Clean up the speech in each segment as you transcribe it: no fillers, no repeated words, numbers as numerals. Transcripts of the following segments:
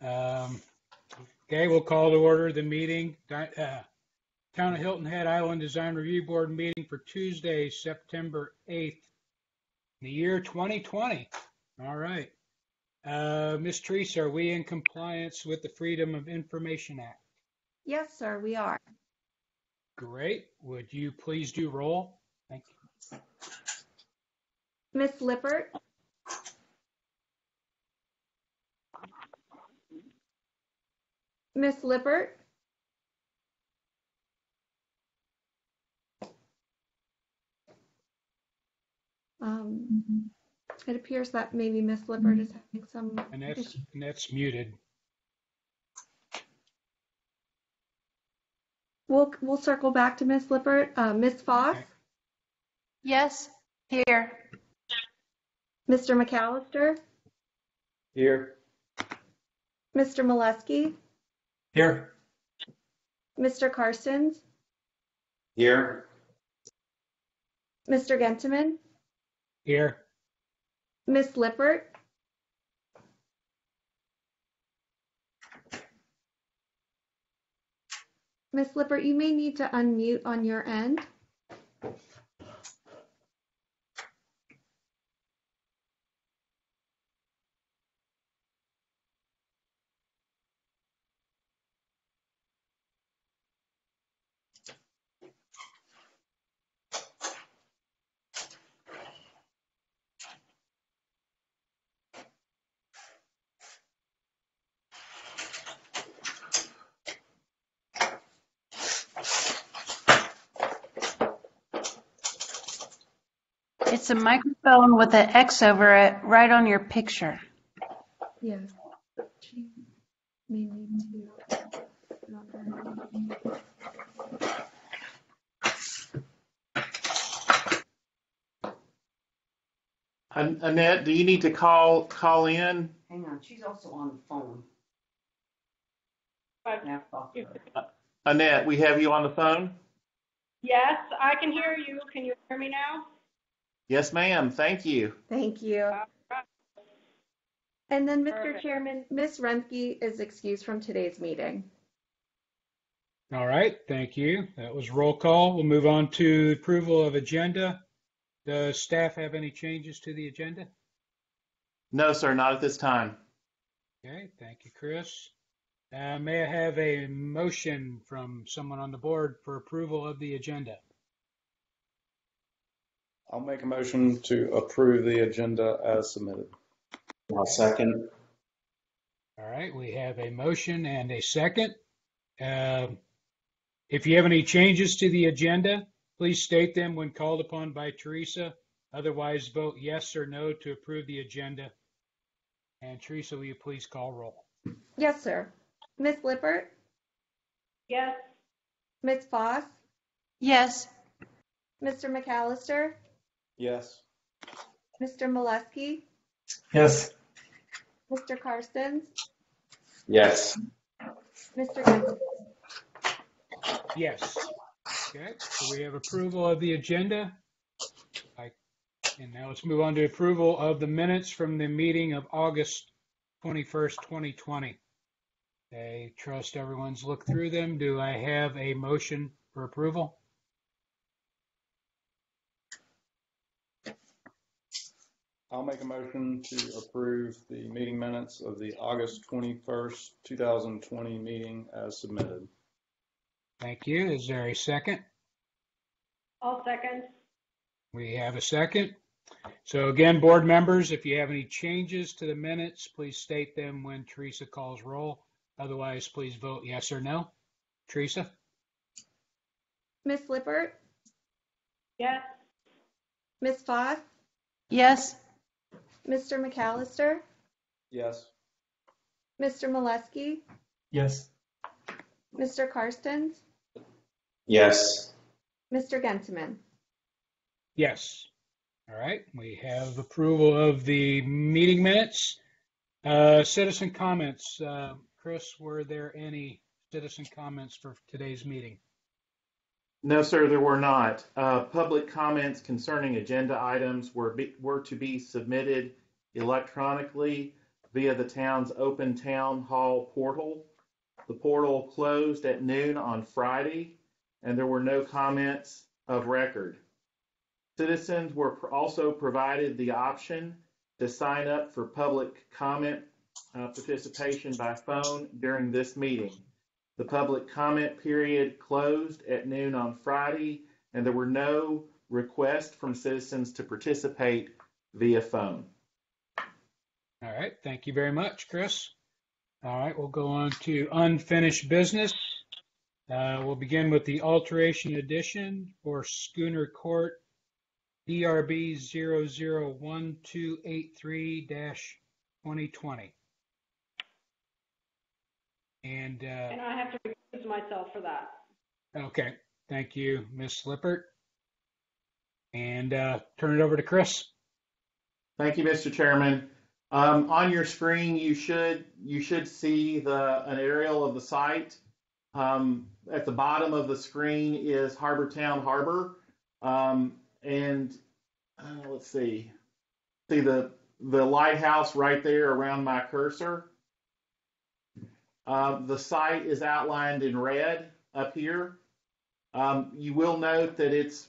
Okay, we'll call to order the meeting. Town of Hilton Head Island Design Review Board meeting for Tuesday, September 8th, the year 2020. All right. Ms. Teresa, are we in compliance with the Freedom of Information Act? Yes, sir, we are. Great. Would you please do roll? Thank you. Ms. Lippert? Ms. Lippert? It appears that maybe Ms. Lippert is having some issue. And that's muted. We'll circle back to Ms. Lippert. Ms. Foss? Okay. Yes, here. Mr. McAllister? Here. Mr. Molesky? Here. Mr. Carstens? Here. Mr. Gentleman? Here. Ms. Lippert? Ms. Lippert, you may need to unmute on your end. It's a microphone with an X over it right on your picture. Yes. She may need to put on her end. Annette, do you need to call in? Hang on, she's also on the phone. Annette, we have you on the phone? Yes, I can hear you. Can you hear me now? Yes, ma'am. Thank you. Thank you. And then, Mr. Perfect. Chairman, Ms. Renke is excused from today's meeting. All right. Thank you. That was roll call. We'll move on to approval of agenda. Does staff have any changes to the agenda? No, sir, not at this time. Okay. Thank you, Chris. May I have a motion from someone on the board for approval of the agenda? I'll make a motion to approve the agenda as submitted. I'll second. All right, we have a motion and a second. If you have any changes to the agenda, please state them when called upon by Teresa. Otherwise, vote yes or no to approve the agenda. And Teresa, will you please call roll? Yes, sir. Ms. Lippert? Yes. Ms. Foss? Yes. Mr. McAllister? Yes. Mr. Molesky? Yes. Mr. Carstens? Yes. Mr. Gentleman? Yes. Okay, so we have approval of the agenda. And now let's move on to approval of the minutes from the meeting of August 21st, 2020. I trust everyone's looked through them. Do I have a motion for approval? I'll make a motion to approve the meeting minutes of the August 21st, 2020 meeting as submitted. Thank you. Is there a second? I'll second. We have a second. So again, board members, if you have any changes to the minutes, please state them when Teresa calls roll. Otherwise, please vote yes or no. Teresa? Ms. Lippert? Yes. Ms. Foss? Yes. Mr. McAllister? Yes. Mr. Molesky? Yes. Mr. Carstens? Yes. Mr. Gentleman? Yes. All right. We have approval of the meeting minutes. Citizen comments. Chris, were there any citizen comments for today's meeting? No, sir, there were not. Public comments concerning agenda items were to be submitted electronically. via the town's open town hall portal. The portal closed at noon on Friday, and there were no comments of record. Citizens were also provided the option to sign up for public comment participation by phone during this meeting. The public comment period closed at noon on Friday, and there were no requests from citizens to participate via phone. All right, thank you very much, Chris. All right, we'll go on to unfinished business. We'll begin with the alteration addition for Schooner Court, DRB 001283-2020. And I have to recuse myself for that. okay, thank you, Ms. Lippert. And turn it over to Chris. Thank you, Mr. Chairman. On your screen, you should see an aerial of the site. At the bottom of the screen is Harbortown Harbor, and let's see the lighthouse right there around my cursor. The site is outlined in red up here. You will note that it's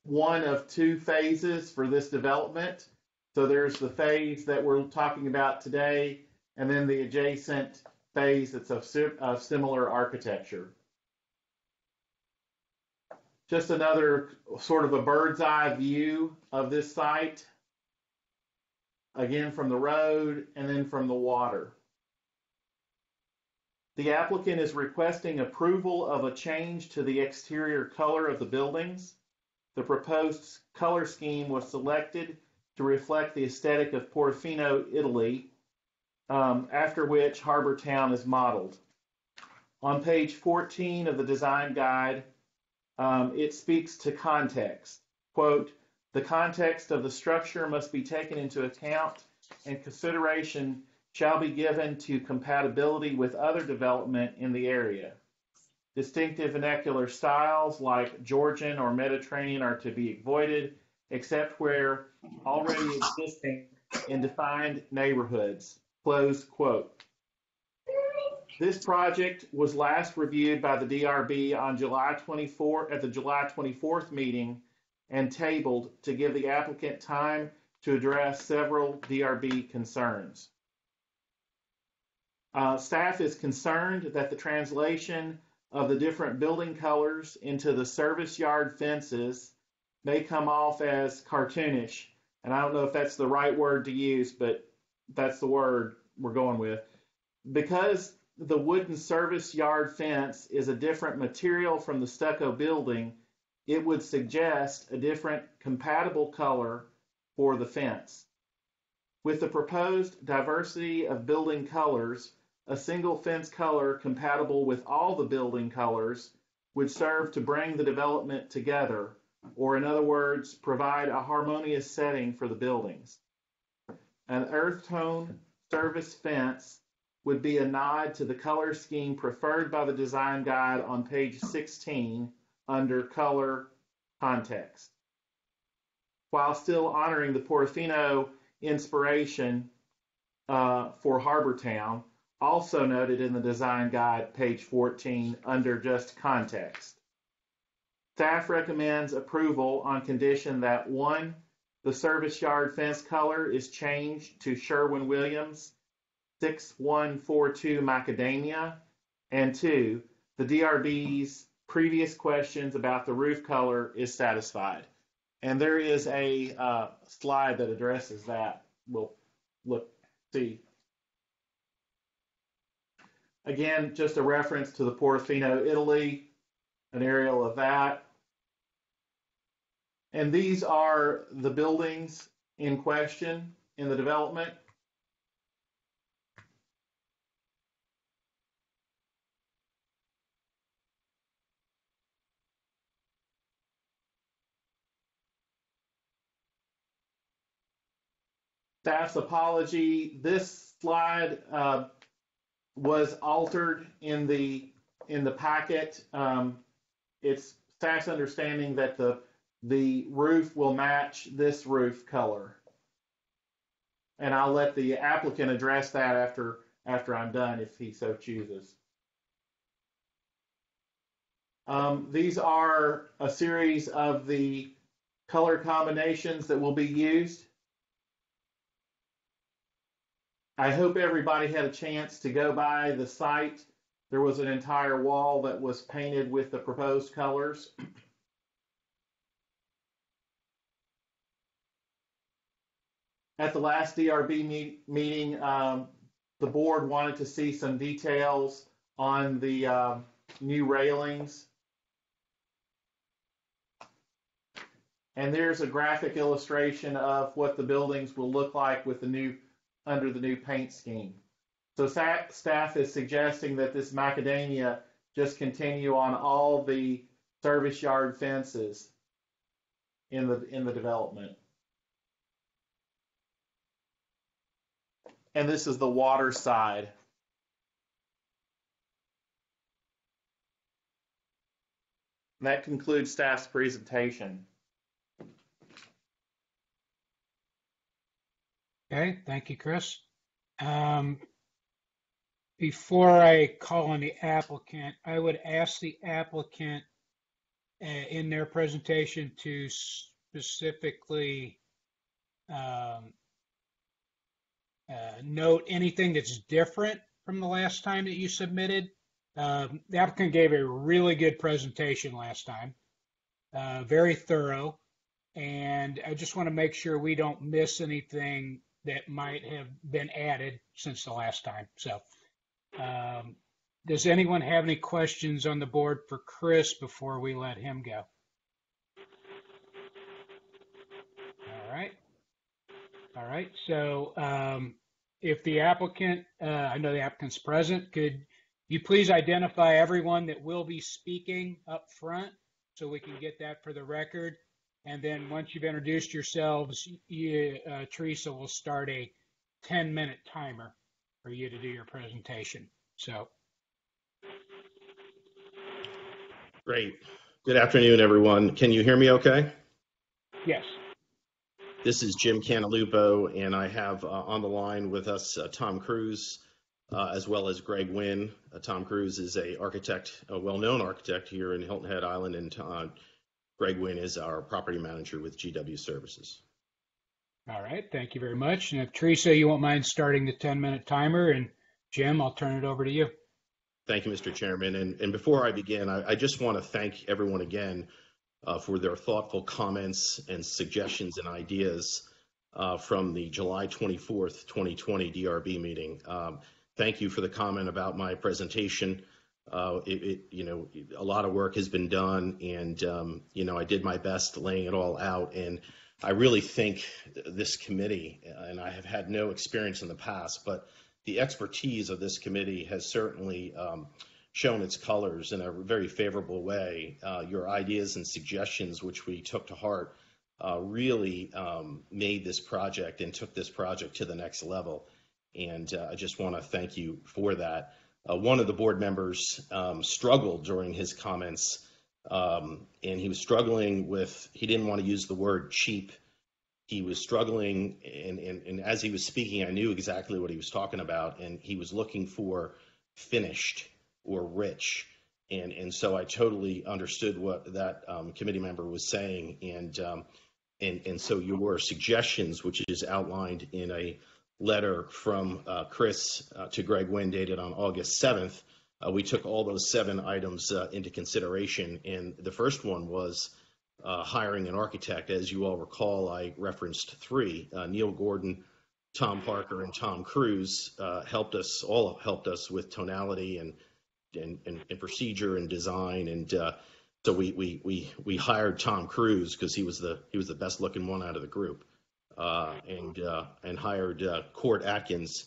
one of two phases for this development. So there's the phase that we're talking about today, and then the adjacent phase that's of similar architecture. Just another sort of a bird's eye view of this site, again from the road and then from the water. The applicant is requesting approval of a change to the exterior color of the buildings. The proposed color scheme was selected to reflect the aesthetic of Portofino, Italy, after which Harbortown is modeled. On page 14 of the design guide, it speaks to context. Quote, "The context of the structure must be taken into account, and consideration shall be given to compatibility with other development in the area. Distinctive vernacular styles like Georgian or Mediterranean are to be avoided, except where already existing in defined neighborhoods." Close quote. This project was last reviewed by the DRB on July 24 at the July 24th meeting and tabled to give the applicant time to address several DRB concerns. Staff is concerned that the translation of the different building colors into the service yard fences may come off as cartoonish. And I don't know if that's the right word to use, but that's the word we're going with. Because the wooden service yard fence is a different material from the stucco building, it would suggest a different compatible color for the fence. With the proposed diversity of building colors, a single fence color compatible with all the building colors would serve to bring the development together, or in other words, provide a harmonious setting for the buildings. An earth tone service fence would be a nod to the color scheme preferred by the design guide on page 16 under color context, while still honoring the Portofino inspiration for Harbortown, also noted in the design guide, page 14, under just context. Staff recommends approval on condition that 1, the service yard fence color is changed to Sherwin-Williams 6142 Macadamia, and 2, the DRB's previous questions about the roof color is satisfied. And there is a slide that addresses that. We'll see. Again, just a reference to the Portofino, Italy, an aerial of that. And these are the buildings in question in the development. Staff's apology. This slide was altered in the packet. It's staff's understanding that the roof will match this roof color. and I'll let the applicant address that after I'm done if he so chooses. These are a series of the color combinations that will be used. I hope everybody had a chance to go by the site. There was an entire wall that was painted with the proposed colors. At the last DRB meeting, the board wanted to see some details on the new railings. And there's a graphic illustration of what the buildings will look like with under the new paint scheme. So staff is suggesting that this macadamia just continue on all the service yard fences in the development. And this is the water side. And that concludes staff's presentation. Okay, thank you, Chris. Before I call on the applicant, I would ask the applicant in their presentation to specifically note anything that's different from the last time that you submitted. The applicant gave a really good presentation last time, very thorough, and I just want to make sure we don't miss anything that might have been added since the last time. So does anyone have any questions on the board for Chris before we let him go? All right. So if the applicant, I know the applicant's present, could you please identify everyone that will be speaking up front so we can get that for the record? And then once you've introduced yourselves, Teresa will start a 10-minute timer for you to do your presentation. So. Great. Good afternoon, everyone. Can you hear me okay? Yes. This is Jim Cantalupo, and I have on the line with us Tom Cruise, as well as Greg Wynn. Tom Cruise is a well-known architect here in Hilton Head Island, and Greg Wynn is our property manager with GW Services. All right, thank you very much. And if Teresa, you won't mind starting the 10-minute timer, and Jim, I'll turn it over to you. Thank you, Mr. Chairman. And before I begin, I just want to thank everyone again for their thoughtful comments and suggestions and ideas from the July 24th, 2020 DRB meeting. Thank you for the comment about my presentation. A lot of work has been done, and I did my best laying it all out. And I really think this committee, and I have had no experience in the past, but the expertise of this committee has certainly shown its colors in a very favorable way. Your ideas and suggestions, which we took to heart, really made this project and took this project to the next level. And I just want to thank you for that. One of the board members struggled during his comments, and he was struggling with, he didn't want to use the word cheap. He was struggling, and as he was speaking, I knew exactly what he was talking about, and he was looking for finished or rich. And so I totally understood what that committee member was saying. And so your suggestions, which is outlined in a letter from Chris to Greg Wynn dated on August 7th, we took all those 7 items into consideration. And the first one was hiring an architect. As you all recall, I referenced 3, Neil Gordon, Tom Parker, and Tom Cruise helped us with tonality and procedure and design. And so we hired Tom Cruise because he was the best looking one out of the group. And hired Court Atkins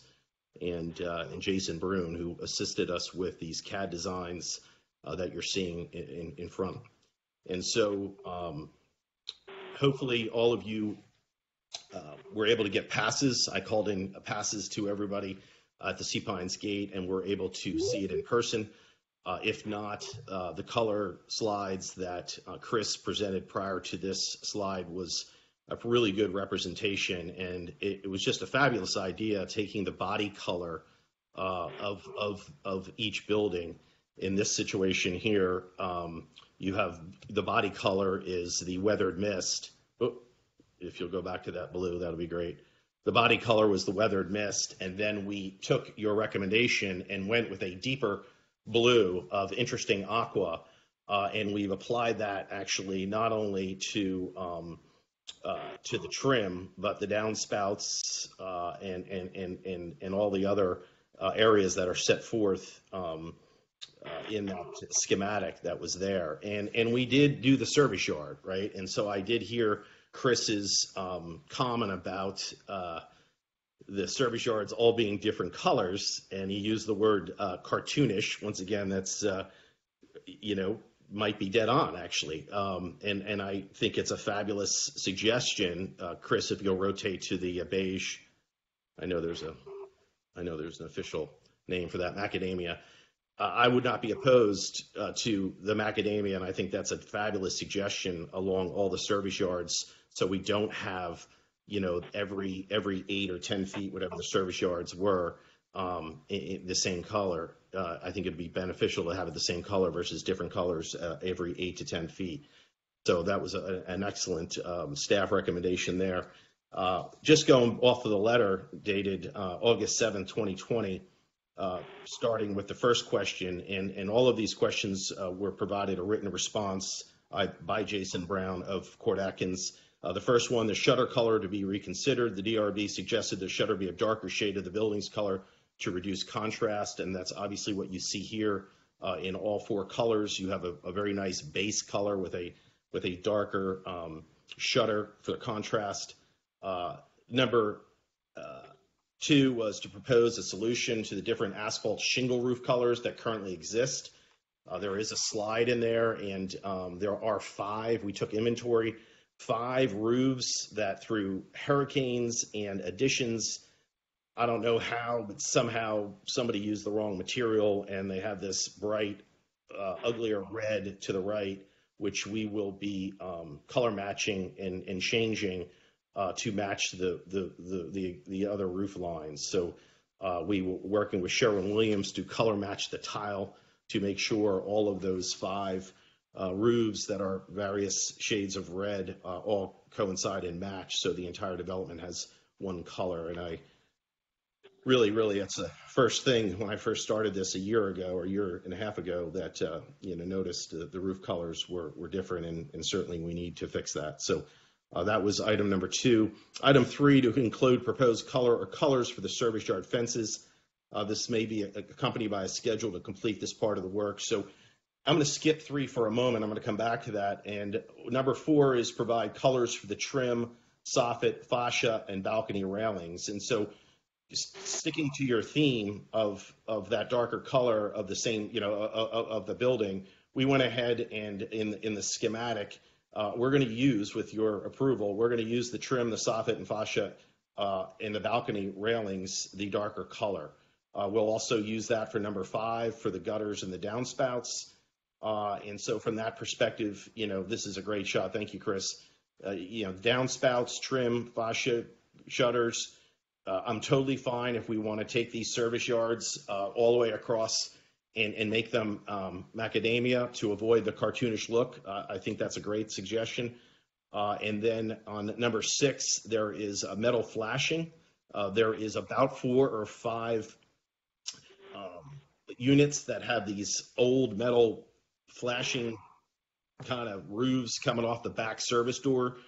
and Jason Brune, who assisted us with these CAD designs that you're seeing in front. And so hopefully all of you were able to get passes. I called in passes to everybody at the Sea Pines Gate, and were able to see it in person. If not, the color slides that Chris presented prior to this slide was a really good representation, and it was just a fabulous idea, taking the body color of each building. In this situation here, you have the body color is the weathered mist. Oh, if you'll go back to that blue, that'll be great. The body color was the weathered mist, and then we took your recommendation and went with a deeper blue of interesting aqua, and we've applied that actually not only to the trim, but the downspouts and all the other areas that are set forth in that schematic that was there. And we did do the service yard, right? And so I did hear Chris's comment about the service yards all being different colors, and he used the word cartoonish. Once again, that's, might be dead on, actually. And I think it's a fabulous suggestion. Chris, if you'll rotate to the beige, I know there's an official name for that, macadamia. I would not be opposed to the macadamia, and I think that's a fabulous suggestion along all the service yards, so we don't have, every 8 or 10 feet, whatever the service yards were, in the same color. I think it'd be beneficial to have it the same color versus different colors every 8 to 10 feet. So that was an excellent staff recommendation there. Just going off of the letter dated August 7th, 2020, starting with the first question, and all of these questions were provided a written response by Jason Brown of Court Atkins. The first one, the shutter color to be reconsidered. The DRB suggested the shutter be a darker shade of the building's color to reduce contrast, and that's obviously what you see here in all 4 colors. You have a very nice base color with a darker shutter for the contrast. Number 2 was to propose a solution to the different asphalt shingle roof colors that currently exist. There is a slide in there, and there are 5. We took inventory, 5 roofs that through hurricanes and additions, I don't know how, but somehow somebody used the wrong material, and they have this bright, uglier red to the right, which we will be color matching and changing to match the other roof lines. So we were working with Sherwin-Williams to color match the tile to make sure all of those 5 roofs that are various shades of red all coincide and match, so the entire development has one color. And I really, it's the first thing when I first started this a year ago or a year and a half ago that noticed the roof colors were different, and certainly we need to fix that. So that was item number 2. Item 3, to include proposed color or colors for the service yard fences. This may be accompanied by a schedule to complete this part of the work. So I'm going to skip 3 for a moment. I'm going to come back to that. And number 4 is provide colors for the trim, soffit, fascia, and balcony railings. And so just sticking to your theme of that darker color of the same, of the building, we went ahead and in the schematic, we're going to use, with your approval, we're going to use the trim, the soffit, and fascia, and the balcony railings, the darker color. We'll also use that for number 5 for the gutters and the downspouts. And so from that perspective, this is a great shot. Thank you, Chris. Downspouts, trim, fascia, shutters. I'm totally fine if we want to take these service yards all the way across and make them macadamia to avoid the cartoonish look. I think that's a great suggestion. And then on number 6, there is a metal flashing. There is about 4 or 5 units that have these old metal flashing kind of roofs coming off the back service door.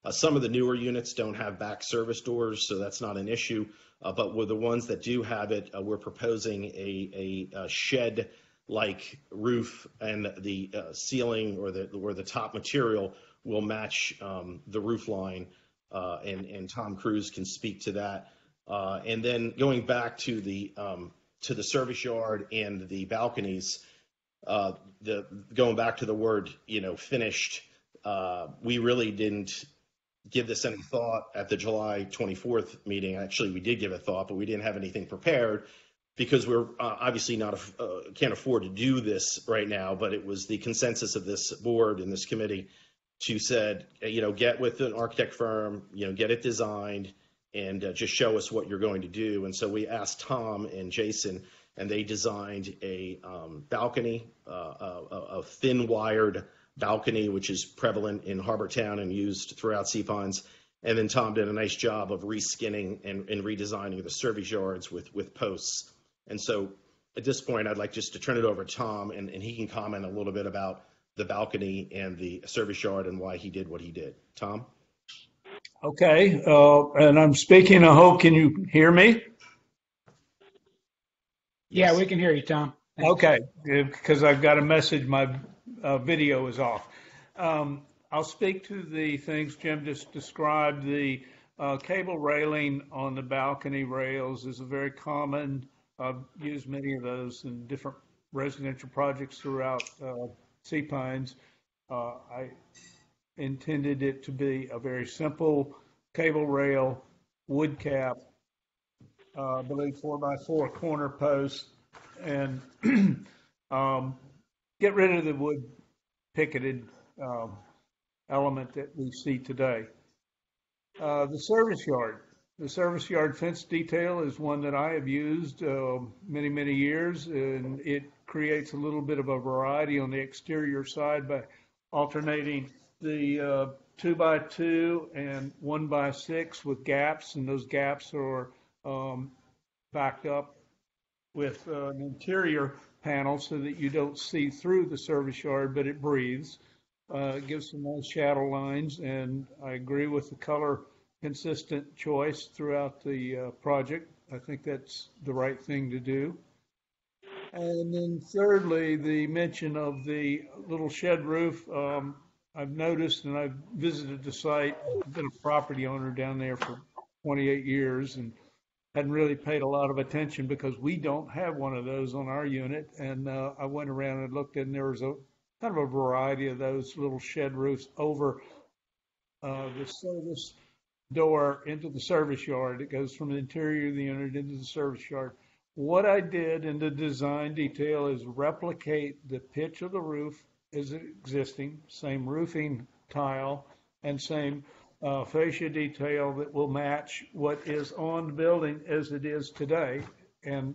Some of the newer units don't have back service doors, so that's not an issue. But with the ones that do have it, we're proposing a shed-like roof, and the ceiling or the top material will match the roof line, and Tom Cruise can speak to that. And then going back to the service yard and the balconies, going back to the word finished, we really didn't give this any thought at the July 24th meeting. Actually, we did give it thought, but we didn't have anything prepared because we're obviously can't afford to do this right now. But it was the consensus of this board and this committee to said, get with an architect firm, get it designed, and just show us what you're going to do. And so we asked Tom and Jason, and they designed a balcony, a thin wired balcony, which is prevalent in Harbor Town and used throughout Sea Pines. And then Tom did a nice job of reskinning and redesigning the service yards with posts. And so at this point, I'd like just to turn it over to Tom, and he can comment a little bit about the balcony and the service yard and why he did what he did. Tom? Okay, and I'm speaking. I hope, can you hear me? Yeah, we can hear you, Tom. Thanks. Okay, because I've got a message, my video is off. I'll speak to the things Jim just described. The cable railing on the balcony rails is a very common. I've used many of those in different residential projects throughout Sea Pines. I intended it to be a very simple cable rail, wood cap, I believe 4x4 corner post, and get rid of the wood picketed element that we see today. The service yard fence detail is one that I have used many, many years, and it creates a little bit of a variety on the exterior side by alternating the 2x2 and 1x6 with gaps, and those gaps are backed up with an interior panel so that you don't see through the service yard, but it breathes. It gives some nice shadow lines, and I agree with the color consistent choice throughout the project. I think that's the right thing to do. And then thirdly, the mention of the little shed roof. I've noticed, and I've visited the site. I've been a property owner down there for 28 years and hadn't really paid a lot of attention because we don't have one of those on our unit. And I went around and looked, and there was a kind of a variety of those little shed roofs over the service door into the service yard. It goes from the interior of the unit into the service yard. What I did in the design detail is replicate the pitch of the roof as existing, same roofing tile and same fascia detail that will match what is on the building as it is today. And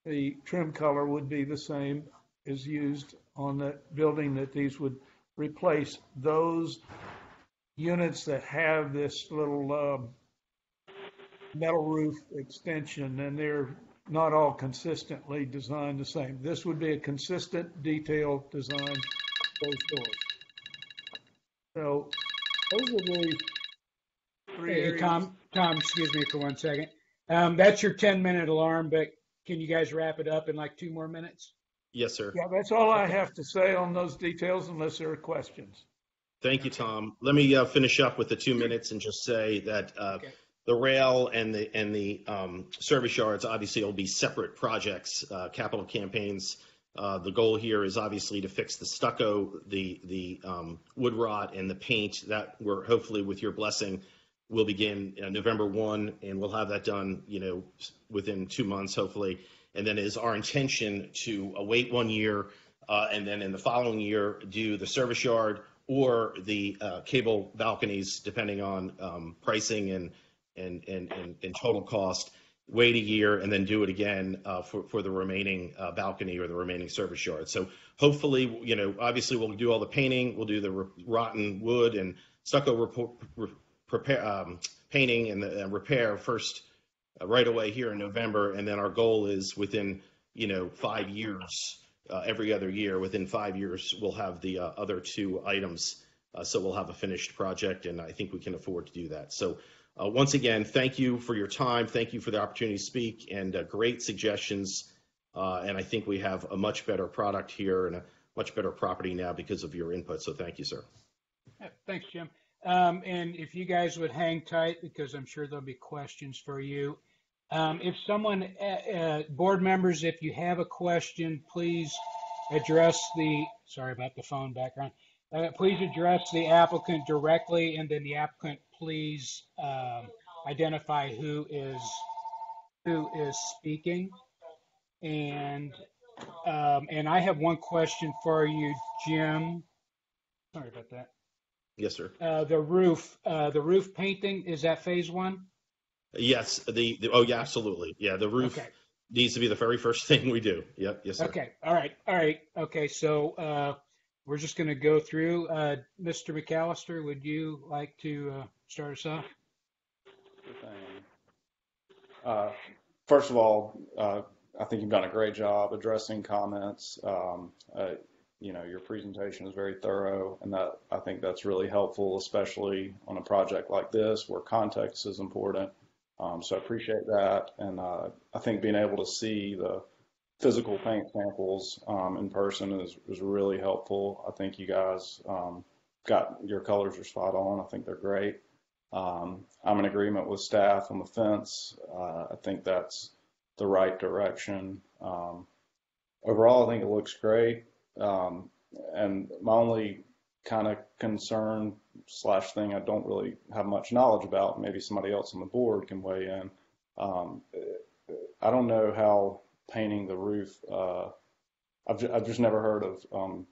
the trim color would be the same as used on the building that these would replace. Those units that have this little metal roof extension, and they're not all consistently designed the same. This would be a consistent, detailed design for those doors. So those are the three areas. Tom, excuse me for 1 second. That's your 10-minute alarm, but can you guys wrap it up in like 2 more minutes? Yes, sir. Yeah, that's all I have to say on those details unless there are questions. Thank you, Tom. Let me finish up with the 2 minutes and just say that the rail and the service yards obviously will be separate projects, capital campaigns. The goal here is obviously to fix the stucco, the wood rot, and the paint. That we're hopefully, with your blessing, will begin November 1, and we'll have that done, within 2 months, hopefully. And then it is our intention to wait 1 year, and then in the following year do the service yard or the cable balconies, depending on pricing and total cost. Wait a year and then do it again for the remaining balcony or the remaining service yard. So hopefully, obviously we'll do all the painting, we'll do the rotten wood and stucco painting and the repair first right away here in November, and then our goal is within 5 years, every other year, within 5 years, we'll have the other 2 items. So we'll have a finished project, and I think we can afford to do that. So once again, thank you for your time. Thank you for the opportunity to speak, and great suggestions. And I think we have a much better product here and a much better property now because of your input. So thank you, sir. Yeah, thanks, Jim. And if you guys would hang tight, because I'm sure there'll be questions for you. If someone, board members, if you have a question, please address sorry about the phone background. Please address the applicant directly, and then the applicant please identify who is speaking. And I have one question for you, Jim. Sorry about that. Yes, sir. The roof painting, is that phase one? Yes, oh yeah, absolutely. Yeah, the roof Okay. needs to be the very first thing we do. Yep, yes, sir. Okay. All right. Okay. So we're just going to go through. Mr. McAllister, would you like to start us off? First of all, I think you've done a great job addressing comments. Your presentation is very thorough, and I think that's really helpful, especially on a project like this where context is important. So I appreciate that, and I think being able to see the physical paint samples in person is really helpful. I think you guys got your colors are spot on. I think they're great. I'm in agreement with staff on the fence. I think that's the right direction. Overall, I think it looks great. And my only kind of concern / thing I don't really have much knowledge about, maybe somebody else on the board can weigh in. I don't know how painting the roof, I've just never heard of,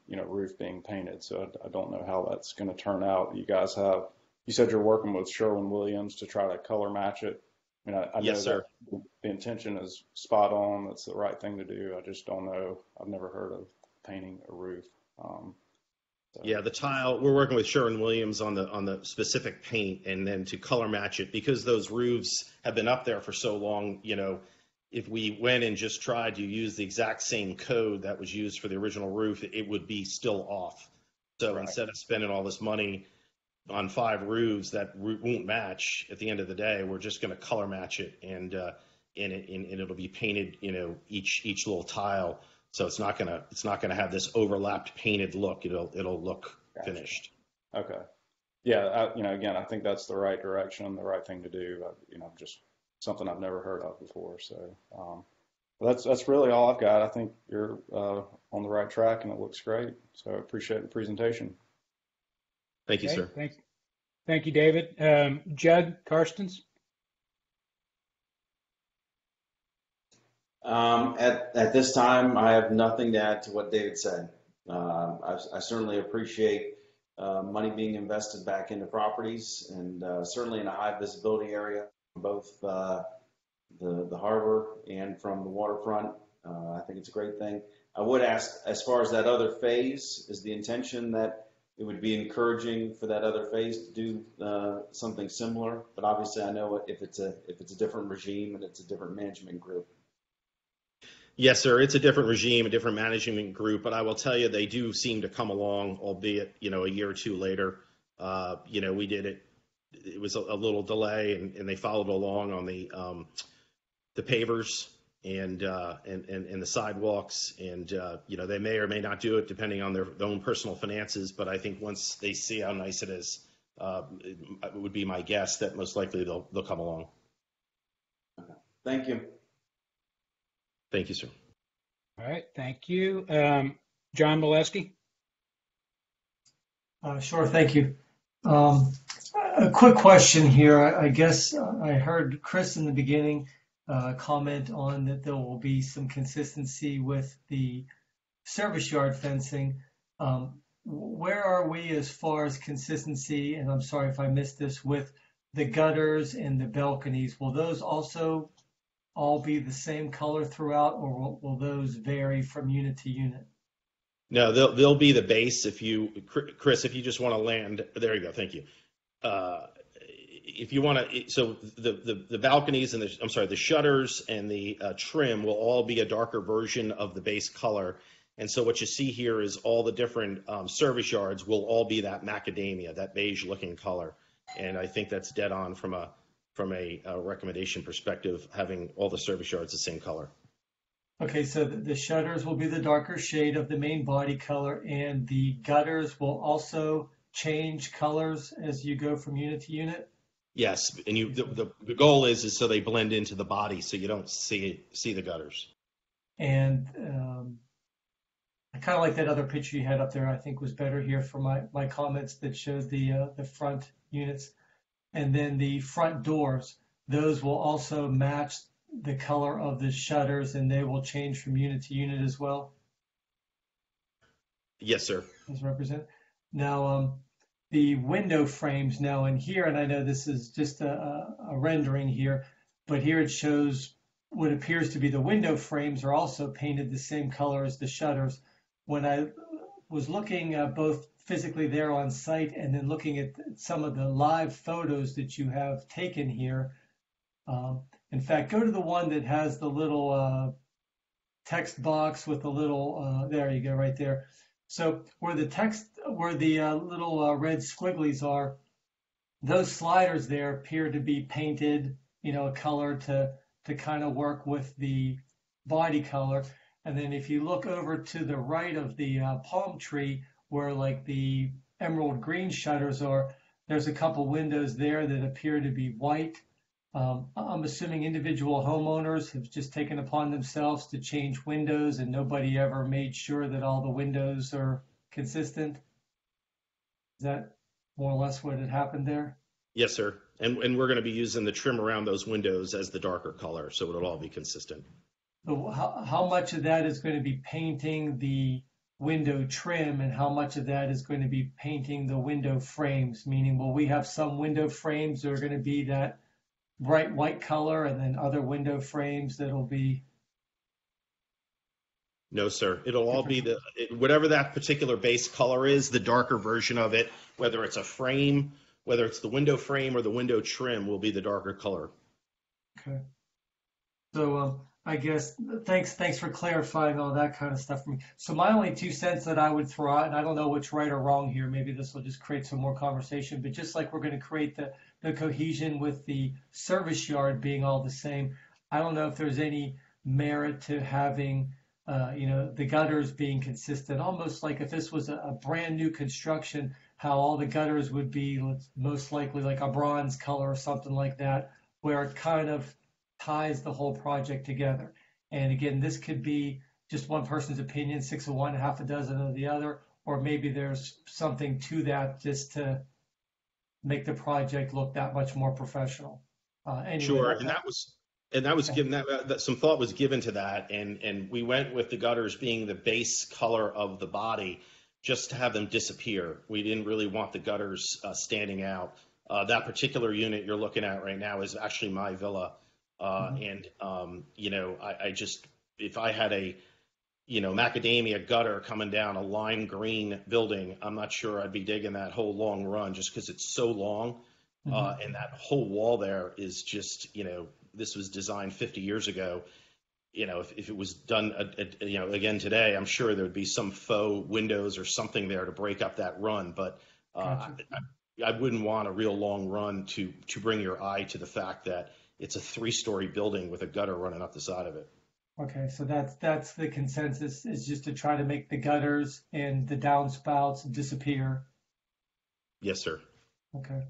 roof being painted. So I don't know how that's going to turn out. You said you're working with Sherwin-Williams to try to color match it. I mean, I know Yes, sir. that the intention is spot on. That's the right thing to do. I just don't know. I've never heard of painting a roof. Yeah, the tile, we're working with Sherwin-Williams on the specific paint, and then to color match it, because those roofs have been up there for so long. If we went and just tried to use the exact same code that was used for the original roof, it would be still off. So Right. Instead of spending all this money on 5 roofs that won't match, at the end of the day, we're just going to color match it, and it'll be painted, each little tile. So it's not gonna have this overlapped painted look. It'll look Gotcha. finished. Okay. Yeah. Again, I think that's the right direction, the right thing to do. Just something I've never heard of before. So that's really all I've got. I think you're on the right track, and it looks great. So I appreciate the presentation. Thank you, Okay. sir. Thank you, David. Judd Karstens. At this time, I have nothing to add to what David said. I certainly appreciate money being invested back into properties, and certainly in a high visibility area, both the harbor and from the waterfront. I think it's a great thing. I would ask, as far as that other phase, is the intention that it would be encouraging for that other phase to do something similar? But obviously, I know if it's a different regime and it's a different management group. Yes, sir. It's a different regime, a different management group, but I will tell you, they do seem to come along, albeit, a year or two later. We did it. It was a little delay, and they followed along on the pavers and the sidewalks, and they may or may not do it depending on their own personal finances. But I think once they see how nice it is, it would be my guess that most likely they'll come along. Okay. Thank you. Thank you, sir. All right. Thank you. John Molesky. Sure. Thank you. A quick question here. I guess I heard Chris in the beginning comment on that there will be some consistency with the service yard fencing. Where are we as far as consistency? And I'm sorry if I missed this, with the gutters and the balconies. Will those also all be the same color throughout, or will those vary from unit to unit? No, they'll be the base. Chris, if you just want to land, there you go. Thank you. If you want to, so the balconies and the shutters and the trim will all be a darker version of the base color. And so what you see here is all the different service yards will all be that macadamia, that beige looking color. And I think that's dead on from a recommendation perspective, having all the service yards the same color. Okay, so the shutters will be the darker shade of the main body color, and the gutters will also change colors as you go from unit to unit? Yes, and the goal is so they blend into the body, so you don't see the gutters. And I kind of like that other picture you had up there. I think was better here for my comments that showed the front units. And then the front doors, those will also match the color of the shutters, and they will change from unit to unit as well? Yes, sir. As represent. Now, the window frames now in here, and I know this is just a rendering here, but here it shows what appears to be the window frames are also painted the same color as the shutters. When I was looking both physically there on site and then looking at some of the live photos that you have taken here, in fact, go to the one that has the little text box with the little, there you go, right there. So where the little red squigglies are, those sliders there appear to be painted, a color to kind of work with the body color. And then if you look over to the right of the palm tree, where like the emerald green shutters are, there's a couple windows there that appear to be white. I'm assuming individual homeowners have just taken upon themselves to change windows and nobody ever made sure that all the windows are consistent. Is that more or less what had happened there? Yes, sir. And we're going to be using the trim around those windows as the darker color, so it'll all be consistent. So how much of that is going to be painting the window trim and how much of that is going to be painting the window frames? Meaning, will we have some window frames that are going to be that bright white color and then other window frames that'll be? No, sir. It'll all be whatever that particular base color is, the darker version of it, whether it's a frame, whether it's the window frame or the window trim, will be the darker color. Okay. So I guess thanks for clarifying all that kind of stuff for me. So my only 2 cents that I would throw out, and I don't know what's right or wrong here, maybe this will just create some more conversation, but just like we're going to create the cohesion with the service yard being all the same, I don't know if there's any merit to having the gutters being consistent, almost like if this was a brand new construction, how all the gutters would be most likely like a bronze color or something like that, where it kind of ties the whole project together. And again, this could be just one person's opinion, 6 of one, half a dozen of the other, or maybe there's something to that just to make the project look that much more professional. Anyway, sure, and that was given that some thought was given to that, and we went with the gutters being the base color of the body, just to have them disappear. We didn't really want the gutters standing out. That particular unit you're looking at right now is actually my villa. And I just, if I had a, macadamia gutter coming down a lime green building, I'm not sure I'd be digging that whole long run just because it's so long. And that whole wall there is just, this was designed 50 years ago. If it was done, again today, I'm sure there would be some faux windows or something there to break up that run. But Gotcha. I wouldn't want a real long run to bring your eye to the fact that it's a 3-story building with a gutter running up the side of it. Okay, so that's the consensus, is just to try to make the gutters and the downspouts disappear. Yes, sir. Okay.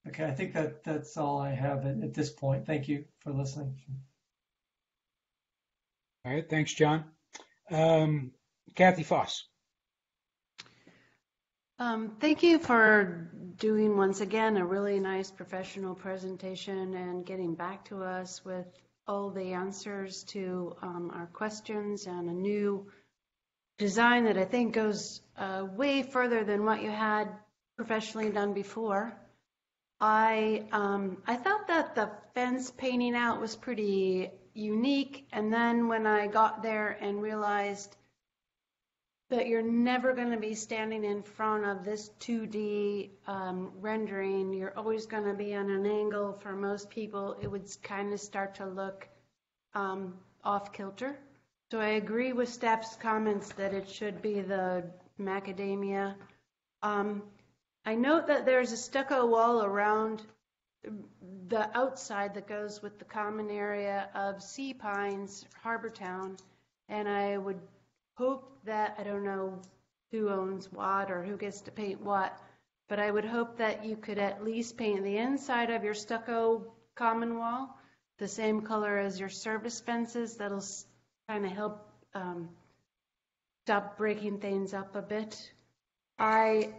Okay, I think that's all I have at this point. Thank you for listening. All right, thanks, John. Kathy Foss. Thank you for doing, once again, a really nice professional presentation and getting back to us with all the answers to our questions and a new design that I think goes way further than what you had professionally done before. I thought that the fence painting out was pretty unique, and then when I got there and realized that you're never going to be standing in front of this 2D rendering, you're always going to be on an angle. For most people, it would kind of start to look off kilter. So I agree with Steph's comments that it should be the macadamia. I note that there's a stucco wall around the outside that goes with the common area of Sea Pines, Harbor Town, and I would hope that, I don't know who owns what or who gets to paint what, but I would hope that you could at least paint the inside of your stucco common wall the same color as your service fences. That'll kind of help stop breaking things up a bit. I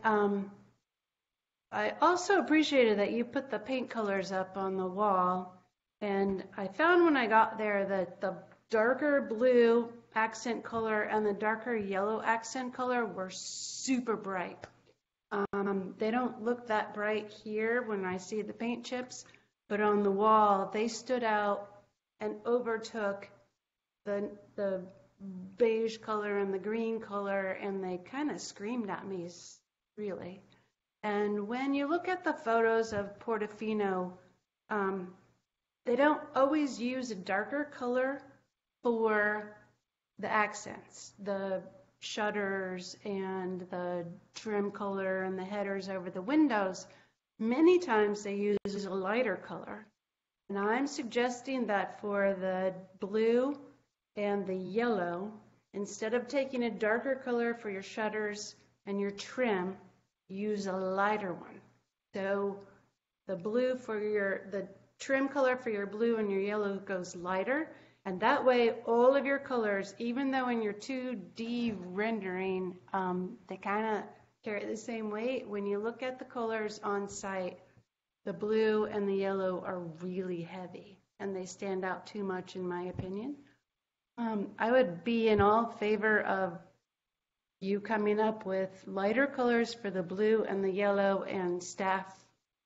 also appreciated that you put the paint colors up on the wall, and I found when I got there that the darker blue accent color and the darker yellow accent color were super bright. They don't look that bright here when I see the paint chips, but on the wall, they stood out and overtook the beige color and the green color, and they kind of screamed at me, really. And when you look at the photos of Portofino, they don't always use a darker color for the accents, the shutters and the trim color and the headers over the windows. Many times they use a lighter color. And I'm suggesting that for the blue and the yellow, instead of taking a darker color for your shutters and your trim, use a lighter one. So the blue for the trim color for your blue and your yellow goes lighter, and that way all of your colors, even though in your 2D rendering, they kind of carry the same weight, when you look at the colors on site, the blue and the yellow are really heavy, and they stand out too much in my opinion. I would be in all favor of you coming up with lighter colors for the blue and the yellow, and staff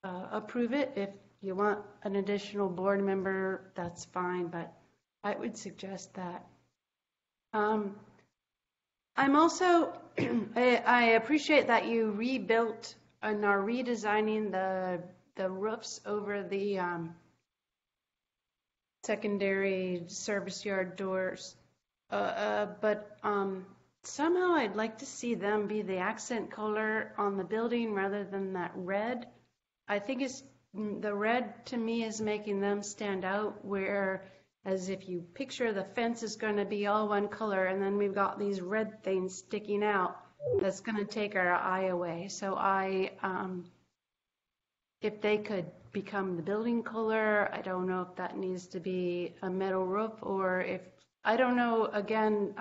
approve it. If you want an additional board member, that's fine, but I would suggest that. I'm also, I appreciate that you rebuilt and are redesigning the roofs over the secondary service yard doors, but somehow I'd like to see them be the accent color on the building rather than that red. I think the red to me is making them stand out, whereas if you picture the fence is going to be all one color and then we've got these red things sticking out, that's going to take our eye away. So if they could become the building color, I don't know if that needs to be a metal roof, or if, I don't know, again,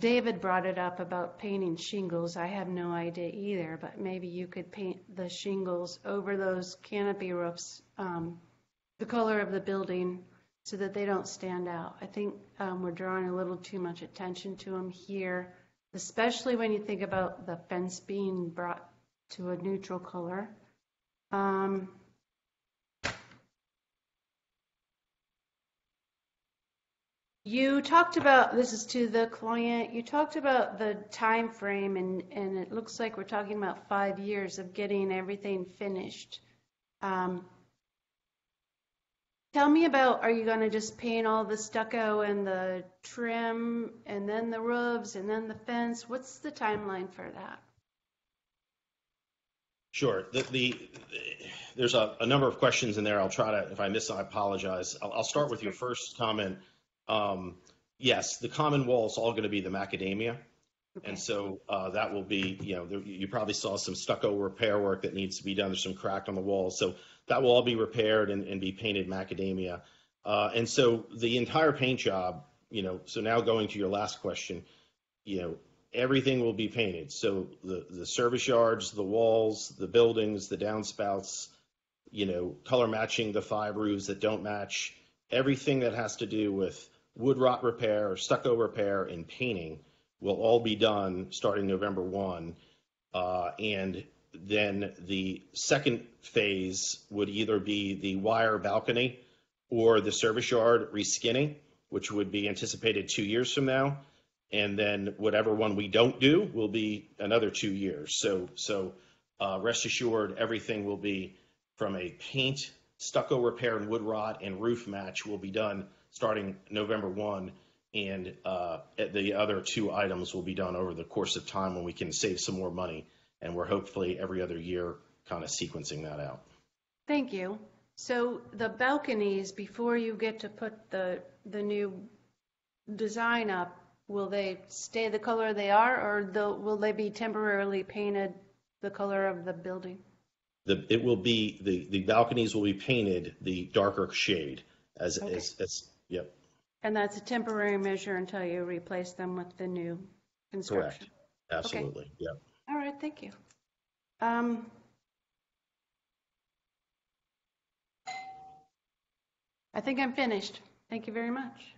David brought it up about painting shingles. I have no idea either, but maybe you could paint the shingles over those canopy roofs, the color of the building, so that they don't stand out. I think we're drawing a little too much attention to them here, especially when you think about the fence being brought to a neutral color. You talked about, this is to the client, you talked about the time frame, and it looks like we're talking about 5 years of getting everything finished. Tell me about, are you going to just paint all the stucco and the trim and then the roofs and then the fence? What's the timeline for that? Sure. There's a number of questions in there. I'll try to, if I miss, I apologize. I'll start with your first comment. Yes, the common wall is all going to be the macadamia. Okay. And so that will be, you probably saw some stucco repair work that needs to be done. There's some crack on the walls. So that will all be repaired and be painted macadamia. And so the entire paint job, so now going to your last question, everything will be painted. So the service yards, the walls, the buildings, the downspouts, color matching the 5 roofs that don't match, everything that has to do with wood rot repair, stucco repair, and painting will all be done starting November 1. And then the second phase would either be the wire balcony or the service yard reskinning, which would be anticipated 2 years from now. And then whatever one we don't do will be another 2 years. So rest assured, everything will be from a paint, stucco repair, and wood rot and roof match will be done starting November 1. And the other 2 items will be done over the course of time when we can save some more money. And we're hopefully every other year kind of sequencing that out. Thank you. So the balconies, before you get to put the new design up, will they stay the color they are, or will they be temporarily painted the color of the building? It will be, the balconies will be painted the darker shade as yep. And that's a temporary measure until you replace them with the new construction? Correct. Absolutely. Okay. Yep. All right, thank you. I think I'm finished. Thank you very much.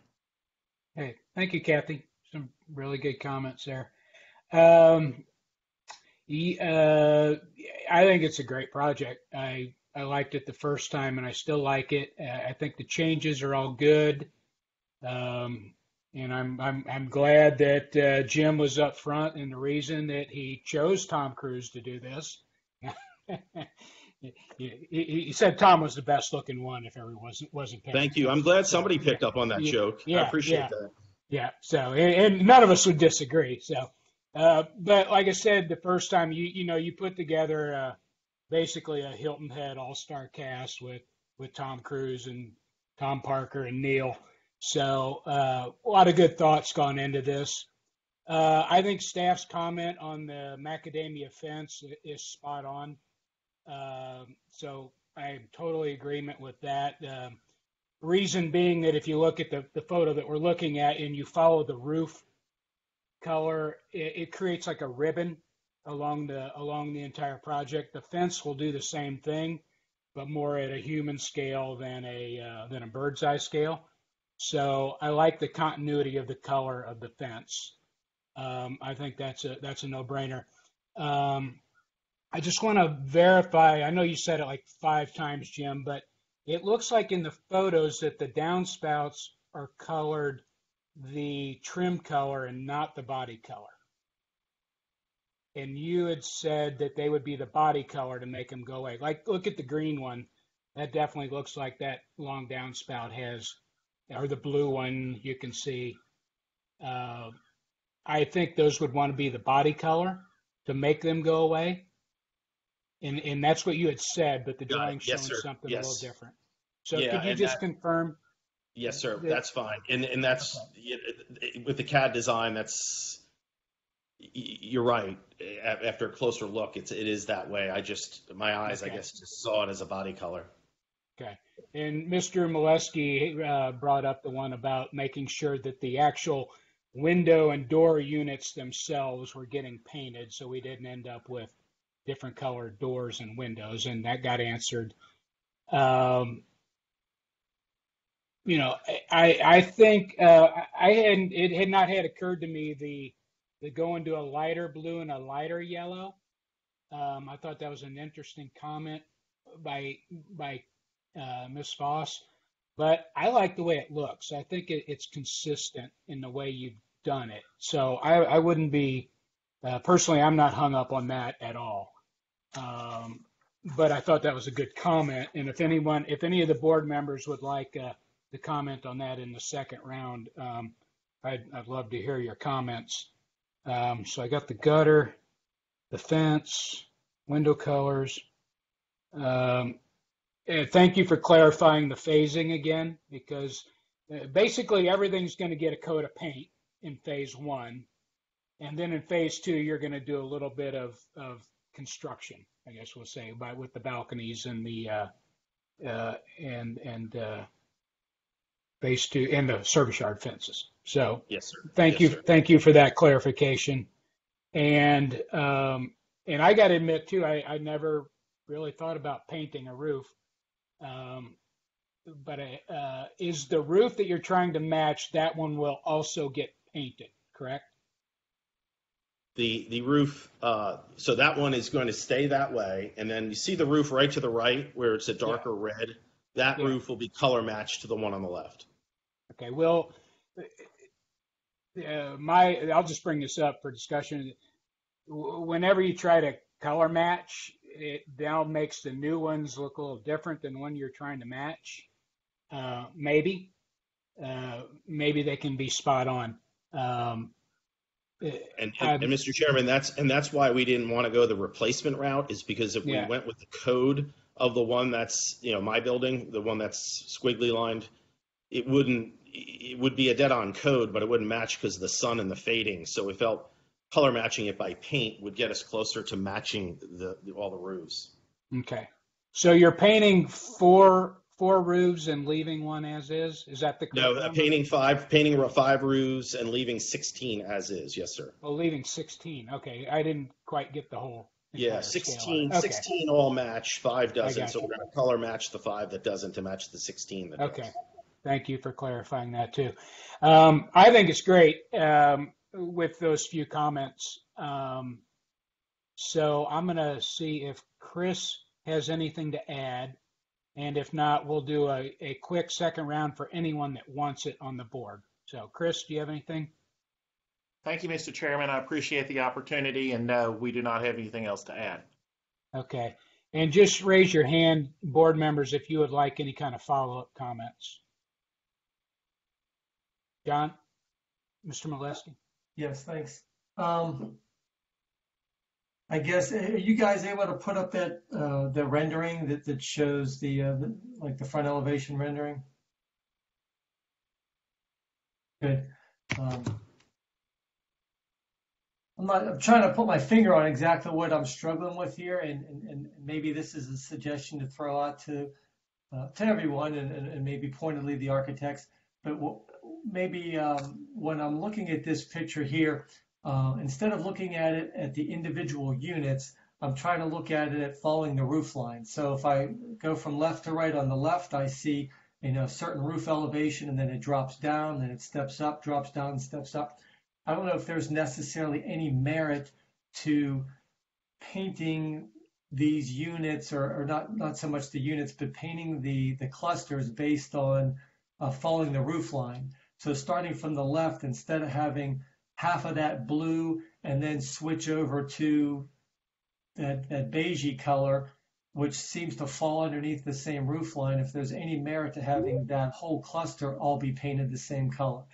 Hey, thank you, Kathy. Some really good comments there. I think it's a great project. I liked it the first time, and I still like it. I think the changes are all good, and I'm glad that Jim was up front and the reason that he chose Tom Cruise to do this. He said Tom was the best looking one if everyone wasn't paying Thank you. I'm attention. glad So, somebody picked up on that joke. I yeah, appreciate that. yeah. So, and none of us would disagree. So, but like I said, the first time you put together basically a Hilton Head all-star cast with Tom Cruise and Tom Parker and Neil. So, a lot of good thoughts gone into this. I think staff's comment on the macadamia fence is spot on. So I'm totally agreement with that. Reason being that if you look at the photo that we're looking at and you follow the roof color, it creates like a ribbon along the entire project. The fence will do the same thing, but more at a human scale than a bird's eye scale. So I like the continuity of the color of the fence. I think that's a no-brainer. I just want to verify. I know you said it like 5 times, Jim, but it looks like in the photos that the downspouts are colored the trim color and not the body color. And you had said that they would be the body color to make them go away. Like, look at the green one. That definitely looks like that long downspout has, or the blue one you can see. I think those would want to be the body color to make them go away. And that's what you had said, but the drawing's showing something a little different. So could you just confirm? Yes, sir. That's fine. And that's with the CAD design. You're right. After a closer look, it is that way. My eyes, I guess, just saw it as a body color. Okay. And Mr. Molesky brought up the one about making sure that the actual window and door units themselves were getting painted, so we didn't end up with different colored doors and windows, and that got answered. I think it had not had occurred to me the going to a lighter blue and a lighter yellow. I thought that was an interesting comment by Ms. Voss, but I like the way it looks. I think it's consistent in the way you've done it. So I wouldn't be, personally, I'm not hung up on that at all. But I thought that was a good comment. And if any of the board members would like to comment on that in the second round, I'd love to hear your comments. So I got the gutter, the fence, window colors. And thank you for clarifying the phasing again, because basically everything's going to get a coat of paint in phase 1. And then in phase 2, you're going to do a little bit of construction, I guess we'll say, with the balconies and the phase 2 and the service yard fences. So yes, sir. Thank you for that clarification. And I got to admit too, I never really thought about painting a roof. But is the roof that you're trying to match, that one will also get painted, correct? The roof, so that one is going to stay that way. And then you see the roof right to the right where it's a darker red. That roof will be color matched to the one on the left. Okay, well, I'll just bring this up for discussion. Whenever you try to color match, it now makes the new ones look a little different than one you're trying to match. Maybe they can be spot on. And Mr. Chairman, that's why we didn't want to go the replacement route, is because if we went with the code of the one that's, my building, the one that's squiggly lined, it would be a dead-on code, but it wouldn't match because of the sun and the fading. So we felt color matching it by paint would get us closer to matching all the roofs. Okay. So you're painting four roofs and leaving one as is? Is that the correct number? Painting five roofs and leaving 16 as is. Yes, sir. Oh, leaving 16. Okay. I didn't quite get the whole. Yeah, 16 all match, 5 doesn't. So we're going to color match the 5 that doesn't to match the 16 that does. Okay. Thank you for clarifying that too. I think it's great with those few comments. So I'm going to see if Chris has anything to add. And if not, we'll do a quick second round for anyone that wants it on the board. So Chris, do you have anything? Thank you, Mr. Chairman. I appreciate the opportunity, and no, we do not have anything else to add. Okay. And just raise your hand, board members, if you would like any kind of follow-up comments. John, Mr. Molesky? Yes, thanks. I guess, are you guys able to put up that the rendering that shows the like the front elevation rendering? Good. I'm trying to put my finger on exactly what I'm struggling with here, and maybe this is a suggestion to throw out to everyone, and maybe pointedly the architects. But maybe when I'm looking at this picture here, instead of looking at it at the individual units, I'm trying to look at it at following the roof line. So if I go from left to right, on the left, I see certain roof elevation, and then it drops down, then it steps up, drops down, and steps up. I don't know if there's necessarily any merit to painting these units, or not so much the units, but painting the clusters based on following the roof line. So starting from the left, instead of having half of that blue and then switch over to that beigey color, which seems to fall underneath the same roof line, if there's any merit to having that whole cluster all be painted the same color.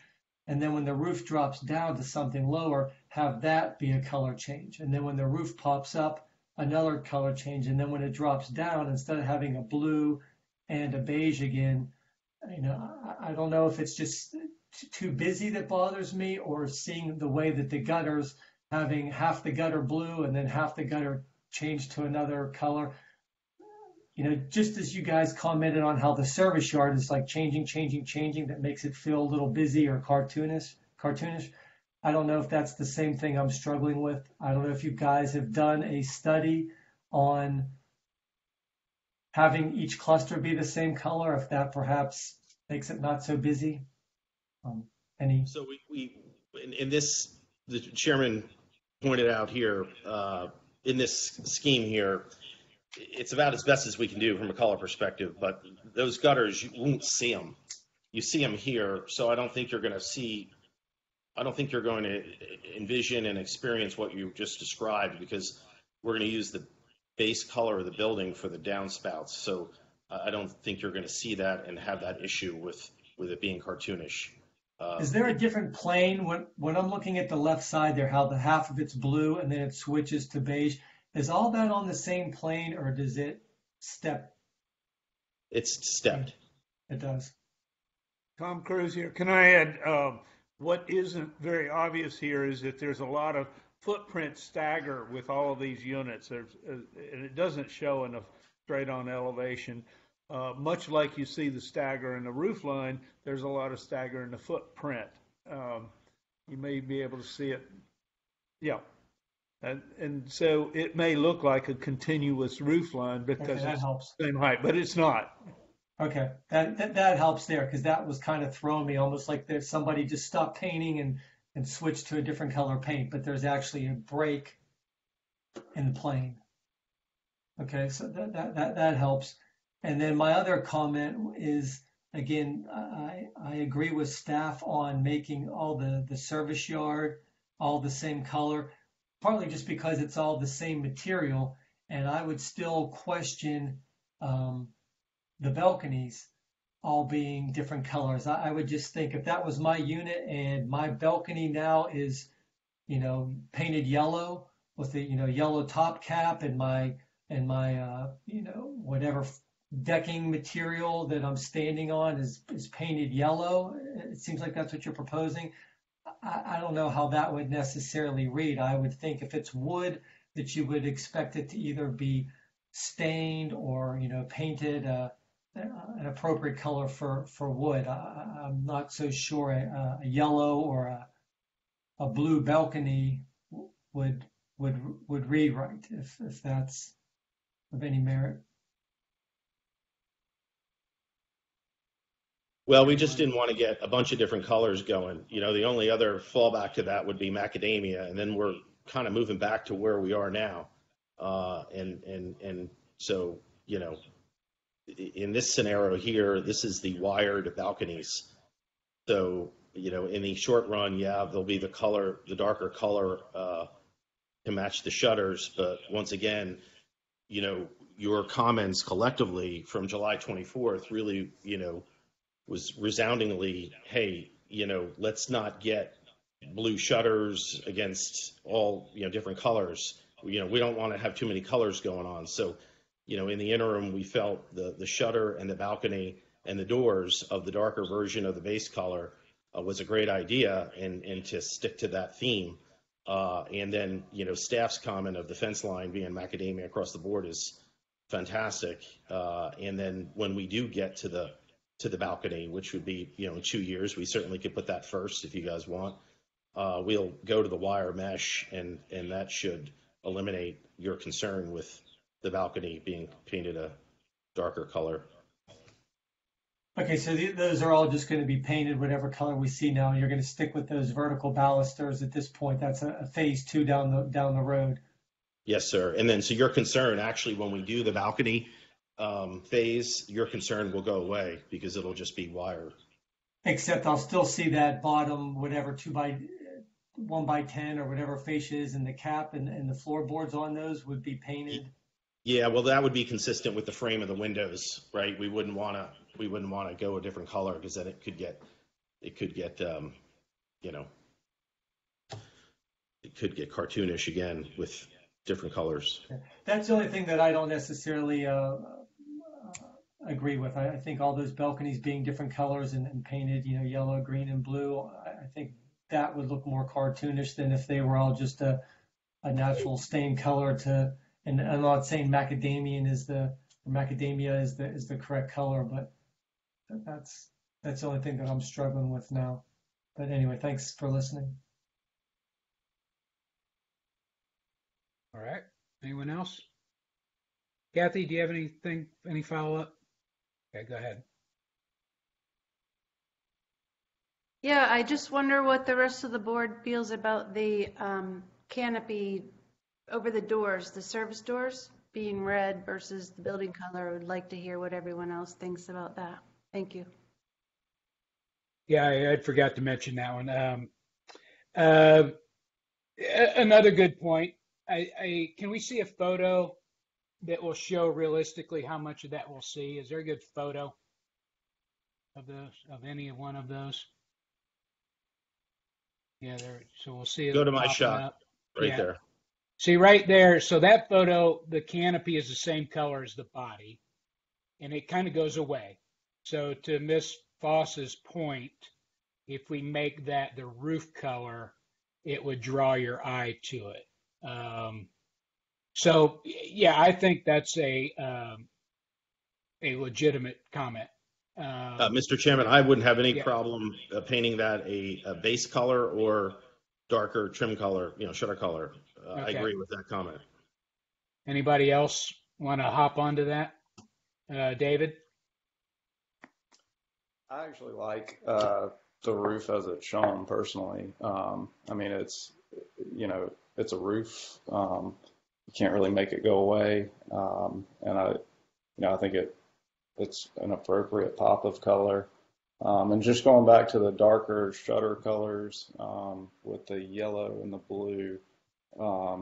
And then when the roof drops down to something lower, have that be a color change. And then when the roof pops up, another color change. And then when it drops down, instead of having a blue and a beige again, I don't know if it's just too busy that bothers me, or seeing the way that the gutters, having half the gutter blue and then half the gutter changed to another color. Just as you guys commented on how the service yard is like changing, that makes it feel a little busy or cartoonish. I don't know if that's the same thing I'm struggling with. I don't know if you guys have done a study on having each cluster be the same color, if that perhaps makes it not so busy. So we in this, the chairman pointed out here, in this scheme here, it's about as best as we can do from a color perspective, but those gutters, you won't see them. You see them here, so I don't think you're going to envision and experience what you just described, because we're going to use the base color of the building for the downspouts. So I don't think you're going to see that and have that issue with it being cartoonish. Is there a different plane when I'm looking at the left side there, how the half of it's blue and then it switches to beige? Is all that on the same plane, or does it step? It's stepped. It does. Tom Cruise here. Can I add, what isn't very obvious here is that there's a lot of footprint stagger with all of these units, and it doesn't show in a straight-on elevation. Much like you see the stagger in the roof line, there's a lot of stagger in the footprint. You may be able to see it. Yeah. And so it may look like a continuous roof line because it's the same height, but it's not. Okay, that helps there, because that was kind of throwing me, almost like there's somebody just stopped painting and switched to a different color paint, but there's actually a break in the plane. Okay, so that helps. And then my other comment is, again, I agree with staff on making all the service yard all the same color, partly just because it's all the same material, and I would still question the balconies all being different colors. I would just think, if that was my unit and my balcony now is, painted yellow with the, yellow top cap, and my whatever decking material that I'm standing on is painted yellow. It seems like that's what you're proposing. I don't know how that would necessarily read. I would think if it's wood, that you would expect it to either be stained or, painted an appropriate color for wood. I'm not so sure a yellow or a blue balcony would read right, if that's of any merit. Well, we just didn't want to get a bunch of different colors going. The only other fallback to that would be macadamia, and then we're kind of moving back to where we are now. And so, you know, in this scenario here, this is the wired balconies. So, you know, in the short run, yeah, there'll be the color, the darker color to match the shutters. But once again, you know, your comments collectively from July 24th really, you know, was resoundingly, hey, you know, let's not get blue shutters against all, you know, different colors. You know, we don't want to have too many colors going on. So, you know, in the interim, we felt the shutter and the balcony and the doors of the darker version of the base color was a great idea, and to stick to that theme. And then, you know, staff's comment of the fence line being macadamia across the board is fantastic. And then when we do get to the balcony, which would be, you know, in 2 years, we certainly could put that first if you guys want. We'll go to the wire mesh, and that should eliminate your concern with the balcony being painted a darker color. Okay, so those are all just going to be painted whatever color we see now. You're going to stick with those vertical balusters at this point. That's a phase 2 down the road. Yes, sir. And then, so your concern, actually, when we do the balcony phase, your concern will go away because it'll just be wire. Except I'll still see that bottom, whatever 1x10 or whatever fascia is in the cap, and the floorboards on those would be painted. Yeah, well, that would be consistent with the frame of the windows, right? We wouldn't want to go a different color because then it could get you know, it could get cartoonish again with different colors. That's the only thing that I don't necessarily agree with. I think all those balconies being different colors and painted, you know, yellow, green, and blue, I think that would look more cartoonish than if they were all just a natural stain color to. And I'm not saying macadamia is the correct color, but that's the only thing that I'm struggling with now. But anyway, thanks for listening. All right. Anyone else? Kathy, do you have any follow-up? Okay, go ahead. Yeah, I just wonder what the rest of the board feels about the canopy over the doors, the service doors being red versus the building color. I would like to hear what everyone else thinks about that. Thank you. Yeah, I forgot to mention that one. Another good point. Can we see a photo that will show realistically how much of that we'll see? Is there a good photo of those, of any one of those? Yeah, there. So we'll see it. Go to my shot up. right there. See right there. So that photo, the canopy is the same color as the body, and it kind of goes away. So to Miss Foss's point, if we make that the roof color, it would draw your eye to it. So yeah, I think that's a legitimate comment. Mr. Chairman, I wouldn't have any problem painting that a base color or darker trim color, you know, shutter color. Okay. I agree with that comment. Anybody else want to hop onto that? David? I actually like the roof as it's shown personally. I mean, it's, you know, it's a roof. You can't really make it go away. And I think it's an appropriate pop of color. And just going back to the darker shutter colors with the yellow and the blue. I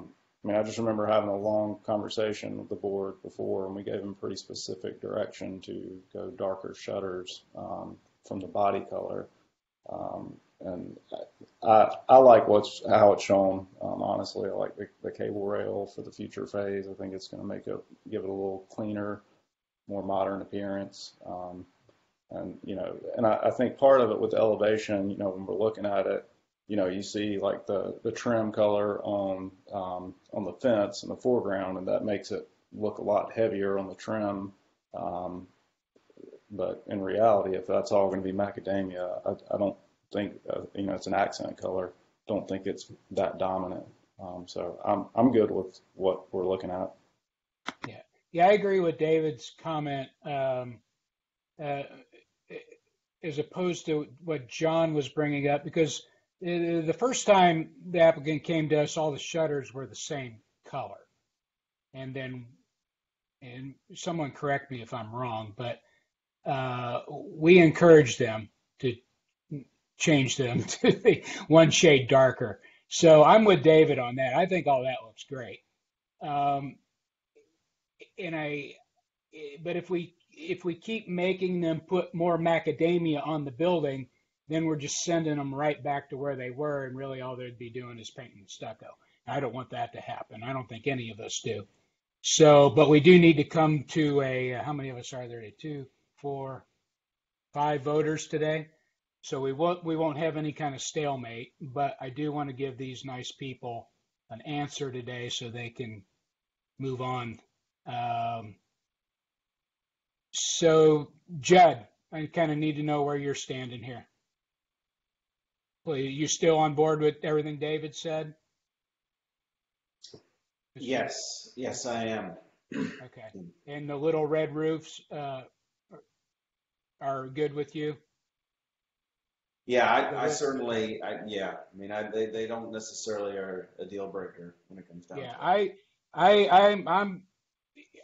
mean, I just remember having a long conversation with the board before, and we gave them pretty specific direction to go darker shutters from the body color. And I like how it's shown. Honestly, I like the cable rail for the future phase. I think it's going to give it a little cleaner, more modern appearance. And you know, and I think part of it with the elevation, you know, when we're looking at it, you know, you see like the trim color on the fence in the foreground, and that makes it look a lot heavier on the trim. But in reality, if that's all going to be macadamia, I don't think you know, it's an accent color. Don't think it's that dominant. So I'm good with what we're looking at. Yeah, I agree with David's comment. As opposed to what John was bringing up, because The first time the applicant came to us, all the shutters were the same color. And then, and someone correct me if I'm wrong, but we encouraged them to change them to the one shade darker. So I'm with David on that. I think all that looks great. But if we keep making them put more macadamia on the building, then we're just sending them right back to where they were, and really all they'd be doing is painting stucco. I don't want that to happen. I don't think any of us do. So, but we do need to come to how many of us are there? 2, 4, 5 voters today. So we won't have any kind of stalemate, but I do want to give these nice people an answer today so they can move on. So Judd, I kind of need to know where you're standing here. Well, you still on board with everything David said? Yes, I am. Okay. And the little red roofs are good with you? Yeah, I certainly, yeah. I mean, they don't necessarily are a deal breaker when it comes down to it. I'm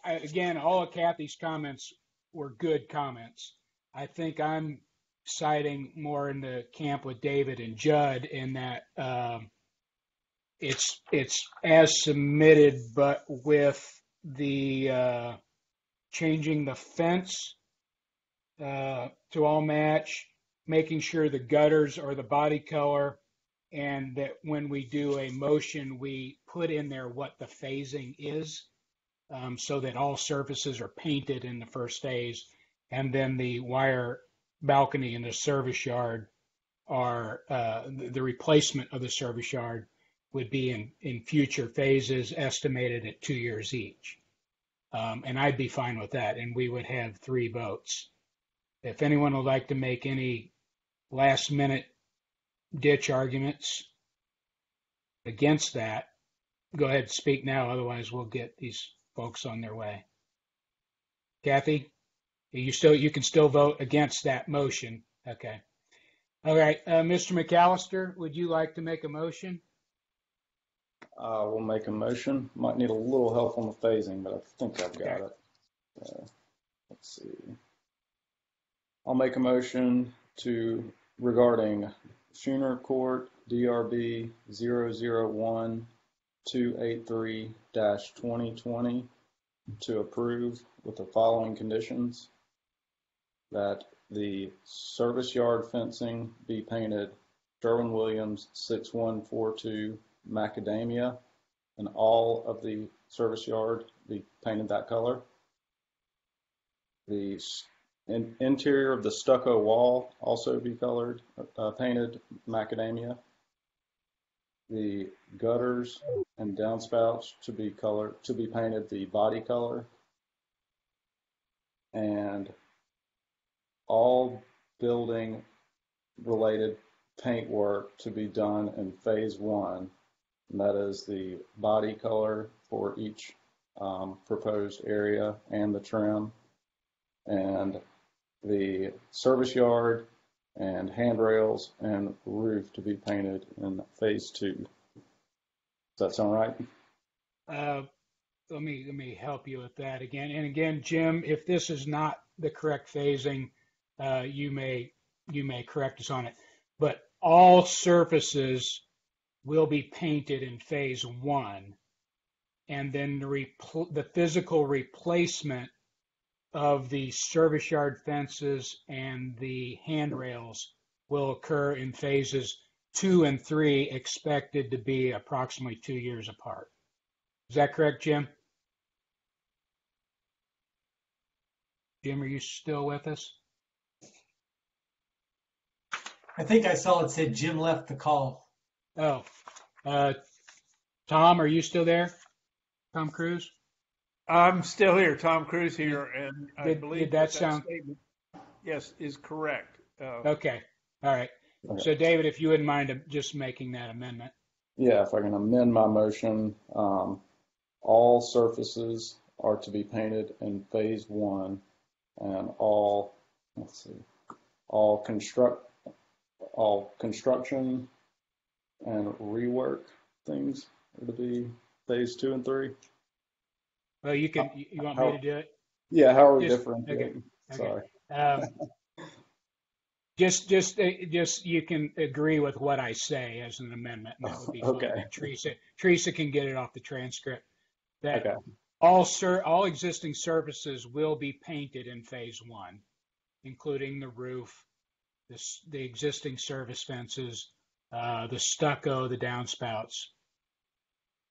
again, all of Kathy's comments were good comments. I think I'm siding more in the camp with David and Judd in that it's as submitted, but with the changing the fence to all match, making sure the gutters are the body color, and that when we do a motion, we put in there what the phasing is, so that all surfaces are painted in the first phase, and then the wire balcony in the service yard are the replacement of the service yard would be in future phases, estimated at 2 years each. And I'd be fine with that, and we would have 3 votes. If anyone would like to make any last minute ditch arguments against that, go ahead and speak now. Otherwise, we'll get these folks on their way. Kathy, you can still vote against that motion. Okay. All right. Mr. McAllister, would you like to make a motion? We'll make a motion. Might need a little help on the phasing, but I think I've got it. Let's see. I'll make a motion regarding Schooner Court DRB 001283-2020 to approve with the following conditions: that the service yard fencing be painted Sherwin-Williams 6142 macadamia, and all of the service yard be painted that color. The interior of the stucco wall also be painted macadamia. The gutters and downspouts to be painted the body color, and all building related paint work to be done in phase 1. And that is the body color for each proposed area and the trim, and the service yard and handrails and roof to be painted in phase 2. Does that sound right? Let me help you with that again. And again, Jim, if this is not the correct phasing, you may correct us on it. But all surfaces will be painted in phase 1, and then the physical replacement of the service yard fences and the handrails will occur in phases 2 and 3, expected to be approximately 2 years apart. Is that correct, Jim? Jim, are you still with us? I think I saw it said Jim left the call. Oh, Tom, are you still there? Tom Cruise? I'm still here, Tom Cruise here, and I believe that statement, yes, is correct. Okay, all right. Okay. So David, if you wouldn't mind just making that amendment. Yeah, if I can amend my motion, all surfaces are to be painted in phase 1, and all construction and rework things to be phase 2 and 3. Well, you want me to do it? Yeah, how are we Okay. differentiating? Sorry. Just you can agree with what I say as an amendment, and that would be Okay. fine. Teresa can get it off the transcript. That Okay. all existing surfaces will be painted in phase 1, including the roof, the existing service fences, the stucco, the downspouts.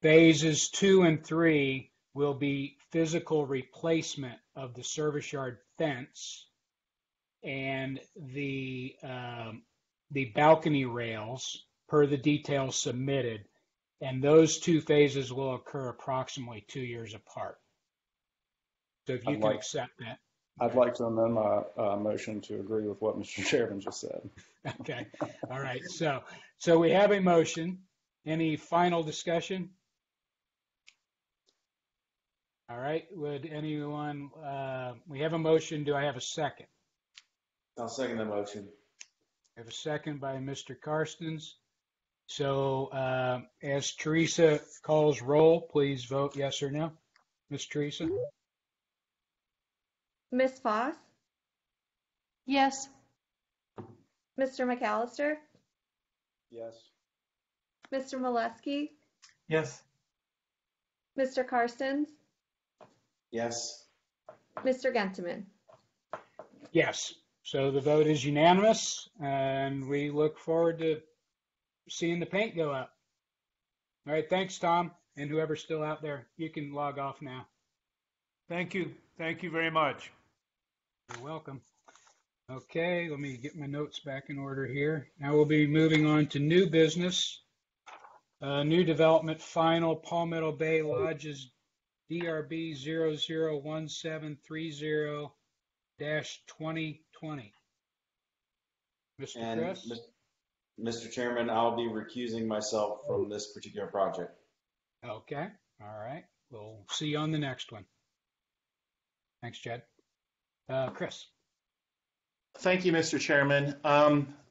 Phases 2 and 3 will be physical replacement of the service yard fence and the balcony rails per the details submitted, and those 2 phases will occur approximately 2 years apart. So if you can accept that. I'd like to amend my motion to agree with what Mr. Chairman just said. Okay. All right. So we have a motion. Any final discussion? All right. Would anyone, we have a motion. Do I have a second? I'll second the motion. I have a second by Mr. Karstens. So as Teresa calls roll, please vote yes or no. Ms. Teresa? Miss Foss, Yes. Mr. McAllister, Yes. Mr. Molesky, Yes. Mr. Karstens, Yes. Mr. Gentleman. Yes. So the vote is unanimous, and we look forward to seeing the paint go up. All right. Thanks, Tom, and whoever's still out there. You can log off now. Thank you. Thank you very much. You're welcome. Okay, let me get my notes back in order here. Now we'll be moving on to new business. New development final, Palmetto Bay Lodges, DRB 001730-2020. Mr. And Chris? Mr. Chairman, I'll be recusing myself from this particular project. Okay, all right. We'll see you on the next one. Thanks, Chad. Chris? Thank you, Mr. Chairman.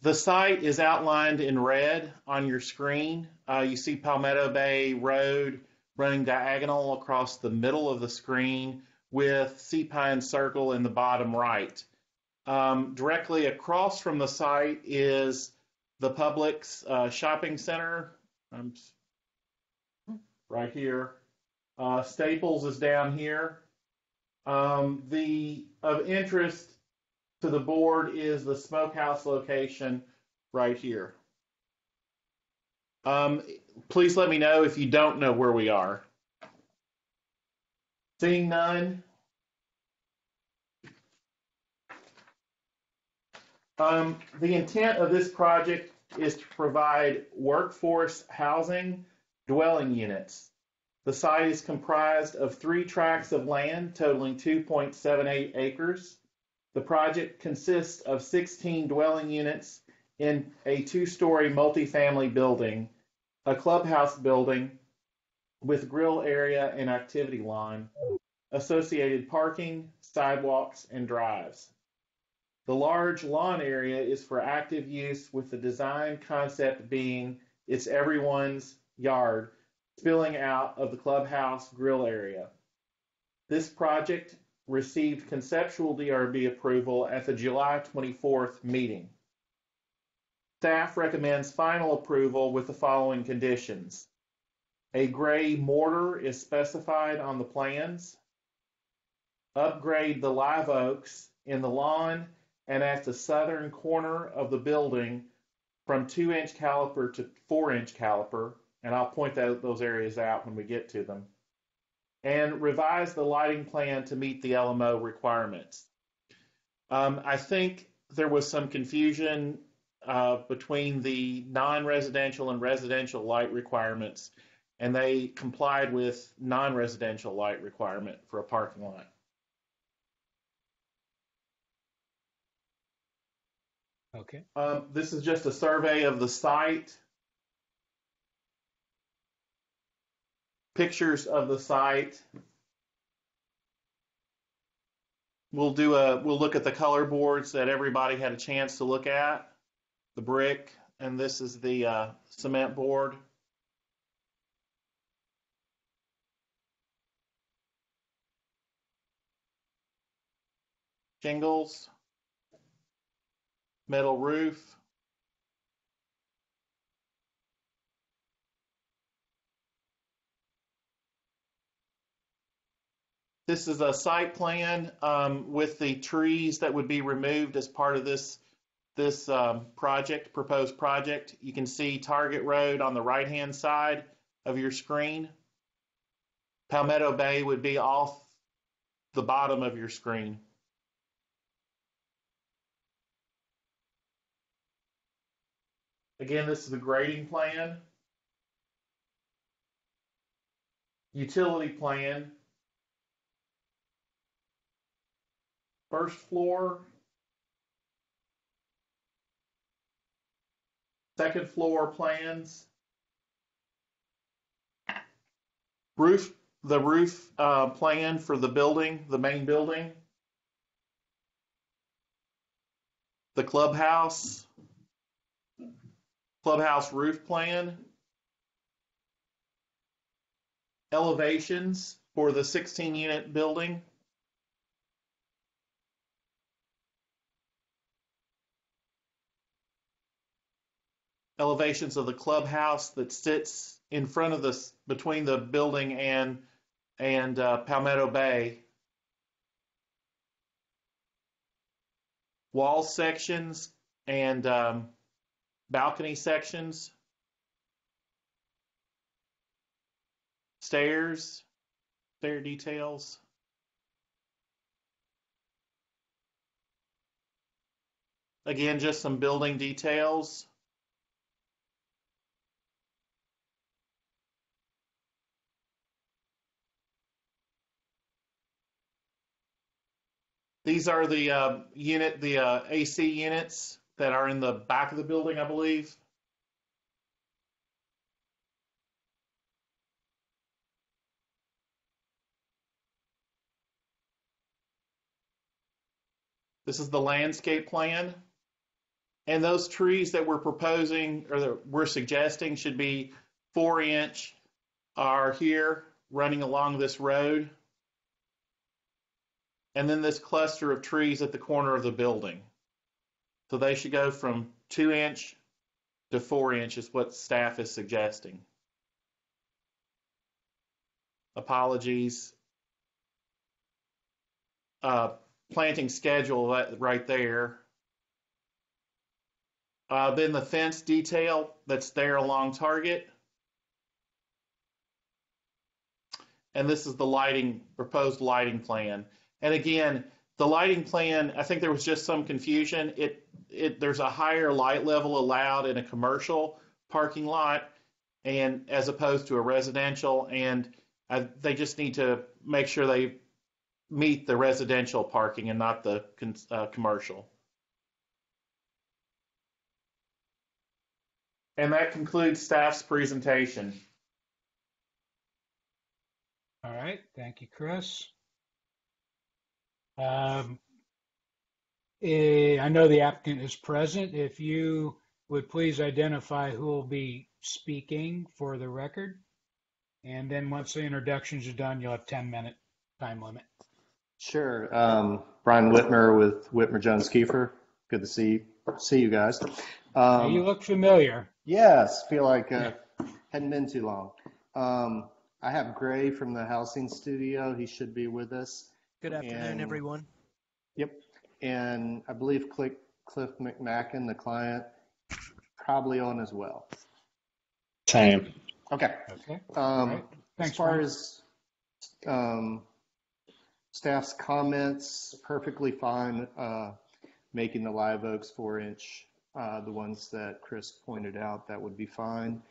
The site is outlined in red on your screen. You see Palmetto Bay Road running diagonal across the middle of the screen with Sea Pine Circle in the bottom right. Directly across from the site is the Publix shopping center, right here. Staples is down here. Of interest to the board is the smokehouse location right here. Please let me know if you don't know where we are. Seeing none. The intent of this project is to provide workforce housing dwelling units. The site is comprised of 3 tracts of land totaling 2.78 acres. The project consists of 16 dwelling units in a 2-story multifamily building, a clubhouse building with grill area and activity lawn, associated parking, sidewalks, and drives. The large lawn area is for active use, with the design concept being it's everyone's yard, spilling out of the clubhouse grill area. This project received conceptual DRB approval at the July 24th meeting. Staff recommends final approval with the following conditions. A gray mortar is specified on the plans. Upgrade the live oaks in the lawn and at the southern corner of the building from 2-inch caliper to 4-inch caliper, and I'll point those areas out when we get to them. And revise the lighting plan to meet the LMO requirements. I think there was some confusion between the non-residential and residential light requirements, and they complied with non-residential light requirement for a parking lot. Okay. This is just a survey of the site. Pictures of the site. We'll look at the color boards that everybody had a chance to look at. The brick, and this is the cement board. Shingles, metal roof. This is a site plan with the trees that would be removed as part of this proposed project. You can see Target Road on the right-hand side of your screen. Palmetto Bay would be off the bottom of your screen. Again, this is the grading plan. Utility plan. First floor. Second floor plans. The roof plan for the building, the main building. The clubhouse roof plan. Elevations for the 16-unit building. Elevations of the clubhouse that sits in front of between the building and Palmetto Bay. Wall sections and balcony sections. Stairs, stair details. Again, just some building details. These are the AC units that are in the back of the building, I believe. This is the landscape plan. And those trees that we're proposing or that we're suggesting should be 4-inch are here running along this road. And then this cluster of trees at the corner of the building. So they should go from 2-inch to 4-inch is what staff is suggesting. Apologies. Planting schedule right there. Then the fence detail that's there along Target. And this is the proposed lighting plan. And again, the lighting plan, I think there was just some confusion. There's a higher light level allowed in a commercial parking lot and as opposed to a residential. And they just need to make sure they meet the residential parking and not the commercial. And that concludes staff's presentation. All right, thank you, Chris. I know the applicant is present. If you would please identify who will be speaking for the record. And then once the introductions are done, you'll have 10-minute time limit. Sure. Brian Whitmer with Whitmer Jones Kiefer. Good to see you guys. You look familiar. Yes, feel like hadn't been too long. I have Gray from the housing studio. He should be with us. Good afternoon, everyone. Yep. And I believe Cliff McMacken, the client, probably on as well. Same. Okay. Okay. Right. Thanks, as far as staff's comments, perfectly fine making the live oaks 4-inch. The ones that Chris pointed out, that would be fine.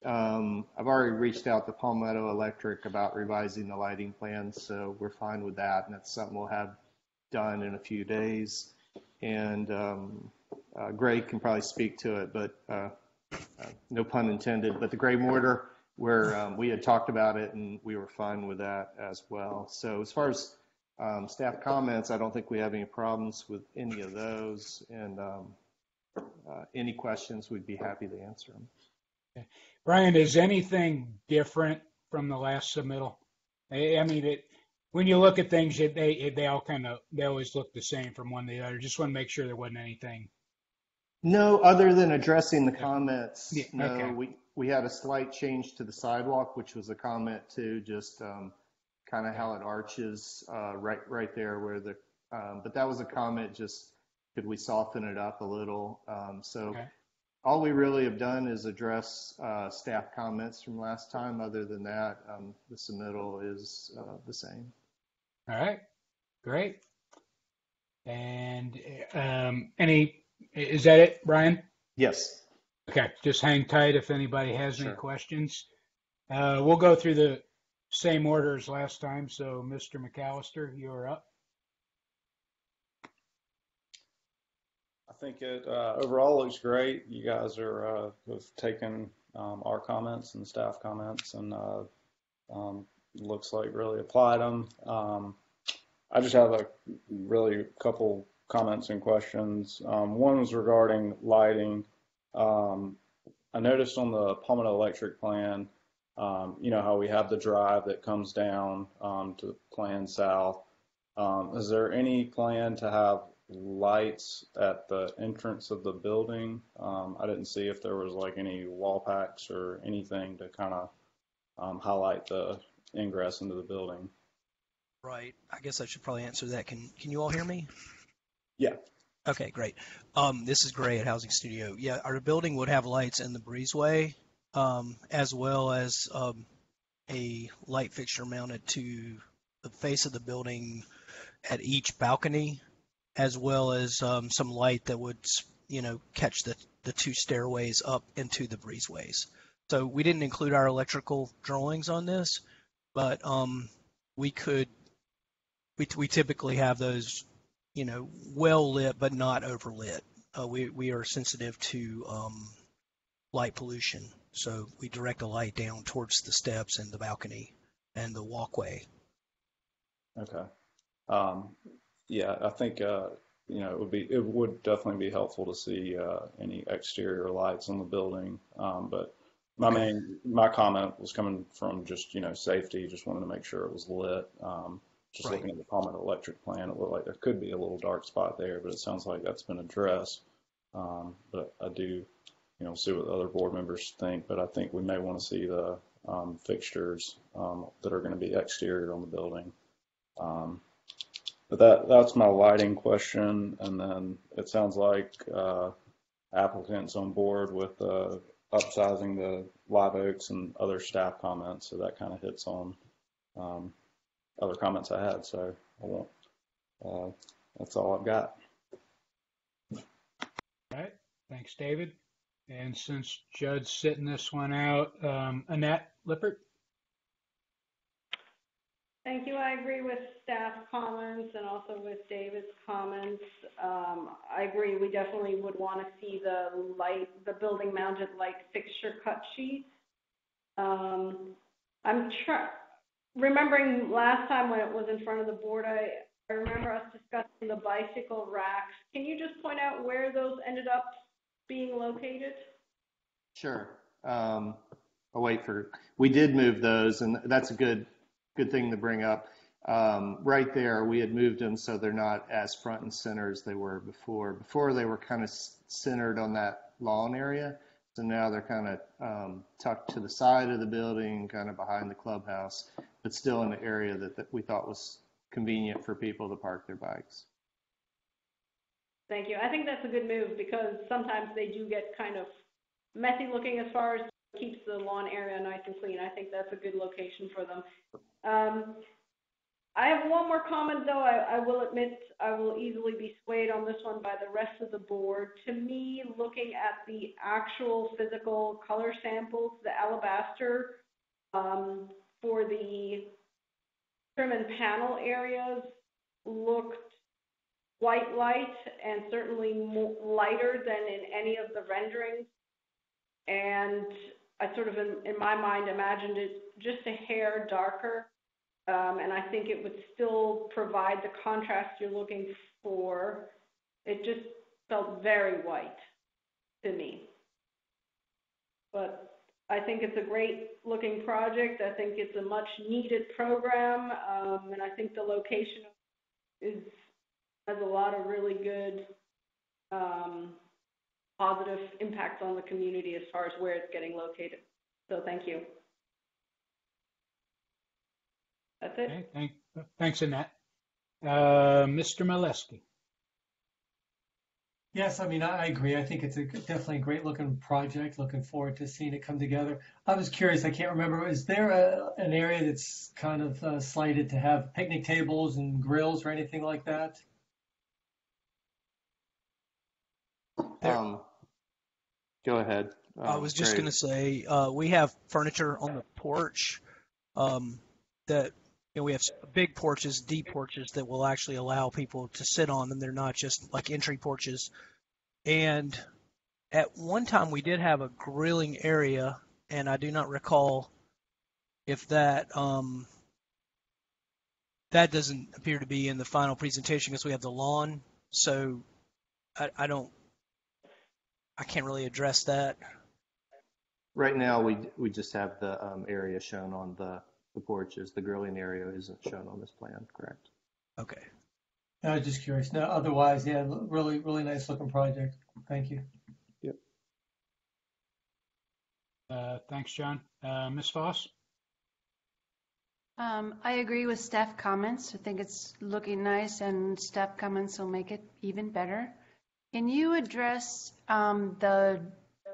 I've already reached out to Palmetto Electric about revising the lighting plan, so we're fine with that, and that's something we'll have done in a few days. And Greg can probably speak to it, but no pun intended. But the gray mortar, where we had talked about it, and we were fine with that as well. So as far as staff comments, I don't think we have any problems with any of those. And any questions, we'd be happy to answer them. Okay. Brian, is anything different from the last submittal? I mean, when you look at things, they all they always look the same from one to the other. Just want to make sure there wasn't anything. No, other than addressing the comments, Yeah, no, okay. we had a slight change to the sidewalk, which was a comment too, just kind of how it arches right there where but that was a comment, just could we soften it up a little? Okay. All we really have done is address staff comments from last time. Other than that, the submittal is the same. All right, great. And is that it, Brian? Yes. Okay, just hang tight if anybody has any Sure. questions. We'll go through the same order as last time. So, Mr. McAllister, you're up. I think it overall looks great. You guys have taken our comments and staff comments and looks like really applied them. I just have a couple comments and questions. One was regarding lighting. I noticed on the Palmetto Electric plan, you know how we have the drive that comes down to plan south. Is there any plan to have lights at the entrance of the building? I didn't see if there was like any wall packs or anything to kind of highlight the ingress into the building. Right. I guess I should probably answer that. Can you all hear me? Yeah. Okay, great. This is Gray at Housing Studio. Yeah, our building would have lights in the breezeway, as well as a light fixture mounted to the face of the building at each balcony, as well as some light that would, catch the two stairways up into the breezeways. So we didn't include our electrical drawings on this, but we typically have those, well lit but not overlit. We are sensitive to light pollution, so we direct a light down towards the steps and the balcony and the walkway. Okay. Yeah, I think it would definitely be helpful to see any exterior lights on the building. But my comment was coming from just safety. Just wanted to make sure it was lit. Just Right. looking at the Palmetto Electric plan, it looked like there could be a little dark spot there, but it sounds like that's been addressed. But I do, see what the other board members think. But I think we may want to see the fixtures that are going to be exterior on the building. But that's my lighting question. And then it sounds like applicants on board with upsizing the live oaks and other staff comments. So that kind of hits on other comments I had. So I won't. That's all I've got. All right. Thanks, David. And since Judd's sitting this one out, Annette Lippert. Thank you. I agree with staff comments and also with David's comments. I agree. We definitely would want to see the building mounted light fixture cut sheet. I'm remembering last time when it was in front of the board, I remember us discussing the bicycle racks. Can you just point out where those ended up being located? Sure. We did move those, and that's a good thing to bring up. Right there, we had moved them so they're not as front and center as they were before. Before they were kind of centered on that lawn area, so now they're kind of tucked to the side of the building, kind of behind the clubhouse, but still in the area that we thought was convenient for people to park their bikes. Thank you. I think that's a good move because sometimes they do get kind of messy looking as far as keeps the lawn area nice and clean. I think that's a good location for them. I have one more comment, though. I will admit I will easily be swayed on this one by the rest of the board. To me, looking at the actual physical color samples, the alabaster for the trim and panel areas looked quite light and certainly more lighter than in any of the renderings. And I sort of, in my mind, imagined it just a hair darker. And I think it would still provide the contrast you're looking for. It just felt very white. to me. But I think it's a great looking project. I think it's a much needed program, and I think the location has a lot of really good positive impacts on the community as far as where it's getting located. So thank you. That's it. Okay, thanks, Annette. Mr. Molesky. Yes, I mean, I agree. I think it's definitely a great looking project. Looking forward to seeing it come together. I was curious, I can't remember, is there an area that's kind of slated to have picnic tables and grills or anything like that? Go ahead. I was just Greg. going to say, we have furniture on the porch that we have big porches, deep porches that will actually allow people to sit on them. They're not just like entry porches. And at one time we did have a grilling area, and I do not recall if that that doesn't appear to be in the final presentation because we have the lawn. So I can't really address that. Right now, we just have the area shown on the porches. The grilling area isn't shown on this plan, correct? Okay. I was just curious. No, otherwise, yeah, really, really nice looking project. Thank you. Yep. Thanks, John. Ms. Foss? I agree with staff comments. I think it's looking nice, and staff comments will make it even better. Can you address the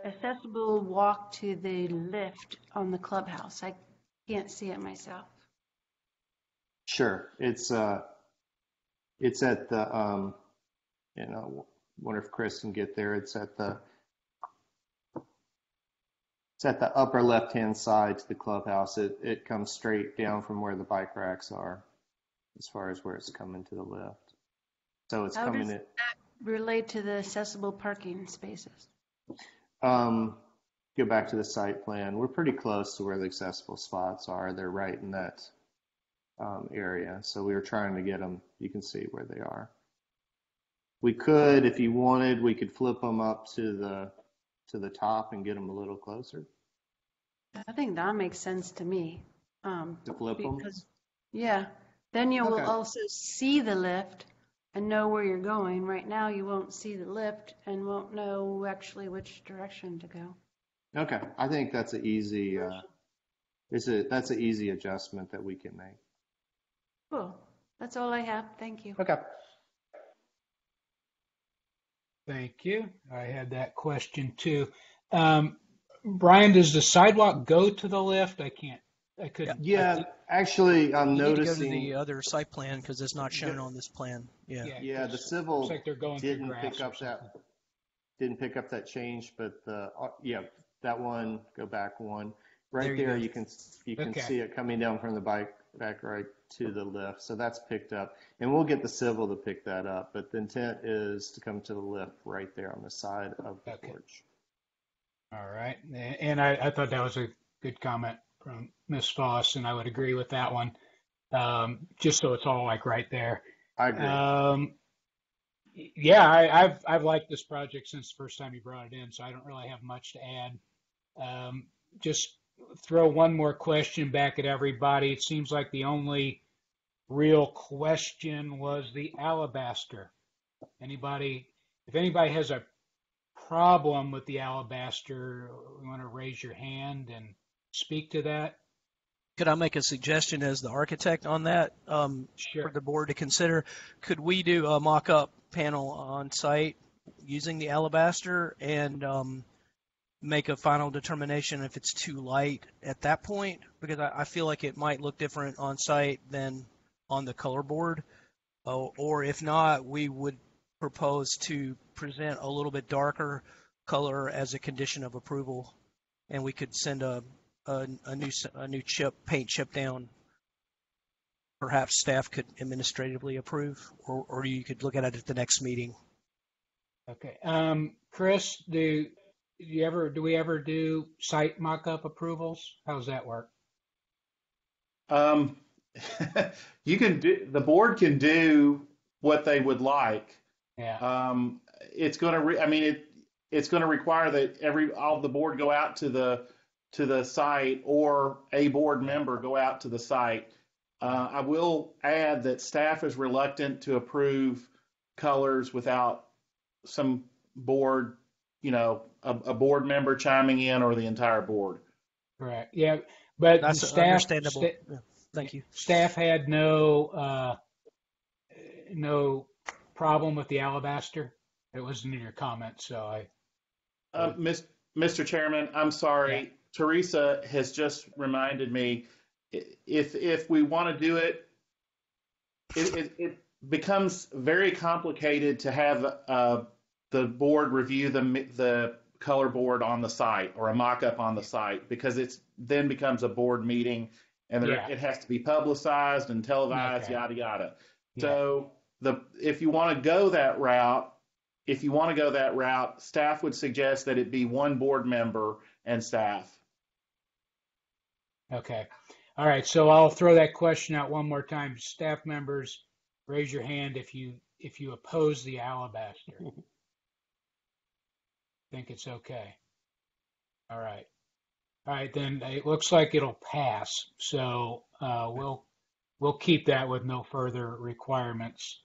accessible walk to the lift on the clubhouse? I can't see it myself. Sure. It's at the wonder if Chris can get there. It's at the upper left-hand side to the clubhouse. It comes straight down from where the bike racks are, as far as where it's coming to the lift. So it's How coming does in. that relate to the accessible parking spaces? Go back to the site plan. We're pretty close to where the accessible spots are. They're right in that area. So we were trying to get them. You can see where they are. We could, if you wanted, we could flip them up to the top and get them a little closer. I think that makes sense to me. To flip them? Yeah, then you will Okay. also see the lift and know where you're going. Right now, you won't see the lift and won't know actually which direction to go. Okay, I think that's an easy that's an easy adjustment that we can make. Cool. That's all I have. Thank you. Okay. Thank you. I had that question too. Brian, does the sidewalk go to the lift? I couldn't. Yeah, actually, I'm You need to go to noticing the other site plan because it's not shown on this plan. Yeah. Yeah, the civil Looks like they're going through didn't grass pick up that change, but that one, go back one. Right there, you can Okay. see it coming down from the bike back right to the lift. So that's picked up, and we'll get the civil to pick that up. But the intent is to come to the lift right there on the side of the porch. All right. And I thought that was a good comment from Ms. Foss, and I would agree with that one. Just so it's all like right there. I agree. Yeah, I've liked this project since the first time you brought it in, so I don't really have much to add. Just throw one more question back at everybody. It seems like the only real question was the alabaster. If anybody has a problem with the alabaster, you want to raise your hand and speak to that? Could I make a suggestion as the architect on that Sure. for the board to consider? Could we do a mock-up panel on site using the alabaster and make a final determination if it's too light at that point? Because I feel like it might look different on site than on the color board. Or if not, we would propose to present a little bit darker color as a condition of approval, and we could send a new paint chip down. Perhaps staff could administratively approve, or you could look at it at the next meeting. Okay. Chris, do we ever do site mock-up approvals? How's that work? The board can do what they would like. Yeah. It's going to, it's going to require that all of the board go out to the site, or a board member go out to the site. I will add that staff is reluctant to approve colors without some board, a board member chiming in, or the entire board. Correct. Yeah, but That's understandable. Yeah. Thank you. Staff had no problem with the alabaster. It wasn't in your comments, so Mr. Chairman, I'm sorry. Yeah. Teresa has just reminded me, if we want to do it, it becomes very complicated to have the board review the color board on the site, or a mock-up on the site, because it's then becomes a board meeting, and it has to be publicized and televised, Okay. yada yada. Yeah. So if you want to go that route, staff would suggest that it be one board member and staff. Okay. All right. So I'll throw that question out one more time. Staff members, raise your hand if you oppose the alabaster. Think it's okay. All right. All right. Then it looks like it'll pass. So we'll keep that with no further requirements.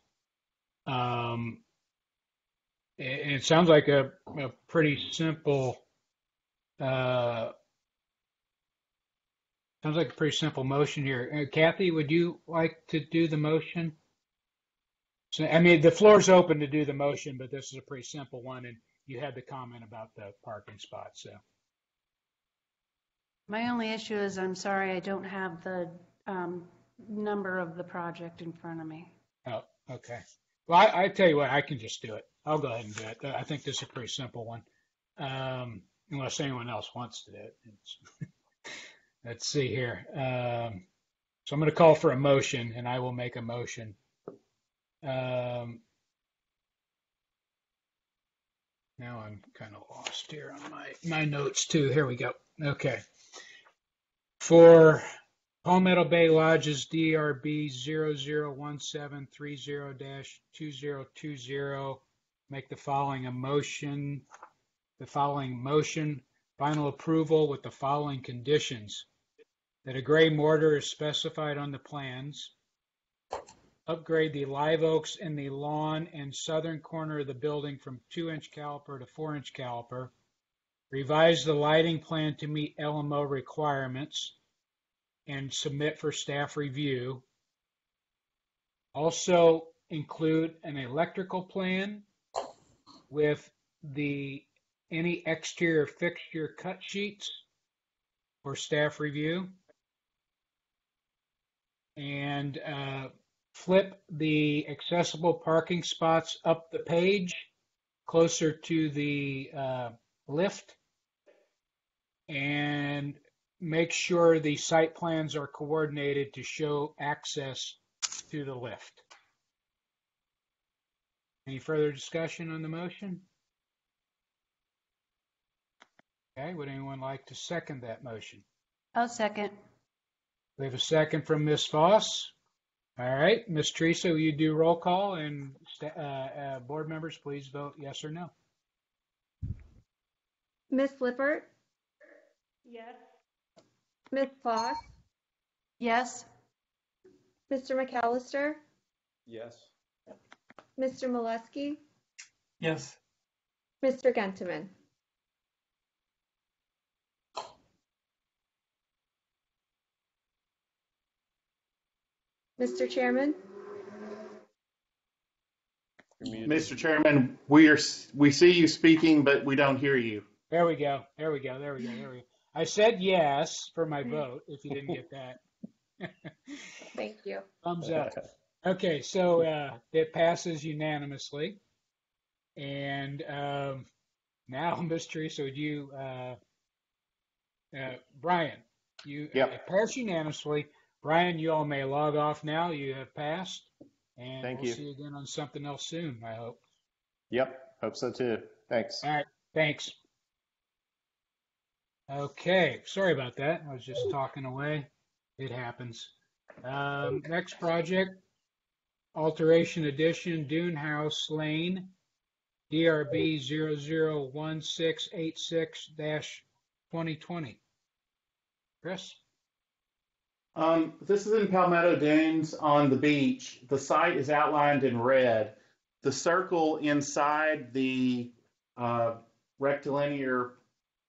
It sounds like a pretty simple. Sounds like a pretty simple motion here. Kathy, would you like to do the motion? So, I mean, the floor's open to do the motion, but this is a pretty simple one, and you had the comment about the parking spot, so. My only issue is, I'm sorry, I don't have the number of the project in front of me. Oh, okay. Well, I tell you what, I can just do it. I'll go ahead and do it. I think this is a pretty simple one, unless anyone else wants to do it. Let's see here. So I'm going to call for a motion, and I will make a motion. Now I'm kind of lost here on my notes too. Here we go. Okay. For Palmetto Bay Lodges DRB 001730-2020, make the following motion. Final approval with the following conditions: that a gray mortar is specified on the plans. Upgrade the live oaks in the lawn and southern corner of the building from 2-inch caliper to 4-inch caliper. Revise the lighting plan to meet LMO requirements and submit for staff review. Also include an electrical plan with any exterior fixture cut sheets for staff review. And flip the accessible parking spots up the page closer to the lift, and make sure the site plans are coordinated to show access to the lift. Any further discussion on the motion? Okay, would anyone like to second that motion? I'll second. We have a second from Ms. Voss. All right, Ms. Teresa, will you do roll call, and board members, please vote yes or no. Miss Lippert, Yes. Miss Foss, Yes. Mr. McAllister, Yes. Mr. Molesky, Yes. Mr. Gentleman. Mr. Chairman, Mr. Chairman, we see you speaking, but we don't hear you. There we go. I said yes for my vote, if you didn't get that. thank you. Thumbs up. Okay, so it passes unanimously. And now, Ms. Teresa, would you, Brian, it passed unanimously. Brian, you all may log off now. You have passed. And Thank we'll you. see you again on something else soon, I hope. Yep, hope so too. Thanks. All right, thanks. Okay, sorry about that. I was just talking away. It happens. Next project, alteration addition, Dune House Lane DRB 001686-2020. Chris? This is in Palmetto Dunes on the beach. The site is outlined in red. The circle inside the rectilinear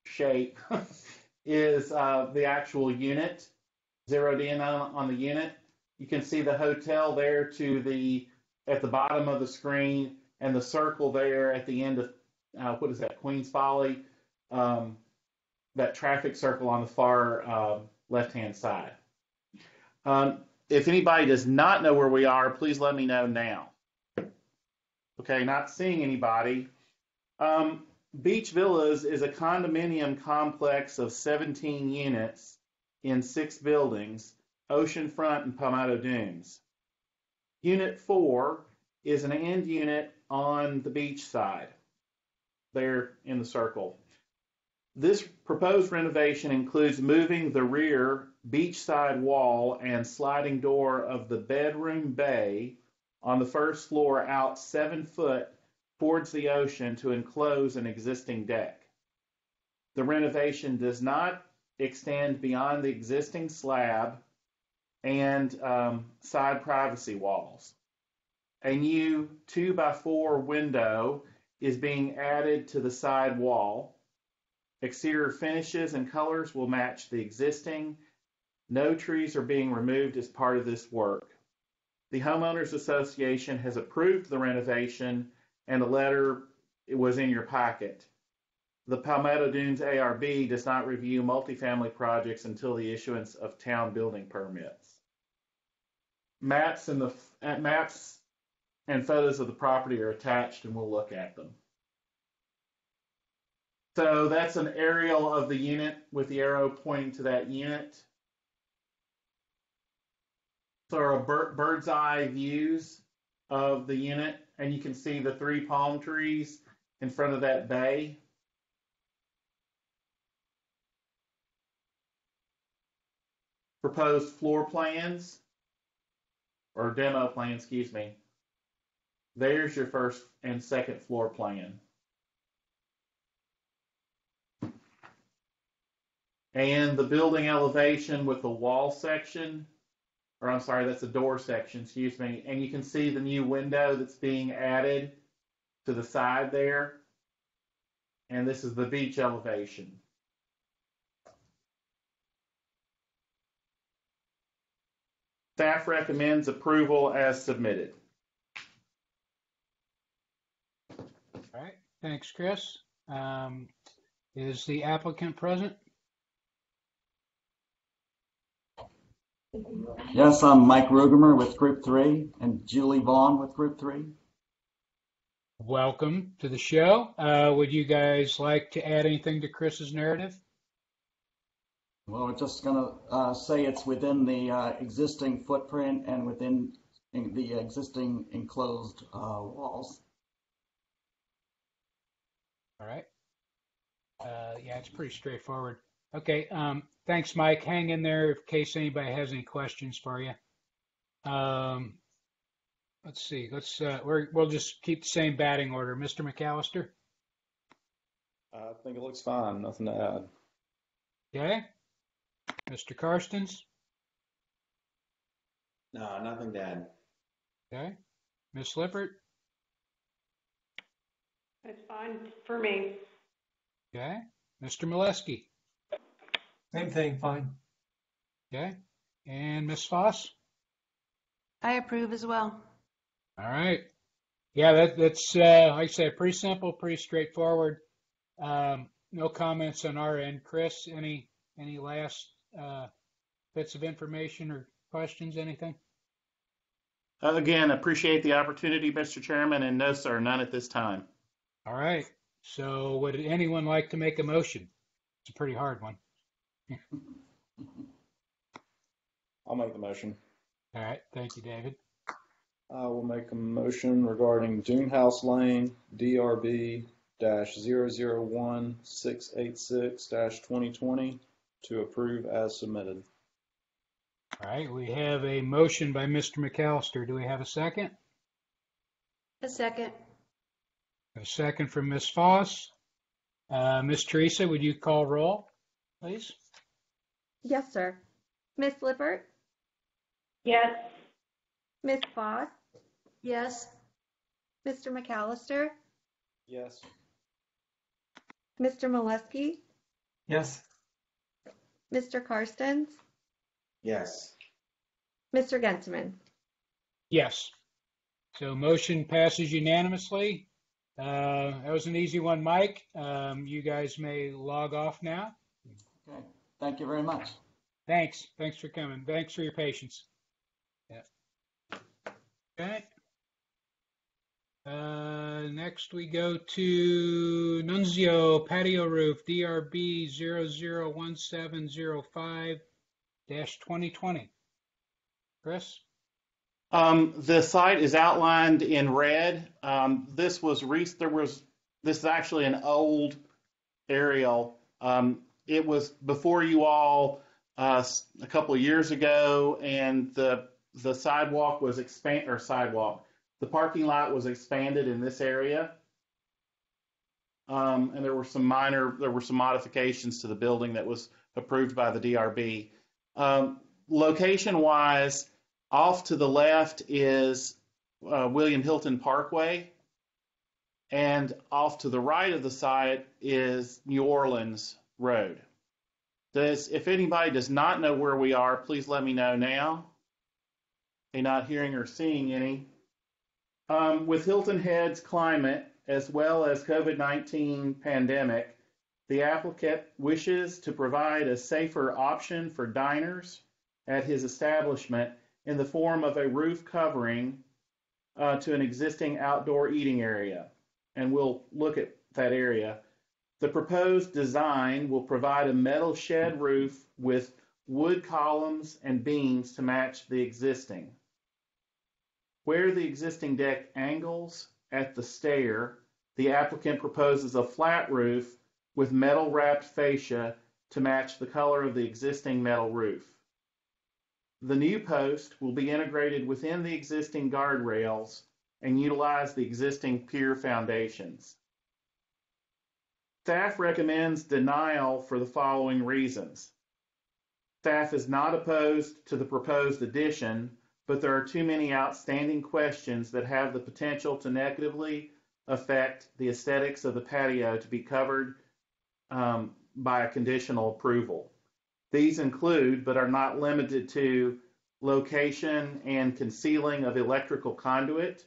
shape is the actual unit, zeroed in on the unit. You can see the hotel there at the bottom of the screen, and the circle there at the end of, what is that, Queens Folly? That traffic circle on the far left-hand side. If anybody does not know where we are, please let me know now. Okay, not seeing anybody. Beach Villas is a condominium complex of 17 units in 6 buildings, oceanfront and Palmetto Dunes. Unit 4 is an end unit on the beach side, there in the circle. This proposed renovation includes moving the rear beachside wall and sliding door of the bedroom bay on the first floor out 7 foot towards the ocean to enclose an existing deck. The renovation does not extend beyond the existing slab and side privacy walls. A new 2x4 window is being added to the side wall. Exterior finishes and colors will match the existing. No trees are being removed as part of this work. The Homeowners Association has approved the renovation, and a letter was in your packet. The Palmetto Dunes ARB does not review multifamily projects until the issuance of town building permits. Maps and photos of the property are attached, and we'll look at them. So that's an aerial of the unit with the arrow pointing to that unit. So our bird's eye views of the unit, and you can see the 3 palm trees in front of that bay. Proposed floor plans, or demo plan, excuse me. There's your first and second floor plan. And the building elevation with the wall section, or I'm sorry, that's the door section, excuse me. And you can see the new window that's being added to the side there. And this is the beach elevation. Staff recommends approval as submitted. All right, thanks, Chris. Is the applicant present? Yes, I'm Mike Rugemer with Group 3 and Julie Vaughn with Group 3. Welcome to the show. Would you guys like to add anything to Chris's narrative? Well, we're just going to say it's within the existing footprint and within the existing enclosed walls. All right. Yeah, it's pretty straightforward. Okay. Thanks, Mike. Hang in there in case anybody has any questions for you. Let's see. We'll just keep the same batting order. Mr. McAllister? I think it looks fine. Nothing to add. Okay. Mr. Karstens? No, nothing to add. Okay. Ms. Lippert? It's fine for me. Okay. Mr. Molesky? Same thing, fine. Okay. And Ms. Foss? I approve as well. All right. Yeah, that's like I said, pretty simple, pretty straightforward. No comments on our end. Chris, any last bits of information or questions, anything? Again, appreciate the opportunity, Mr. Chairman, and no, sir, none at this time. All right. So would anyone like to make a motion? It's a pretty hard one. I'll make the motion. All right. Thank you, David. I will make a motion regarding Dune House Lane, DRB 001686-2020 to approve as submitted. All right. We have a motion by Mr. McAllister. Do we have a second? A second. A second from Ms. Foss. Ms. Teresa, would you call roll, please? Yes, sir. Miss Lippert, Yes. Miss Foss, Yes. Mr. McAllister, Yes. Mr. Molesky, Yes. Mr. Karstens, Yes. Mr. Genselman. Yes. So motion passes unanimously. That was an easy one, Mike. You guys may log off now. Okay, thank you very much. Thanks. Thanks for coming. Thanks for your patience. Yeah. Okay. Next we go to Nunzio Patio Roof, DRB 001705-2020. Chris? The site is outlined in red. This is actually an old aerial. It was before you all a couple of years ago, and the sidewalk was the parking lot was expanded in this area. And there were some modifications to the building that was approved by the DRB. Location wise, off to the left is William Hilton Parkway, and off to the right of the site is New Orleans Road. If anybody does not know where we are, please let me know now. They're not hearing or seeing any. With Hilton Head's climate, as well as COVID-19 pandemic, the applicant wishes to provide a safer option for diners at his establishment in the form of a roof covering to an existing outdoor eating area. And we'll look at that area. The proposed design will provide a metal shed roof with wood columns and beams to match the existing. Where the existing deck angles at the stair, the applicant proposes a flat roof with metal wrapped fascia to match the color of the existing metal roof. The new post will be integrated within the existing guardrails and utilize the existing pier foundations. Staff recommends denial for the following reasons. Staff is not opposed to the proposed addition, but there are too many outstanding questions that have the potential to negatively affect the aesthetics of the patio to be covered by a conditional approval. These include, but are not limited to, location and concealing of electrical conduit,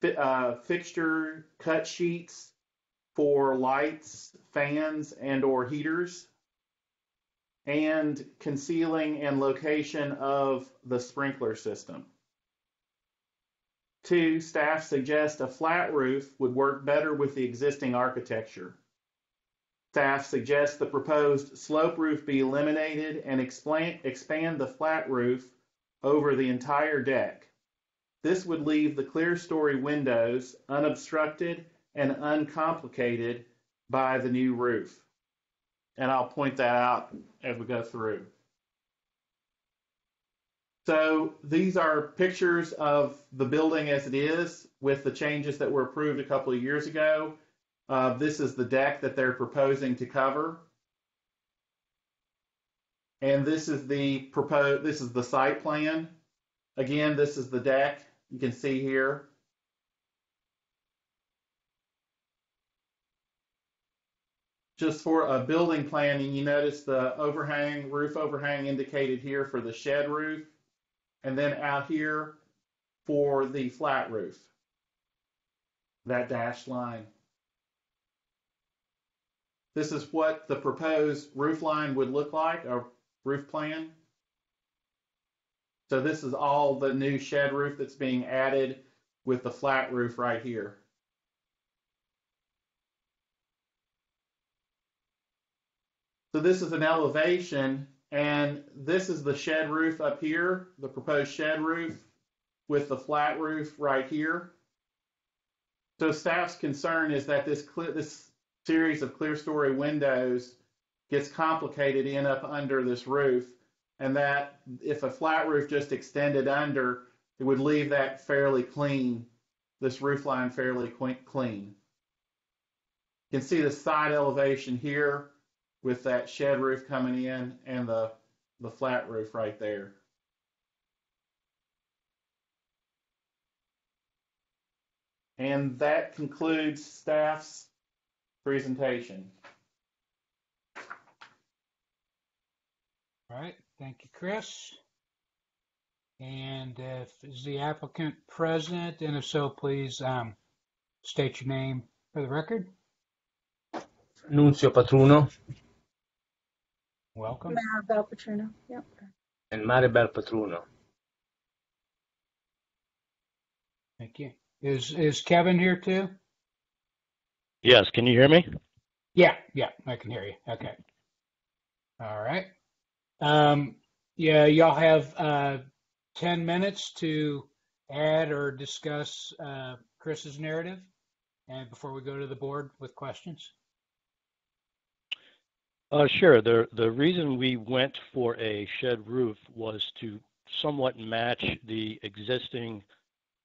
fixture cut sheets for lights, fans, and/or heaters, and concealing and location of the sprinkler system. 2, staff suggests a flat roof would work better with the existing architecture. Staff suggests the proposed slope roof be eliminated and expand the flat roof over the entire deck. This would leave the clear story windows unobstructed and uncomplicated by the new roof. And I'll point that out as we go through. So these are pictures of the building as it is with the changes that were approved a couple of years ago. This is the deck that they're proposing to cover. And this is the site plan. Again, this is the deck. You can see here. Just for a building planning, you notice the overhang, roof overhang indicated here for the shed roof, and then out here for the flat roof, that dashed line. This is what the proposed roof line would look like, a roof plan. So this is all the new shed roof that's being added with the flat roof right here. So this is an elevation, and this is the shed roof up here, the proposed shed roof with the flat roof right here. So staff's concern is that this series of clear story windows gets complicated in up under this roof, and that if a flat roof just extended under, it would leave that fairly clean. this roof line fairly clean. You can see the side elevation here with that shed roof coming in and the flat roof right there. And that concludes staff's presentation. All right, thank you, Chris. And is the applicant present? And if so, please state your name for the record. Nunzio Patruno Welcome. Maribel Petrino. Yep. and Maribel Patruno. Thank you. Is Kevin here too? Yes, can you hear me? Yeah, I can hear you. Okay. All right. Yeah, y'all have 10 minutes to add or discuss Chris's narrative, and before we go to the board with questions. Sure. The reason we went for a shed roof was to somewhat match the existing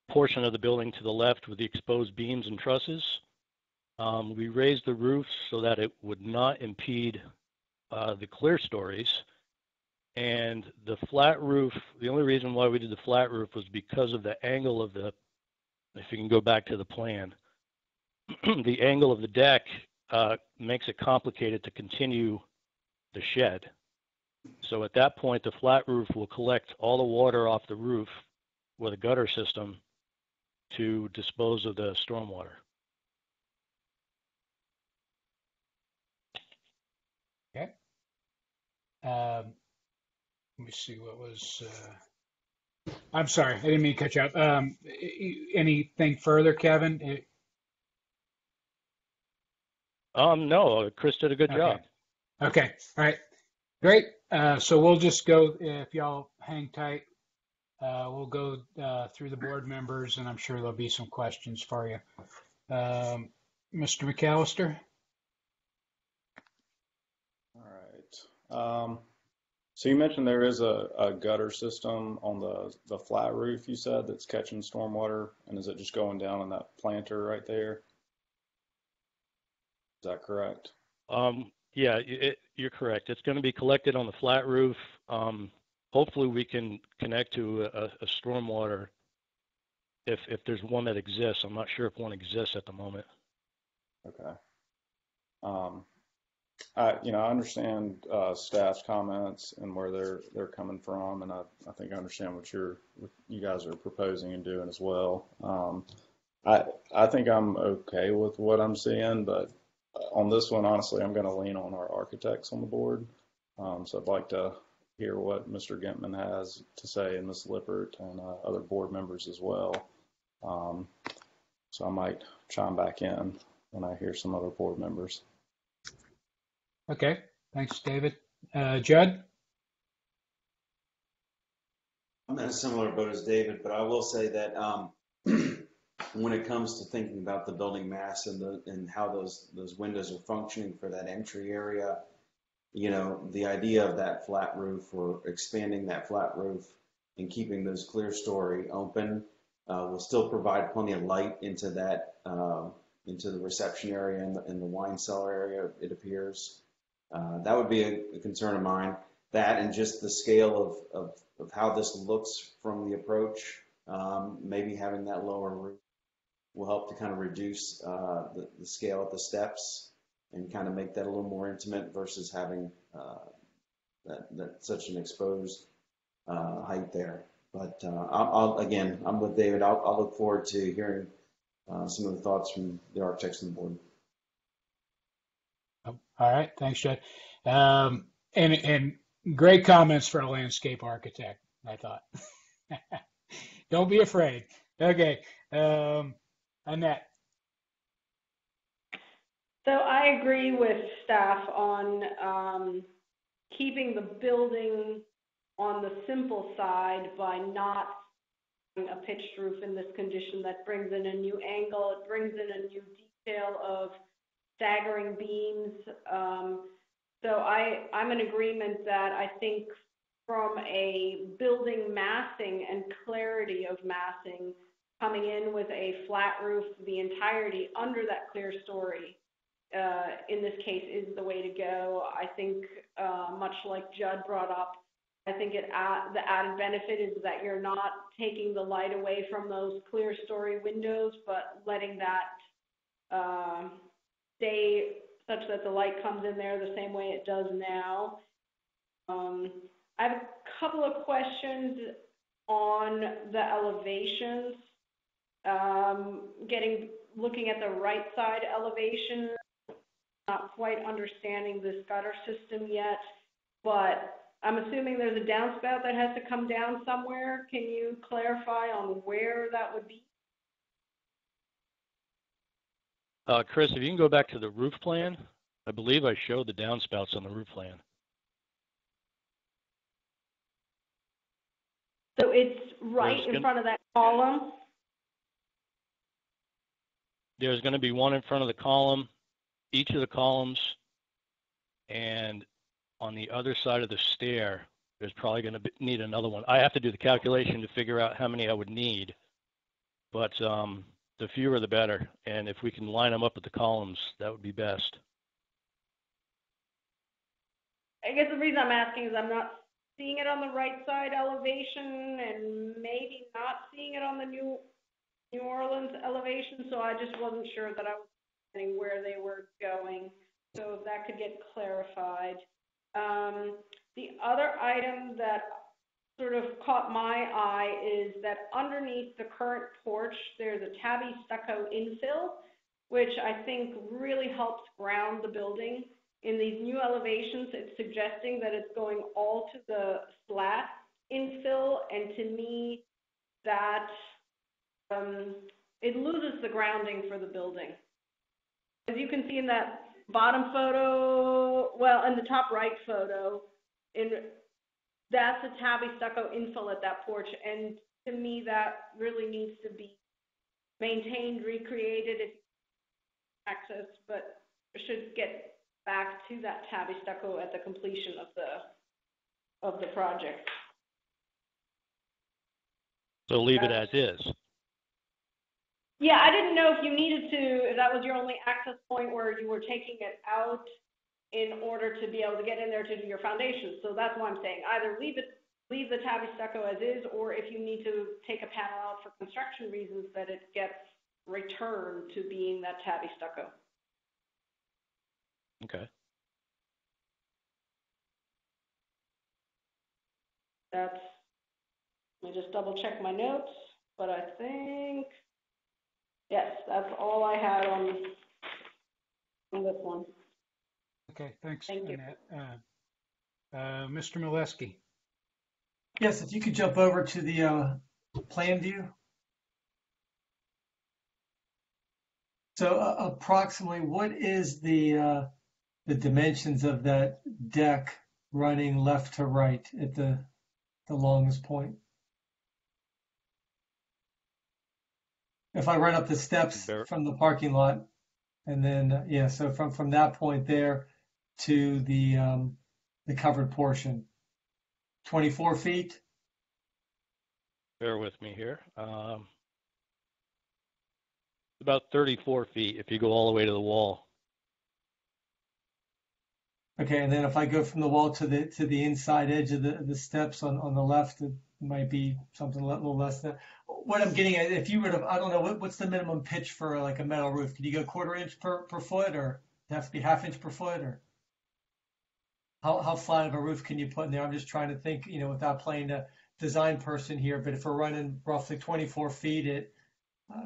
portion of the building to the left with the exposed beams and trusses. We raised the roof so that it would not impede the clear stories. And the flat roof, the only reason why we did the flat roof was because of the angle of the, if you can go back to the plan, the angle of the deck makes it complicated to continue the shed. So at that point, the flat roof will collect all the water off the roof with a gutter system to dispose of the stormwater. Okay. Let me see what was. I'm sorry, I didn't mean to cut you off. Anything further, Kevin? No, Chris did a good job. Okay. All right. Great. So we'll just go, if y'all hang tight, we'll go through the board members, and I'm sure there'll be some questions for you. Mr. McAllister? All right. So you mentioned there is a gutter system on the flat roof, you said, that's catching stormwater, and is it just going down in that planter right there? Is that correct? Yeah, you're correct. It's going to be collected on the flat roof. Hopefully we can connect to a stormwater if there's one that exists. I'm not sure if one exists at the moment. Okay. I understand staff's comments and where they're coming from, and I think I understand what you guys are proposing and doing as well. I think I'm okay with what I'm seeing, but on this one, honestly, I'm going to lean on our architects on the board. So I'd like to hear what Mr. Gentman has to say, and Ms. Lippert and other board members as well. So I might chime back in when I hear some other board members. Okay. Thanks, David. Judd? I'm in a similar boat as David, but I will say that when it comes to thinking about the building mass and how those windows are functioning for that entry area, the idea of that flat roof or expanding that flat roof and keeping those clear story open will still provide plenty of light into that into the reception area and the wine cellar area, it appears. That would be a concern of mine. That and just the scale of how this looks from the approach, maybe having that lower roof will help to kind of reduce the scale of the steps and kind of make that a little more intimate versus having that such an exposed height there. But I'm with David. I'll look forward to hearing some of the thoughts from the architects on the board. All right. Thanks, Judd. And great comments for a landscape architect, I thought. Don't be afraid. Okay. Annette. So I agree with staff on keeping the building on the simple side by not having a pitched roof in this condition. That brings in a new angle. It brings in a new detail of staggering beams. So I'm in agreement that I think from a building massing and clarity of massing, coming in with a flat roof, the entirety under that clear story, in this case, is the way to go. I think, much like Judd brought up, I think the added benefit is that you're not taking the light away from those clear story windows, but letting that stay such that the light comes in there the same way it does now. I have a couple of questions on the elevations. Looking at the right side elevation, not quite understanding this gutter system yet, but I'm assuming there's a downspout that has to come down somewhere. Can you clarify on where that would be? Chris, if you can go back to the roof plan, I believe I showed the downspouts on the roof plan. So it's right in front of that column? There's going to be one in front of the column, each of the columns, and on the other side of the stair, there's probably going to need another one. I have to do the calculation to figure out how many I would need, but the fewer the better. And if we can line them up with the columns, that would be best. I guess the reason I'm asking is I'm not seeing it on the right side elevation and maybe not seeing it on the New Orleans elevation, so I just wasn't sure that I was understanding where they were going. So if that could get clarified. The other item that sort of caught my eye is that underneath the current porch, there's a tabby stucco infill, which I think really helps ground the building. In these new elevations, it's suggesting that it's going all to the slat infill, and to me, that it loses the grounding for the building. As you can see in that bottom photo, well, in the top right photo, that's a tabby stucco infill at that porch, and to me that really needs to be maintained, recreated if access, but it should get back to that tabby stucco at the completion of the project. So leave it as is. Yeah, I didn't know if you needed to, if that was your only access point where you were taking it out in order to be able to get in there to do your foundation. So that's why I'm saying either leave the tabby stucco as is, or if you need to take a panel out for construction reasons, that it gets returned to being that tabby stucco. Okay. Let me just double check my notes, but I think, yes, that's all I had on this one. Okay, thanks, Thank you. Annette. Mr. Molesky. Yes, if you could jump over to the plan view. So approximately, what is the dimensions of that deck running left to right at the longest point? If I run up the steps from the parking lot, and then so from that point there to the covered portion, 24 feet. Bear with me here. About 34 feet if you go all the way to the wall. Okay, and then if I go from the wall to the inside edge of the steps on the left, it might be something a little less than. What I'm getting at, if you were to, I don't know, what's the minimum pitch for like a metal roof? Can you go 1/4 inch per foot, or it has to be 1/2 inch per foot, or how flat of a roof can you put in there? I'm just trying to think, without playing a design person here, but if we're running roughly 24 feet at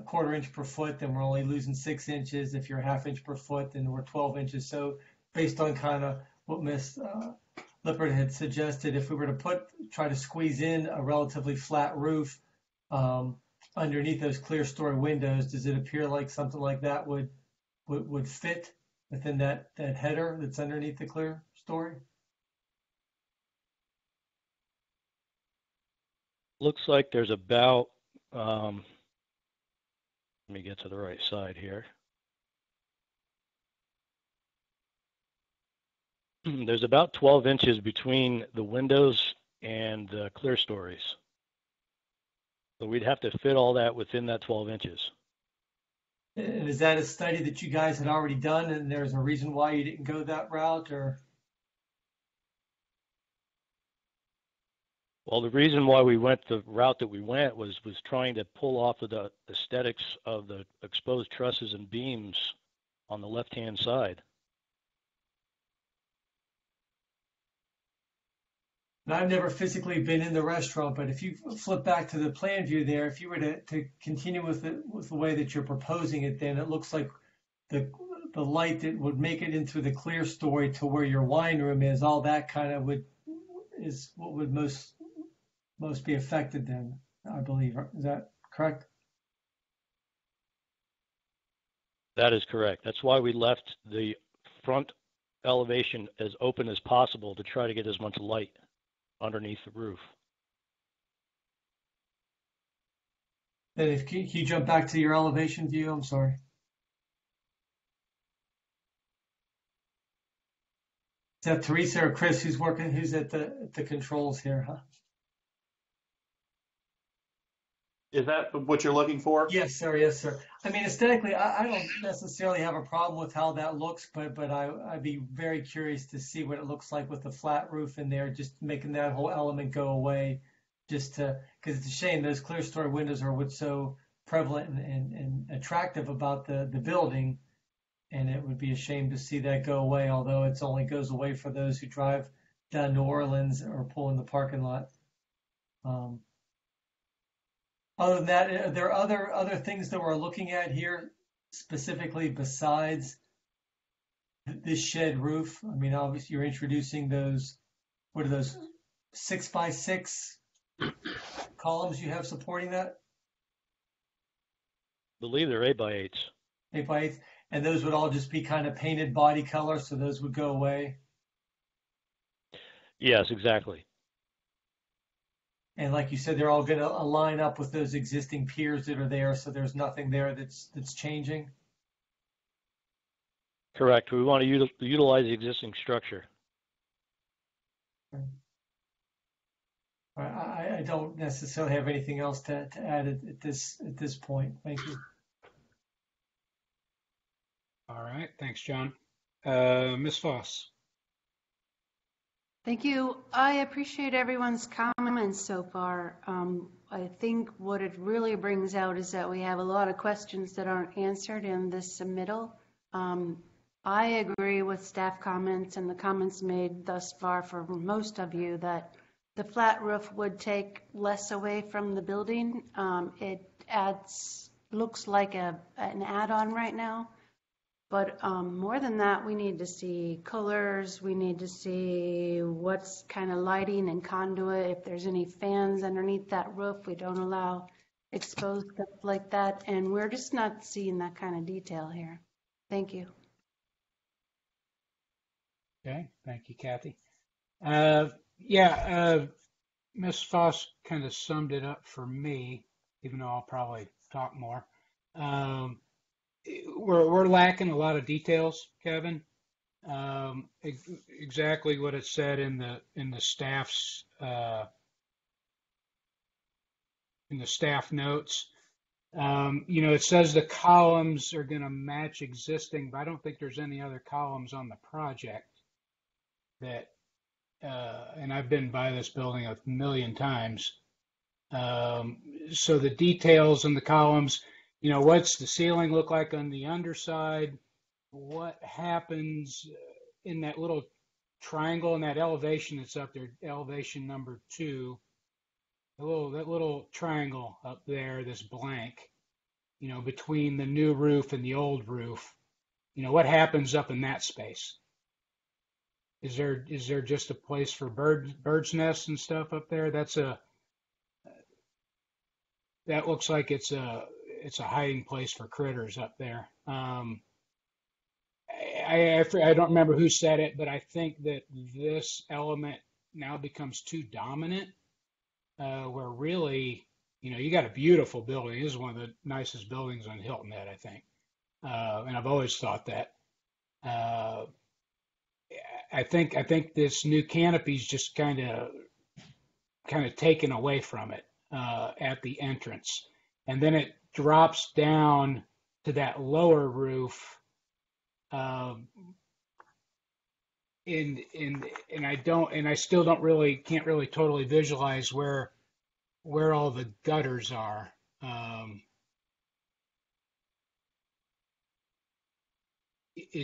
1/4 inch per foot, then we're only losing 6 inches. If you're 1/2 inch per foot, then we're 12 inches. So based on kind of what Ms. Lippert had suggested, if we were to try to squeeze in a relatively flat roof underneath those clear story windows, does it appear like something like that would fit within that header that's underneath the clear story? Looks like there's about, let me get to the right side here. There's about 12 inches between the windows and the clear stories. So we'd have to fit all that within that 12 inches. And is that a study that you guys had already done, and there's a reason why you didn't go that route, or? Well, the reason why we went the route that we went was trying to pull off of the aesthetics of the exposed trusses and beams on the left-hand side. And I've never physically been in the restaurant, but if you flip back to the plan view there, if you were to continue with the way that you're proposing it, then it looks like the light that would make it into the clear story to where your wine room is, all that kind of is what would most be affected then, I believe. Is that correct? That is correct. That's why we left the front elevation as open as possible to try to get as much light underneath the roof. Then can you jump back to your elevation view? I'm sorry. Is that Teresa or Chris who's at the controls here, huh? Is that what you're looking for? Yes, sir. Yes, sir. I mean, aesthetically, I don't necessarily have a problem with how that looks, but I'd be very curious to see what it looks like with the flat roof in there, just making that whole element go away, because it's a shame those clear story windows are what's so prevalent and attractive about the building, and it would be a shame to see that go away, although it only goes away for those who drive down New Orleans or pull in the parking lot. Other than that, are there other things that we're looking at here specifically besides this shed roof? I mean, obviously you're introducing those, what are those 6x6 columns you have supporting that? I believe they're 8x8s. 8x8s, and those would all just be kind of painted body color, so those would go away. Yes, exactly. And like you said, they're all going to align up with those existing piers that are there, so there's nothing there that's changing. Correct. We want to utilize the existing structure. I don't necessarily have anything else to add at this point. Thank you. All right. Thanks, John. Ms. Foss. Thank you. I appreciate everyone's comments so far. I think what it really brings out is that we have a lot of questions that aren't answered in this submittal. I agree with staff comments and the comments made thus far for most of you that the flat roof would take less away from the building. It looks like an add-on right now. But more than that, we need to see colors. We need to see what's kind of lighting and conduit. If there's any fans underneath that roof, we don't allow exposed stuff like that. And we're just not seeing that kind of detail here. Thank you. Okay. Thank you, Kathy. Ms. Foss kind of summed it up for me, even though I'll probably talk more. We're lacking a lot of details, Kevin. Exactly what it said in the staff's staff notes. It says the columns are going to match existing, but I don't think there's any other columns on the project that. And I've been by this building a million times. So the details in the columns. What's the ceiling look like on the underside? What happens in that little triangle in that elevation that's up there, elevation number 2, that little triangle up there, this blank, between the new roof and the old roof, what happens up in that space? Is there just a place for birds' nests and stuff up there? That looks like it's a hiding place for critters up there. I don't remember who said it, but I think that this element now becomes too dominant, where really, you got a beautiful building. This is one of the nicest buildings on Hilton Head, I think. And I've always thought that. I think this new canopy is just kind of taken away from it. at the entrance. And then it drops down to that lower roof. And I still can't really totally visualize where all the gutters are.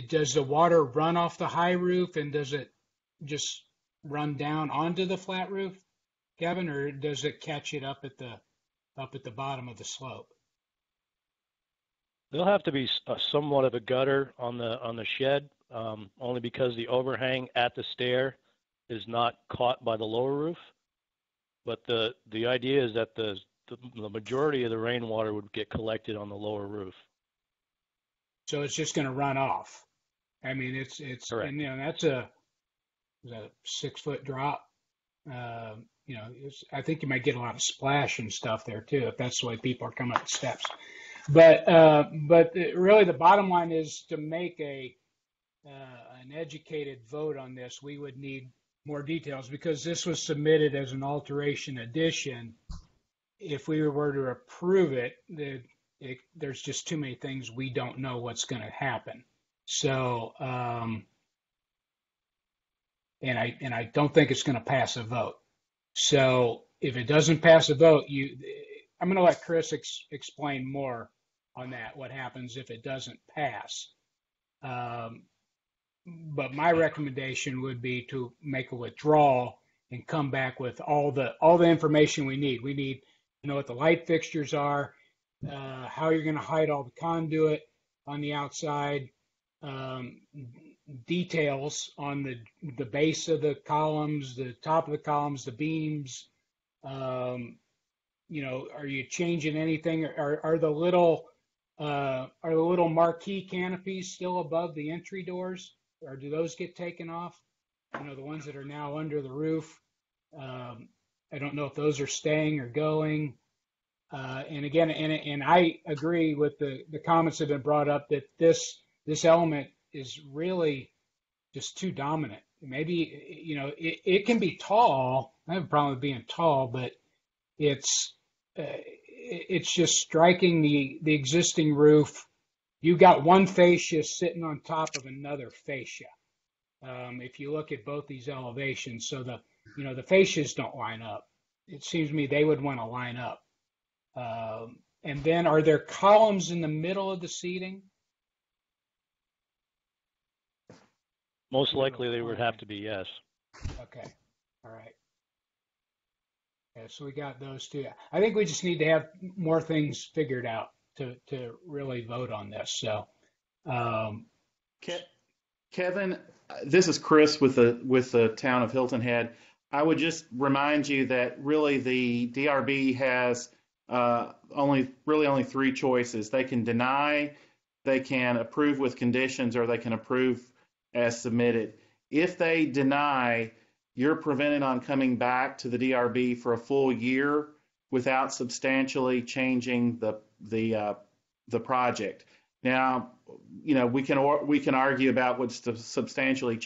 Does the water run off the high roof, and does it just run down onto the flat roof, Kevin, or does it catch it up at the bottom of the slope? There'll have to be somewhat of a gutter on the shed, only because the overhang at the stair is not caught by the lower roof. But the idea is that the majority of the rainwater would get collected on the lower roof. So it's just going to run off. I mean, it's Correct. and that's a 6-foot drop. I think you might get a lot of splash and stuff there too, if that's the way people are coming up the steps. But really, the bottom line is, to make an educated vote on this, we would need more details, because this was submitted as an alteration addition. If we were to approve it, there's just too many things we don't know what's going to happen. So, and I don't think it's going to pass a vote. So if it doesn't pass a vote, I'm going to let Chris explain more on that, what happens if it doesn't pass. But my recommendation would be to make a withdrawal and come back with all the information we need. We need to know what the light fixtures are, how you're going to hide all the conduit on the outside, details on the base of the columns, the top of the columns, the beams. Are you changing anything? Are the little marquee canopies still above the entry doors, or do those get taken off? The ones that are now under the roof. I don't know if those are staying or going. And again, and I agree with the comments that have been brought up, that this element is really just too dominant. Maybe, it can be tall. I have a problem with being tall, but it's just striking the existing roof. You got one fascia sitting on top of another fascia. If you look at both these elevations, so the fascias don't line up. It seems to me they would want to line up. And then, are there columns in the middle of the seating? Most likely they would have to be, yes. Okay. All right. Yeah, so we got those two. I think we just need to have more things figured out to really vote on this. So, Kevin, this is Chris with the town of Hilton Head. I would just remind you that really the DRB has only three choices. They can deny, they can approve with conditions, or they can approve as submitted. If they deny, you're prevented on coming back to the DRB for a full year without substantially changing the project. Now, we can argue about what substantially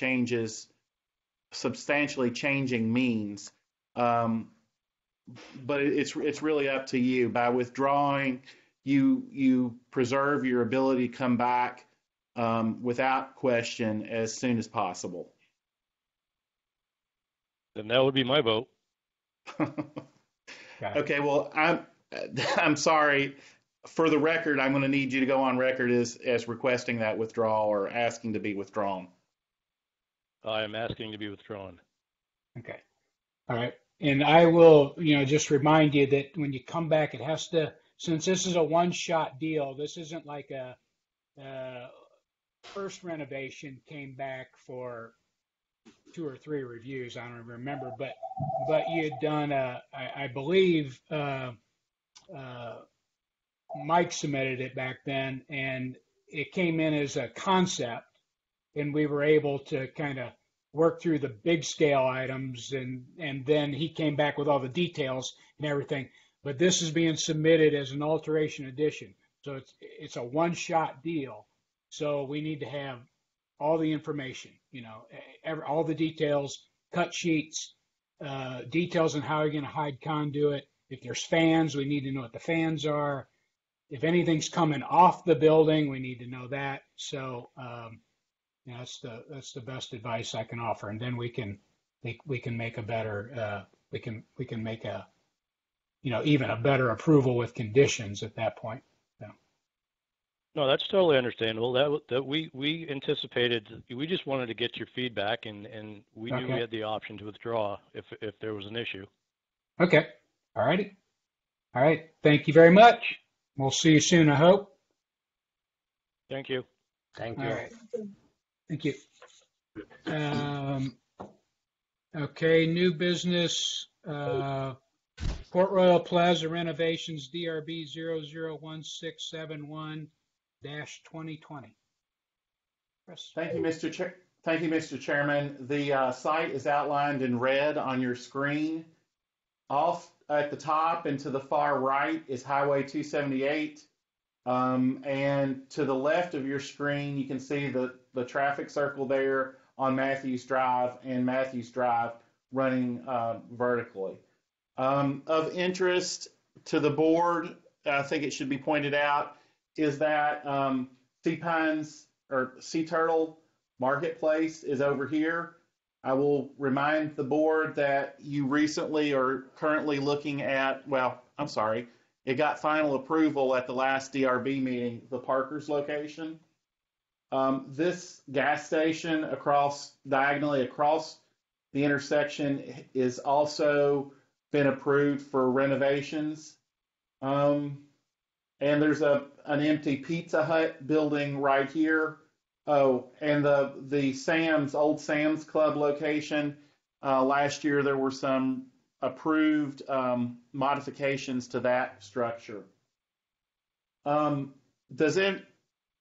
changing means, but it's really up to you. By withdrawing, you preserve your ability to come back without question as soon as possible. Then that would be my vote. Okay, well, I'm sorry. For the record, I'm going to need you to go on record as requesting that withdrawal, or asking to be withdrawn. I am asking to be withdrawn. Okay. All right. And I will, just remind you that when you come back, it has to, since this is a one-shot deal, this isn't like a first renovation came back for 2 or 3 reviews. I don't remember, but you had done I believe Mike submitted it back then, and it came in as a concept, and we were able to kind of work through the big scale items, and then he came back with all the details and everything. But this is being submitted as an alteration addition, so it's a one-shot deal. So we need to have all the information, all the details, cut sheets, details on how you're going to hide conduit, If there's fans, we need to know what the fans are. If anything's coming off the building, we need to know that. So that's the best advice I can offer. And then we can make a better we can make a even a better approval with conditions at that point. So. No, that's totally understandable. That we anticipated. We just wanted to get your feedback, and we knew we had the option to withdraw if there was an issue. Okay. All righty. All right. Thank you very much. We'll see you soon, I hope. Thank you. Thank you. All right. Thank you. Okay, new business, Port Royal Plaza Renovations, DRB 001671-2020. Chris. Thank you, Mr. Chairman. The site is outlined in red on your screen. Off at the top and to the far right is Highway 278. And to the left of your screen, you can see the traffic circle there on Matthews Drive and Matthews Drive running vertically. Of interest to the board, I think it should be pointed out, is that Sea Turtle Marketplace is over here. I will remind the board that you recently are currently looking at, it got final approval at the last DRB meeting, the Parker's location. This gas station diagonally across the intersection is also been approved for renovations. And there's an empty Pizza Hut building right here. Oh, and the old Sam's Club location, last year there were some approved modifications to that structure.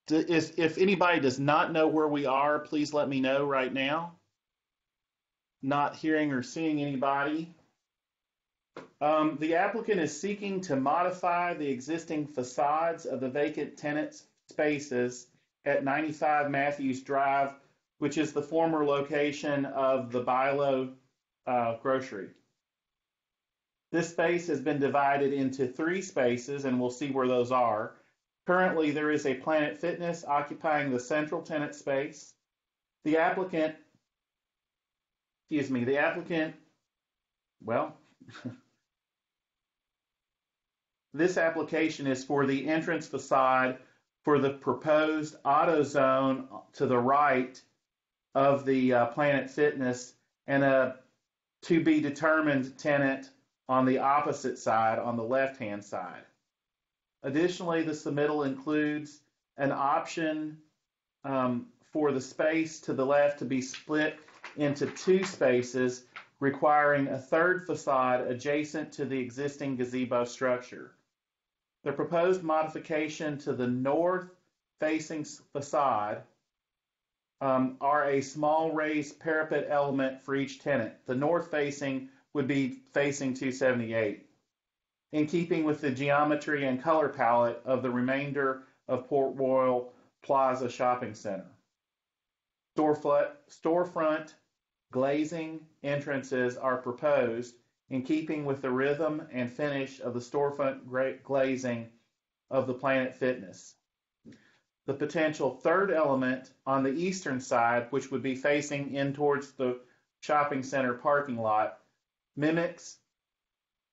If anybody does not know where we are, please let me know right now. Not hearing or seeing anybody. The applicant is seeking to modify the existing facades of the vacant tenant spaces at 95 Matthews Drive, which is the former location of the Bilo grocery. This space has been divided into 3 spaces, and we'll see where those are. Currently, there is a Planet Fitness occupying the central tenant space. The applicant, this application is for the entrance facade for the proposed auto zone to the right of the Planet Fitness and a to be determined tenant on the opposite side, on the left-hand side. Additionally, the submittal includes an option for the space to the left to be split into 2 spaces, requiring a third facade adjacent to the existing gazebo structure. The proposed modification to the north-facing facade are a small raised parapet element for each tenant. The north-facing would be facing 278, in keeping with the geometry and color palette of the remainder of Port Royal Plaza Shopping Center. Storefront glazing entrances are proposed in keeping with the rhythm and finish of the storefront glazing of the Planet Fitness. The potential third element on the eastern side, which would be facing in towards the shopping center parking lot, mimics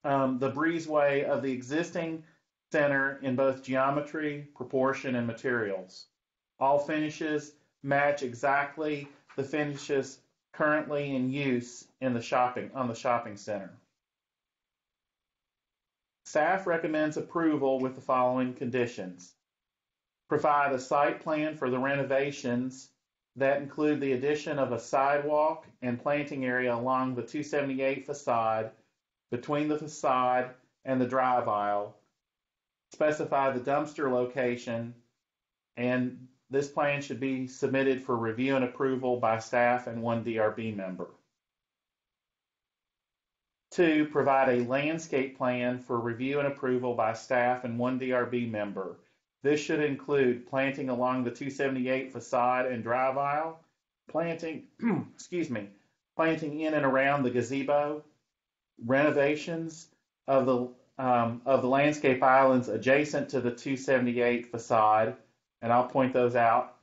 the breezeway of the existing center in both geometry, proportion, and materials. All finishes match exactly the finishes currently in use on the shopping center. Staff recommends approval with the following conditions. Provide a site plan for the renovations that include the addition of a sidewalk and planting area along the 278 facade, between the facade and the drive aisle. Specify the dumpster location, and this plan should be submitted for review and approval by staff and 1 DRB member. 2, provide a landscape plan for review and approval by staff and 1 DRB member. This should include planting along the 278 facade and drive aisle, planting in and around the gazebo, renovations of of the landscape islands adjacent to the 278 facade, and I'll point those out.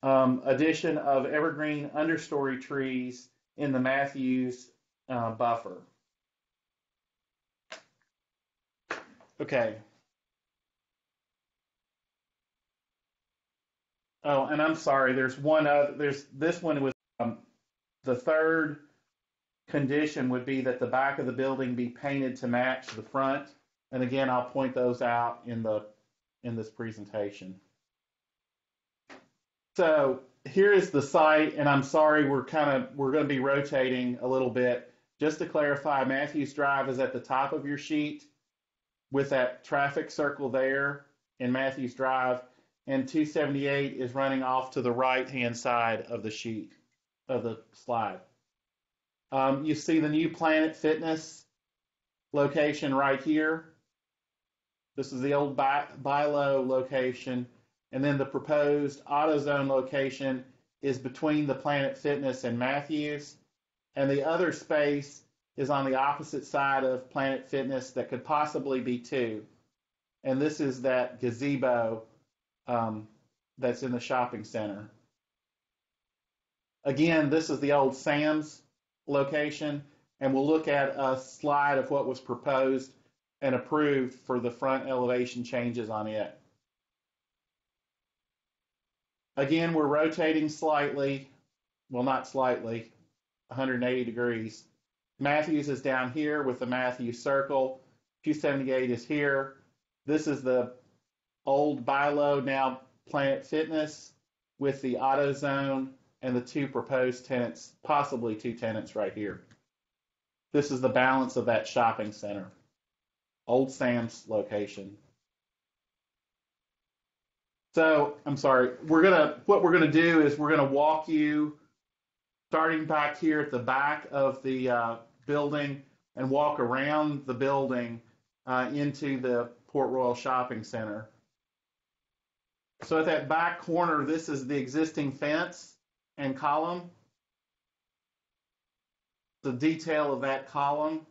Addition of evergreen understory trees in the Matthews buffer. Okay. Oh, and I'm sorry, there's one other, this one was, the third condition would be that the back of the building be painted to match the front. And again, I'll point those out in this presentation. So here is the site, and I'm sorry, we're going to be rotating a little bit. Just to clarify, Matthews Drive is at the top of your sheet with that traffic circle there in Matthews Drive, and 278 is running off to the right-hand side of the sheet, of the slide. You see the new Planet Fitness location right here. This is the old Bilo location. And then the proposed AutoZone location is between the Planet Fitness and Matthews. And the other space is on the opposite side of Planet Fitness that could possibly be two. And this is that gazebo that's in the shopping center. Again, this is the old Sam's location, and we'll look at a slide of what was proposed and approved for the front elevation changes on it. Again, we're rotating slightly, well, not slightly, 180 degrees. Matthews is down here with the Matthews circle. 278 is here. This is the old Bilo, now Planet Fitness, with the AutoZone and the two proposed tenants, possibly two tenants right here. This is the balance of that shopping center. Old Sam's location. So, I'm sorry, what we're gonna do is we're gonna walk you starting back here at the back of the building and walk around the building into the Port Royal Shopping Center. So at that back corner, this is the existing fence and column. The detail of that column.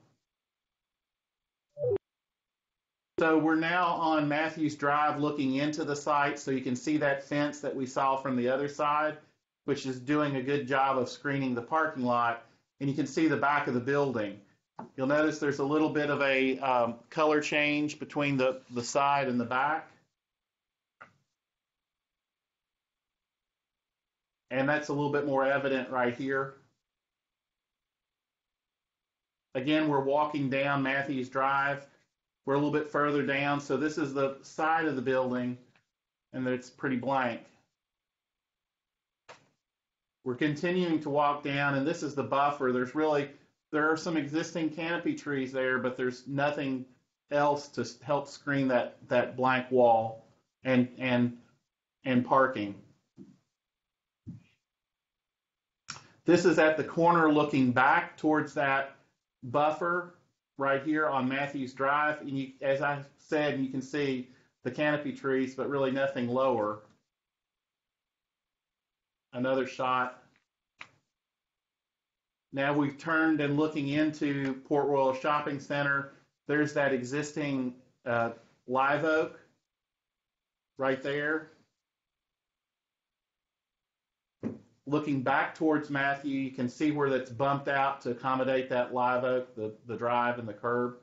So we're now on Matthews Drive looking into the site, so you can see that fence that we saw from the other side, which is doing a good job of screening the parking lot, and you can see the back of the building. You'll notice there's a little bit of a color change between the side and the back. And that's a little bit more evident right here. Again, we're walking down Matthews Drive. We're a little bit further down, so this is the side of the building, and it's pretty blank. We're continuing to walk down, and this is the buffer. There are some existing canopy trees there, but there's nothing else to help screen that blank wall and parking. This is at the corner looking back towards that buffer right here on Matthews Drive. And as I said, you can see the canopy trees, but really nothing lower. Another shot. Now we've turned and looking into Port Royal Shopping Center. There's that existing live oak right there. Looking back towards Matthew, you can see where that's bumped out to accommodate that live oak, the drive and the curb.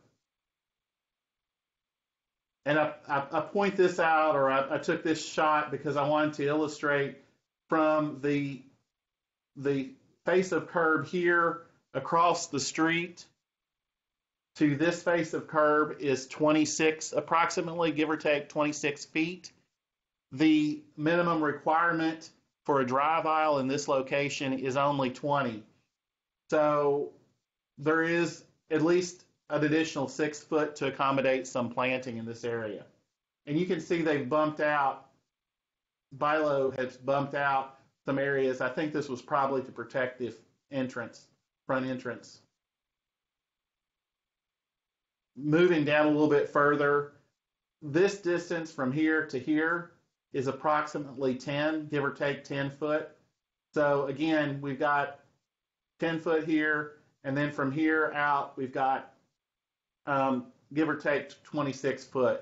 And I point this out, or I took this shot because I wanted to illustrate from the face of curb here across the street to this face of curb is 26, approximately, give or take 26 feet. The minimum requirement for a drive aisle in this location is only 20. So there is at least an additional 6 foot to accommodate some planting in this area. And you can see they've bumped out, Bilo has bumped out some areas. I think this was probably to protect the entrance, front entrance. Moving down a little bit further, this distance from here to here is approximately 10, give or take 10 foot. So again, we've got 10 foot here, and then from here out, we've got give or take 26 foot.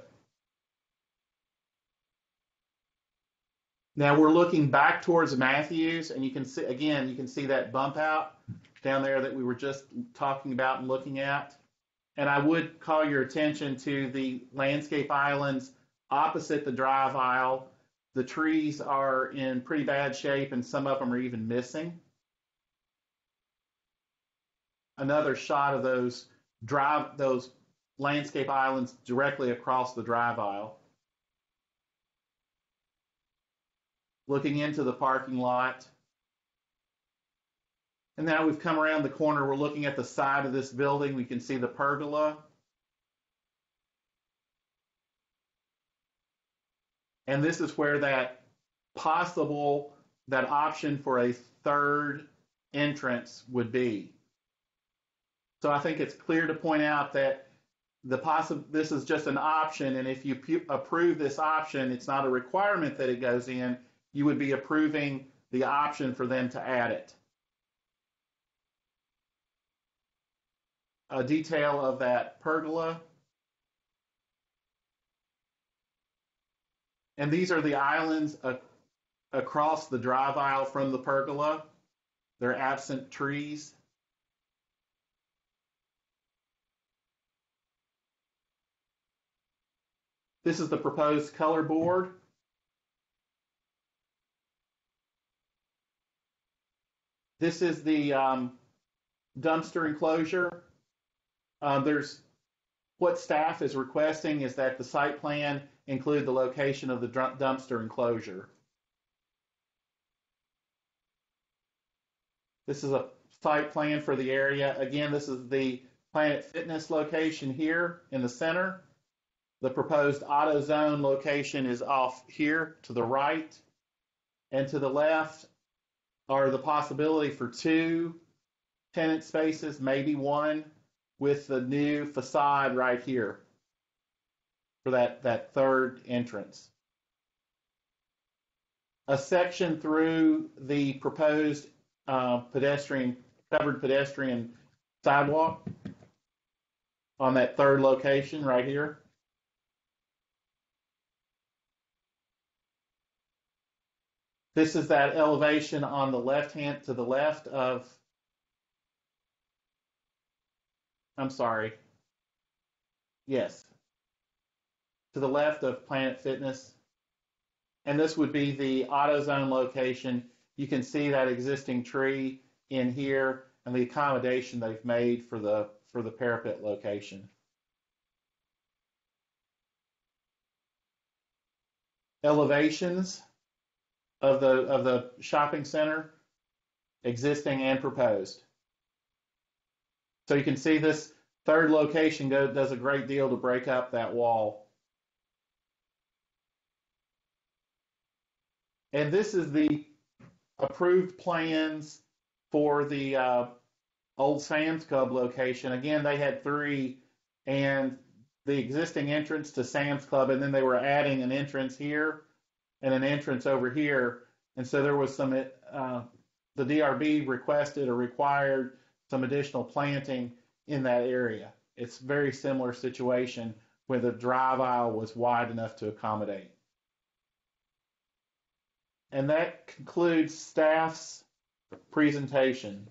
Now we're looking back towards Matthews, and you can see, again, you can see that bump out down there that we were just talking about and looking at. And I would call your attention to the landscape islands opposite the drive aisle. The trees are in pretty bad shape, and some of them are even missing. Another shot of those landscape islands directly across the drive aisle. Looking into the parking lot. And now we've come around the corner. We're looking at the side of this building. We can see the pergola. And this is where that option for a third entrance would be. So I think it's clear to point out that this is just an option, and if you approve this option, it's not a requirement that it goes in. You would be approving the option for them to add it. A detail of that pergola. And these are the islands across the drive aisle from the pergola. They're absent trees. This is the proposed color board. This is the dumpster enclosure. What staff is requesting is that the site plan include the location of the dumpster enclosure. This is a site plan for the area. Again, this is the Planet Fitness location here in the center. The proposed AutoZone location is off here to the right, and to the left are the possibility for 2 tenant spaces, maybe 1, with the new facade right here for that third entrance. A section through the proposed covered pedestrian sidewalk on that third location right here. This is that elevation on the left hand to the left of, I'm sorry, yes, to the left of Planet Fitness. And this would be the AutoZone location. You can see that existing tree in here and the accommodation they've made for the parapet location. Elevations of the shopping center, existing and proposed. So you can see this third location does a great deal to break up that wall. And this is the approved plans for the old Sam's Club location. Again, they had 3, and the existing entrance to Sam's Club, and then they were adding an entrance here and an entrance over here. And so there was some, the DRB requested or required some additional planting in that area. It's a very similar situation where the drive aisle was wide enough to accommodate. And that concludes staff's presentation.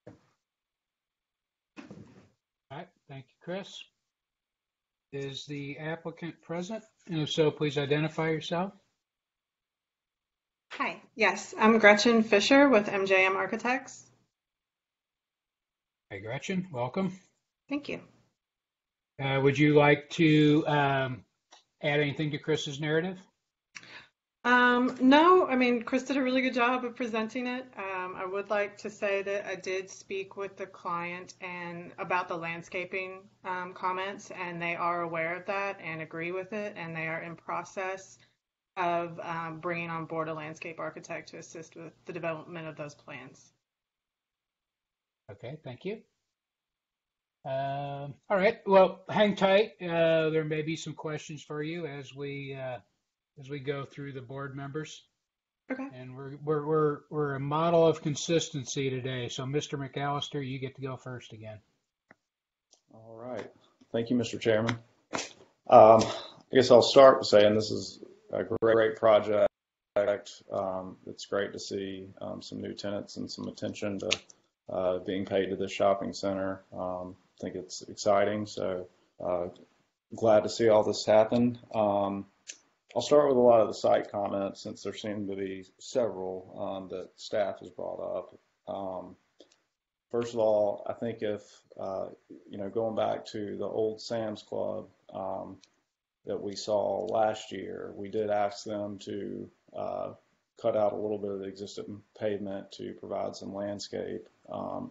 All right, thank you, Chris. Is the applicant present? And if so, please identify yourself. Hi, yes, I'm Gretchen Fisher with MJM Architects. Hey, Gretchen, welcome. Thank you. Would you like to add anything to Chris's narrative? No, I mean, Chris did a really good job of presenting it. I would like to say that I did speak with the client and about the landscaping comments, and they are aware of that and agree with it, and they are in process of bringing on board a landscape architect to assist with the development of those plans. Okay, thank you. All right, well, hang tight. There may be some questions for you as we go through the board members. Okay. And we're a model of consistency today. So, Mr. McAllister, you get to go first again. All right. Thank you, Mr. Chairman. I guess I'll start with saying this is a great project. It's great to see some new tenants and some attention to being paid to the shopping center. I think it's exciting, so glad to see all this happen. I'll start with a lot of the site comments since there seem to be several that staff has brought up. First of all, I think if, going back to the old Sam's Club that we saw last year, we did ask them to cut out a little bit of the existing pavement to provide some landscape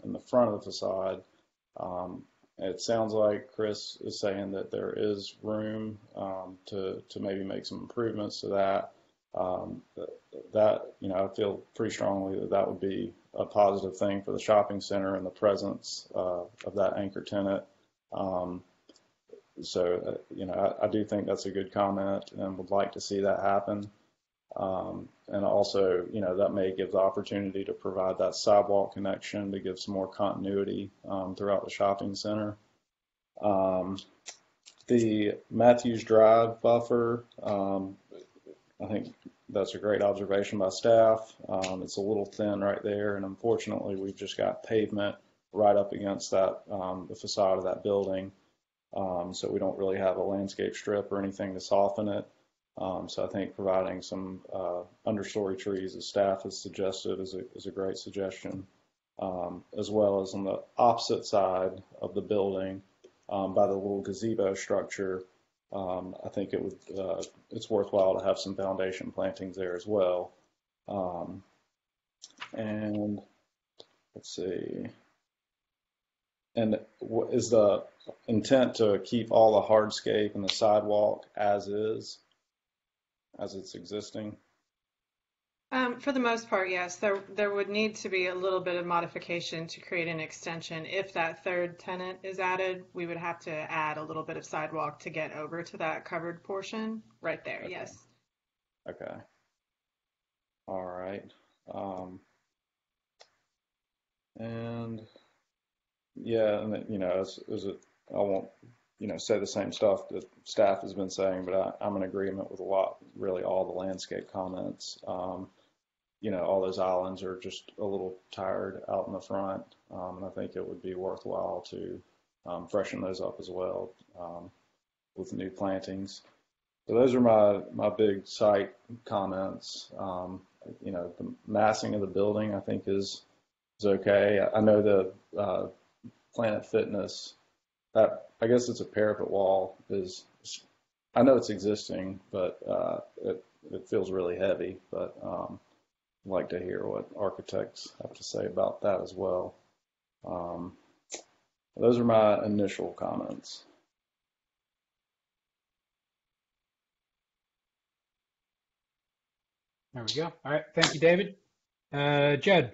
in the front of the facade. It sounds like Chris is saying that there is room to maybe make some improvements to that. I feel pretty strongly that would be a positive thing for the shopping center and the presence of that anchor tenant. I do think that's a good comment and would like to see that happen. And also, that may give the opportunity to provide that sidewalk connection to give some more continuity throughout the shopping center. The Matthews Drive buffer, I think that's a great observation by staff. It's a little thin right there, and unfortunately, we've just got pavement right up against that the facade of that building, so we don't really have a landscape strip or anything to soften it. So I think providing some understory trees, as staff has suggested, is a great suggestion, as well as on the opposite side of the building by the little gazebo structure. I think it's worthwhile to have some foundation plantings there as well. And let's see. And is the intent to keep all the hardscape and the sidewalk as is, as it's existing? For the most part, yes. There would need to be a little bit of modification to create an extension. If that third tenant is added, we would have to add a little bit of sidewalk to get over to that covered portion right there. Okay. Yes. Okay. All right. And yeah, and I won't, say the same stuff that staff has been saying, but I'm in agreement with really all the landscape comments. All those islands are just a little tired out in the front, and I think it would be worthwhile to freshen those up as well with new plantings. So those are my big site comments. The massing of the building, I think, is okay. I know the Planet Fitness, I guess it's a parapet wall, I know it's existing, but it feels really heavy. But I'd like to hear what architects have to say about that as well. Those are my initial comments. There we go. All right. Thank you, David. Judd.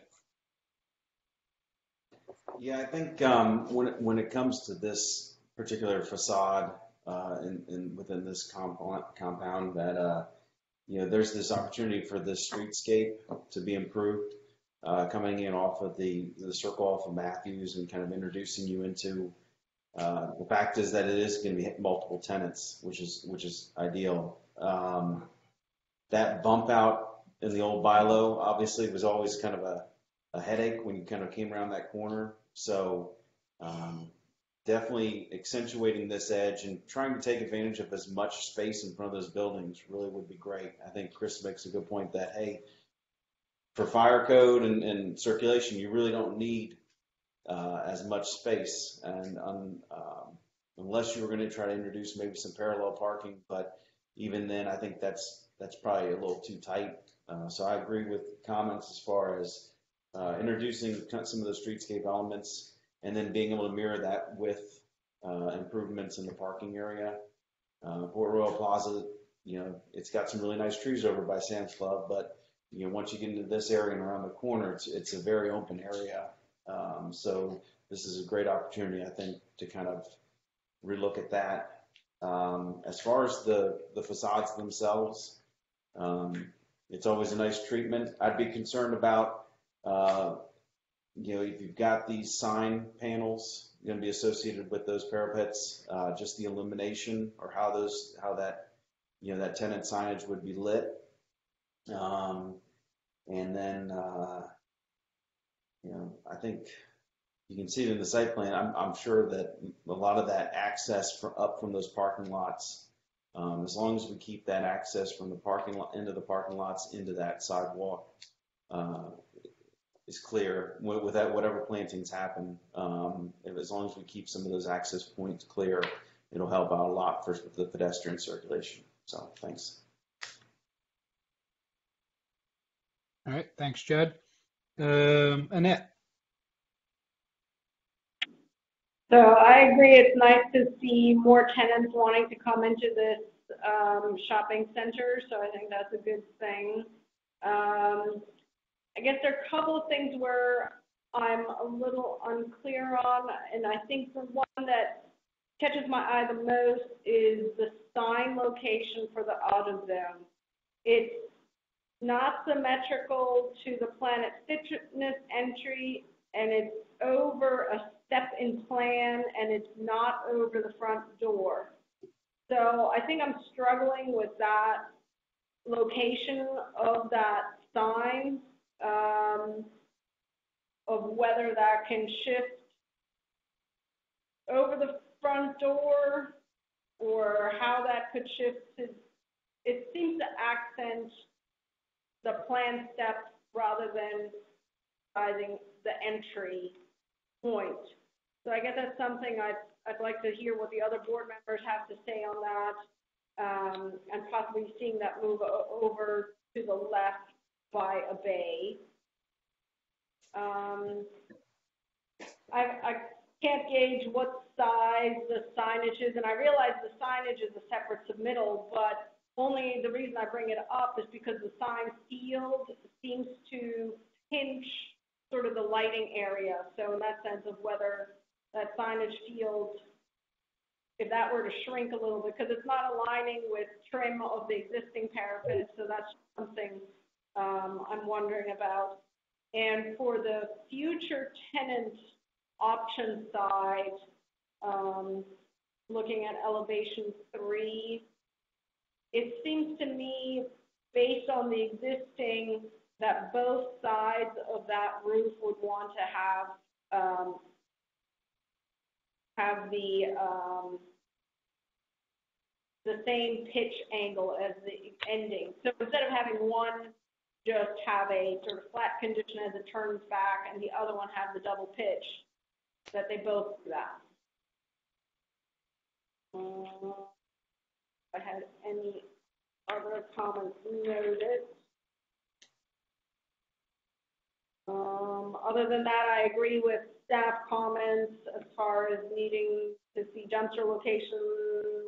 Yeah, I think when it comes to this particular facade within this compound, that there's this opportunity for this streetscape to be improved, coming in off of the circle off of Matthews and kind of introducing you into the fact is that it is going to be multiple tenants, which is ideal. That bump out in the old Bilo obviously was always kind of a headache when you kind of came around that corner. So definitely accentuating this edge and trying to take advantage of as much space in front of those buildings really would be great. I think Chris makes a good point that, hey, for fire code and circulation, you really don't need as much space. And unless you were going to try to introduce maybe some parallel parking, but even then, I think that's probably a little too tight. So I agree with comments as far as introducing some of the streetscape elements and then being able to mirror that with improvements in the parking area. Port Royal Plaza, it's got some really nice trees over by Sam's Club, but once you get into this area and around the corner, it's a very open area. So this is a great opportunity, I think, to kind of relook at that. As far as the facades themselves, it's always a nice treatment. I'd be concerned about if you've got these sign panels going to be associated with those parapets, just the illumination or how that, that tenant signage would be lit. And then, I think you can see it in the site plan. I'm sure that a lot of that access up from those parking lots, as long as we keep that access from the parking lot into the parking lots into that sidewalk, is clear with that, whatever plantings happen. As long as we keep some of those access points clear, it'll help out a lot for the pedestrian circulation. So thanks. All right, thanks, Judd. Annette. So I agree. It's nice to see more tenants wanting to come into this shopping center. So I think that's a good thing. I guess there are a couple of things where I'm a little unclear on, and I think the one that catches my eye the most is the sign location for the AutoZone. It's not symmetrical to the Planet Fitness entry, and it's over a step in plan, and it's not over the front door. So I think I'm struggling with that location of that sign, of whether that can shift over the front door or how that could shift to, it seems to accent the plan steps rather than sizing the entry point. So I guess that's something I'd like to hear what the other board members have to say on that, and possibly seeing that move over to the left by a bay. I can't gauge what size the signage is, and I realize the signage is a separate submittal, but only the reason I bring it up is because the sign field seems to pinch sort of the lighting area. So in that sense of whether that signage field, if that were to shrink a little bit, because it's not aligning with trim of the existing parapet, so that's something I'm wondering about. And for the future tenant option side, looking at elevation 3, it seems to me, based on the existing, that both sides of that roof would want to have the same pitch angle as the ending. So instead of having one just have a sort of flat condition as it turns back and the other one have the double pitch, that they both do that. If I had any other comments noted. Other than that, I agree with staff comments as far as needing to see dumpster location,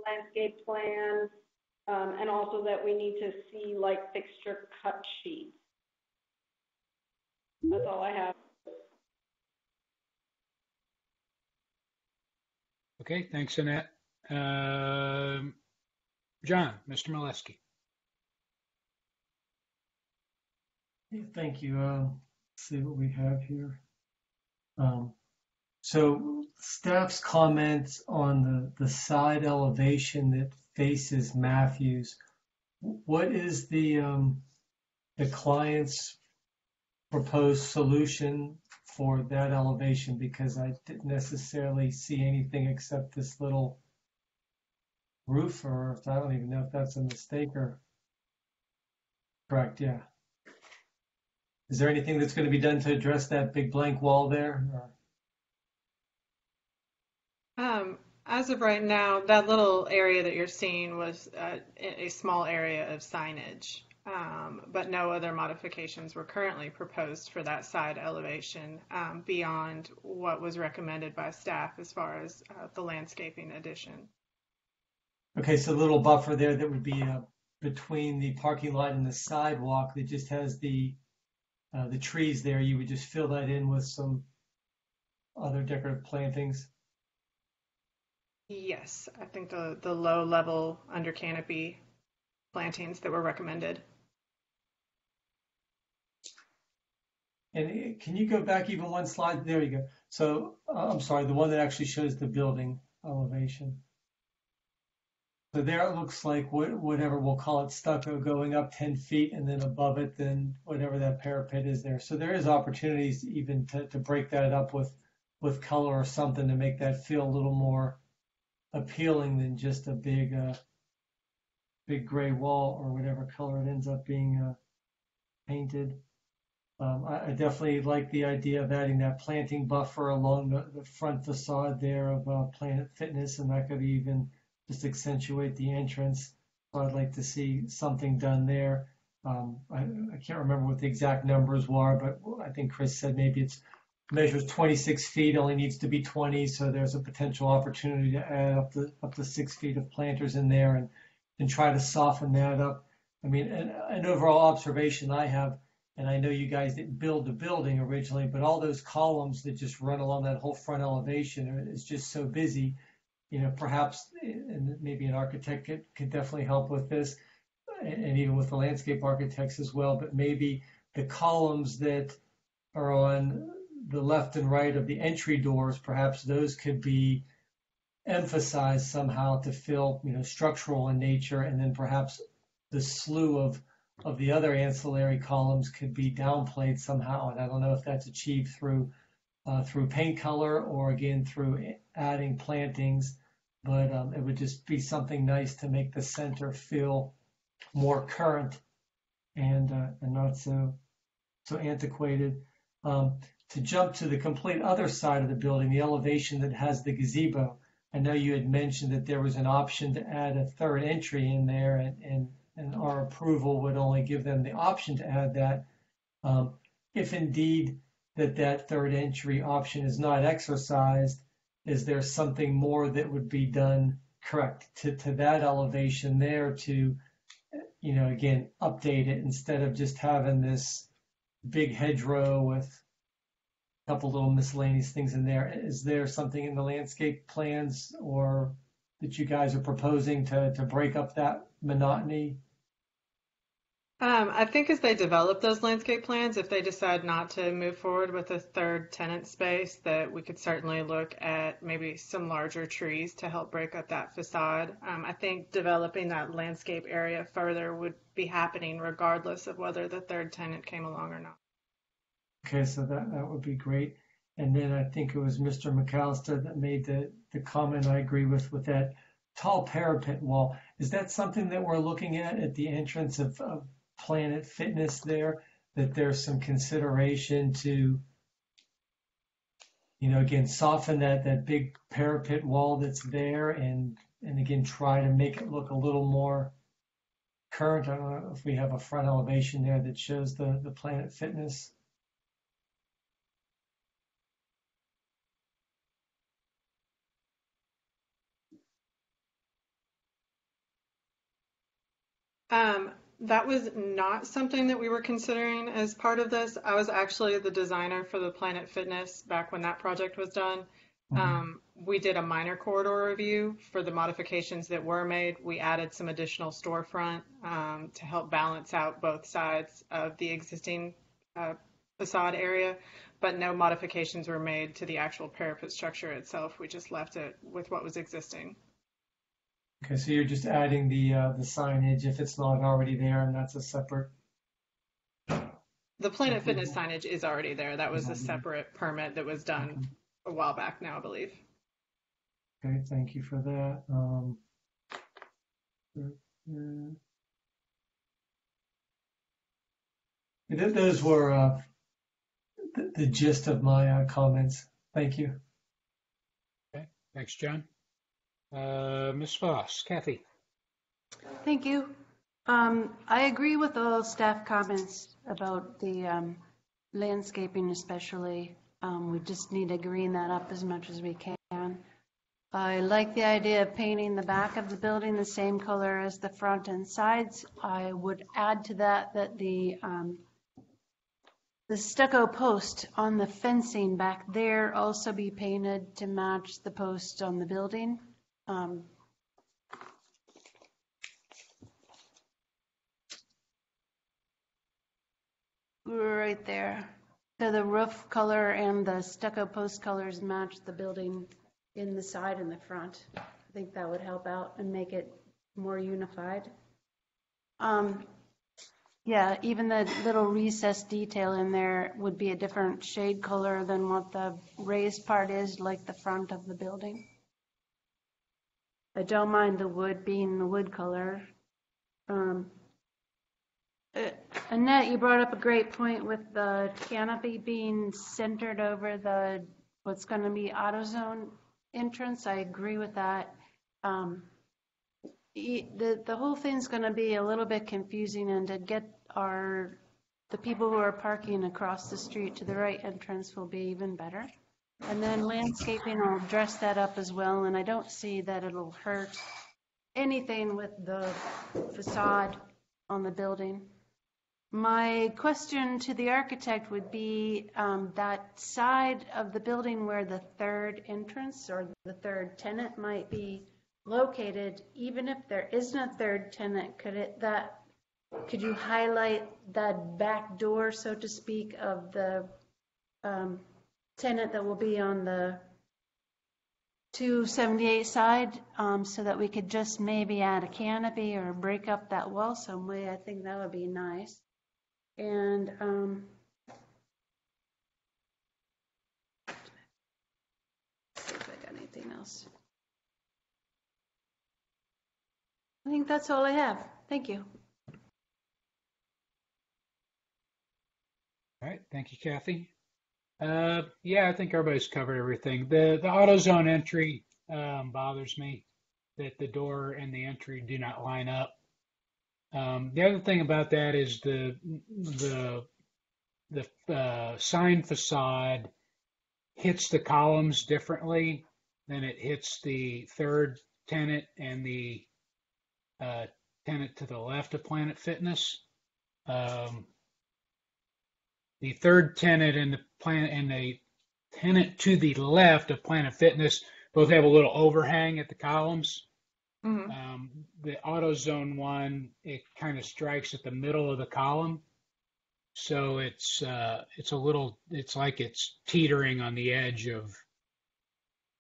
landscape plan, and also that we need to see light fixture cut sheets. That's all I have. Okay, thanks, Annette. John, Mr. Molesky. Yeah, thank you. Let's see what we have here. So staff's comments on the side elevation that faces Matthews. What is the client's proposed solution for that elevation? Because I didn't necessarily see anything except this little roof, or I don't even know if that's a mistake or correct. Yeah. Is there anything that's going to be done to address that big blank wall there? Or? As of right now, that little area that you're seeing was a small area of signage, but no other modifications were currently proposed for that side elevation beyond what was recommended by staff as far as the landscaping addition. Okay, so a little buffer there that would be between the parking lot and the sidewalk that just has the trees there. You would just fill that in with some other decorative plantings. Yes, I think the low level under canopy plantings that were recommended. And can you go back even one slide? There you go. So I'm sorry, the one that actually shows the building elevation. So there it looks like whatever we'll call it stucco going up 10 feet, and then above it, then whatever that parapet is there. So there is opportunities even to break that up with color or something to make that feel a little more appealing than just a big gray wall or whatever color it ends up being painted. I definitely like the idea of adding that planting buffer along the front facade there of Planet Fitness, and that could even just accentuate the entrance. So I'd like to see something done there. I can't remember what the exact numbers were, but I think Chris said maybe it's measures 26 feet, only needs to be 20. So there's a potential opportunity to add up to 6 feet of planters in there and try to soften that up. I mean, an overall observation I have, and I know you guys didn't build the building originally, but all those columns that just run along that whole front elevation is just so busy. You know, perhaps, and maybe an architect could definitely help with this, and even with the landscape architects as well, but maybe the columns that are on the left and right of the entry doors, perhaps those could be emphasized somehow to feel, structural in nature, and then perhaps the slew of the other ancillary columns could be downplayed somehow. And I don't know if that's achieved through paint color or again through adding plantings, but it would just be something nice to make the center feel more current and not so antiquated. To jump to the complete other side of the building, the elevation that has the gazebo, I know you had mentioned that there was an option to add a third entry in there, and our approval would only give them the option to add that. If indeed that third entry option is not exercised, is there something more that would be done correct to that elevation there to, again, update it instead of just having this big hedgerow with a couple little miscellaneous things in there? Is there something in the landscape plans or that you guys are proposing to break up that monotony? I think as they develop those landscape plans, if they decide not to move forward with a third tenant space, that we could certainly look at maybe some larger trees to help break up that facade. I think developing that landscape area further would be happening regardless of whether the third tenant came along or not. Okay, so that would be great. And then I think it was Mr. McAllister that made the comment I agree with that tall parapet wall. Is that something that we're looking at the entrance of Planet Fitness there, that there's some consideration to, again, soften that big parapet wall that's there and again, try to make it look a little more current? I don't know if we have a front elevation there that shows the Planet Fitness. That was not something that we were considering as part of this. I was actually the designer for the Planet Fitness back when that project was done. We did a minor corridor review for the modifications that were made. We added some additional storefront to help balance out both sides of the existing facade area, but no modifications were made to the actual parapet structure itself. We just left it with what was existing. Okay, so you're just adding the signage if it's not already there, and that's a separate. The Planet Fitness signage is already there. That was a separate permit that was done a while back now, I believe. Okay, thank you for that. Those were the gist of my comments. Thank you. Okay, thanks, John. Ms. Foss, Kathy. Thank you. I agree with all staff comments about the landscaping especially. We just need to green that up as much as we can. I like the idea of painting the back of the building the same color as the front and sides. I would add to that the stucco post on the fencing back there also be painted to match the post on the building. Right there. So the roof color and the stucco post colors match the building in the side and the front. I think that would help out and make it more unified. Yeah, even the little recessed detail in there would be a different shade color than what the raised part is, like the front of the building. I don't mind the wood being the wood color. Annette, you brought up a great point with the canopy being centered over the what's going to be AutoZone entrance. I agree with that. The whole thing's going to be a little bit confusing, and to get the people who are parking across the street to the right entrance will be even better. And then landscaping, I'll dress that up as well, and I don't see that it'll hurt anything with the facade on the building. My question to the architect would be that side of the building where the third entrance or the third tenant might be located, even if there isn't a third tenant, could you highlight that back door, so to speak, of the tenant that will be on the 278 side, so that we could just maybe add a canopy or break up that wall some way? I think that would be nice. And see if I got anything else. I think that's all I have. Thank you. All right, thank you, Kathy. Yeah, I think everybody's covered everything. The AutoZone entry bothers me, that the door and the entry do not line up. The other thing about that is the sign facade hits the columns differently than it hits the third tenant and the tenant to the left of Planet Fitness. The third tenant and the tenant to the left of Planet Fitness both have a little overhang at the columns. Mm-hmm. The AutoZone one, it kind of strikes at the middle of the column, so it's like it's teetering on the edge of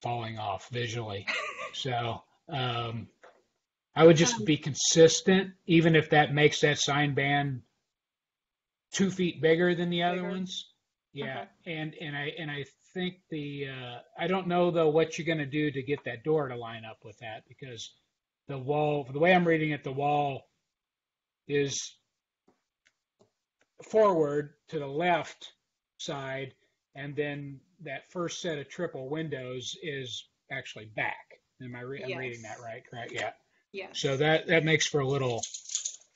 falling off visually. So I would just be consistent, even if that makes that sign band 2 feet bigger than the other ones. Yeah. Okay. And I think I don't know though what you're going to do to get that door to line up with that, because the wall, the way I'm reading it, the wall is forward to the left side, and then that first set of triple windows is actually back. Am I I'm reading that right? Correct? Yeah. Yeah. So that makes for a little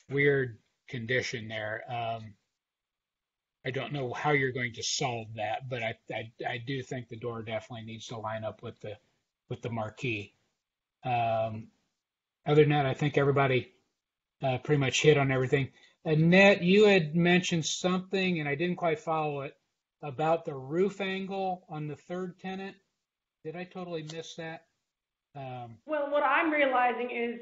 weird condition there. I don't know how you're going to solve that, but I do think the door definitely needs to line up with the marquee. Other than that, I think everybody pretty much hit on everything. Annette, you had mentioned something, and I didn't quite follow it, about the roof angle on the third tenant. Did I totally miss that? Well, what I'm realizing is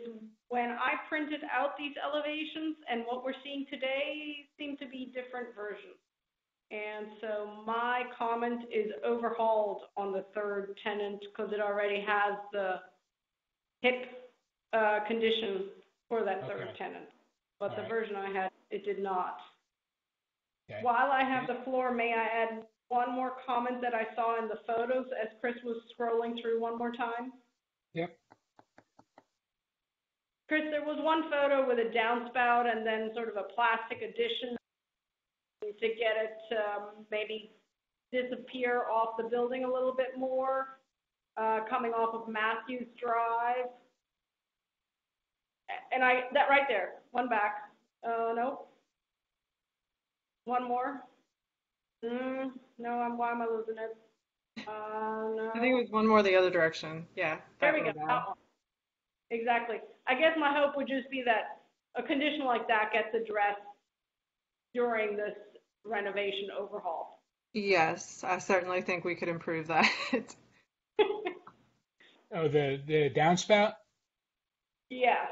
when I printed out these elevations and what we're seeing today seem to be different versions. And so my comment is overhauled on the third tenant because it already has the hip condition for that third tenant. But the version I had, it did not. Okay. While I have the floor, may I add one more comment that I saw in the photos as Chris was scrolling through one more time? Yep. Chris, there was one photo with a downspout and then sort of a plastic addition to get it to maybe disappear off the building a little bit more, coming off of Matthews Drive. And that right there, one back. No. One more. No, why am I losing it? No. I think it was one more the other direction. Yeah. There we go. Exactly. I guess my hope would just be that a condition like that gets addressed during this renovation overhaul. Yes, I certainly think we could improve that. Oh, the downspout? Yeah.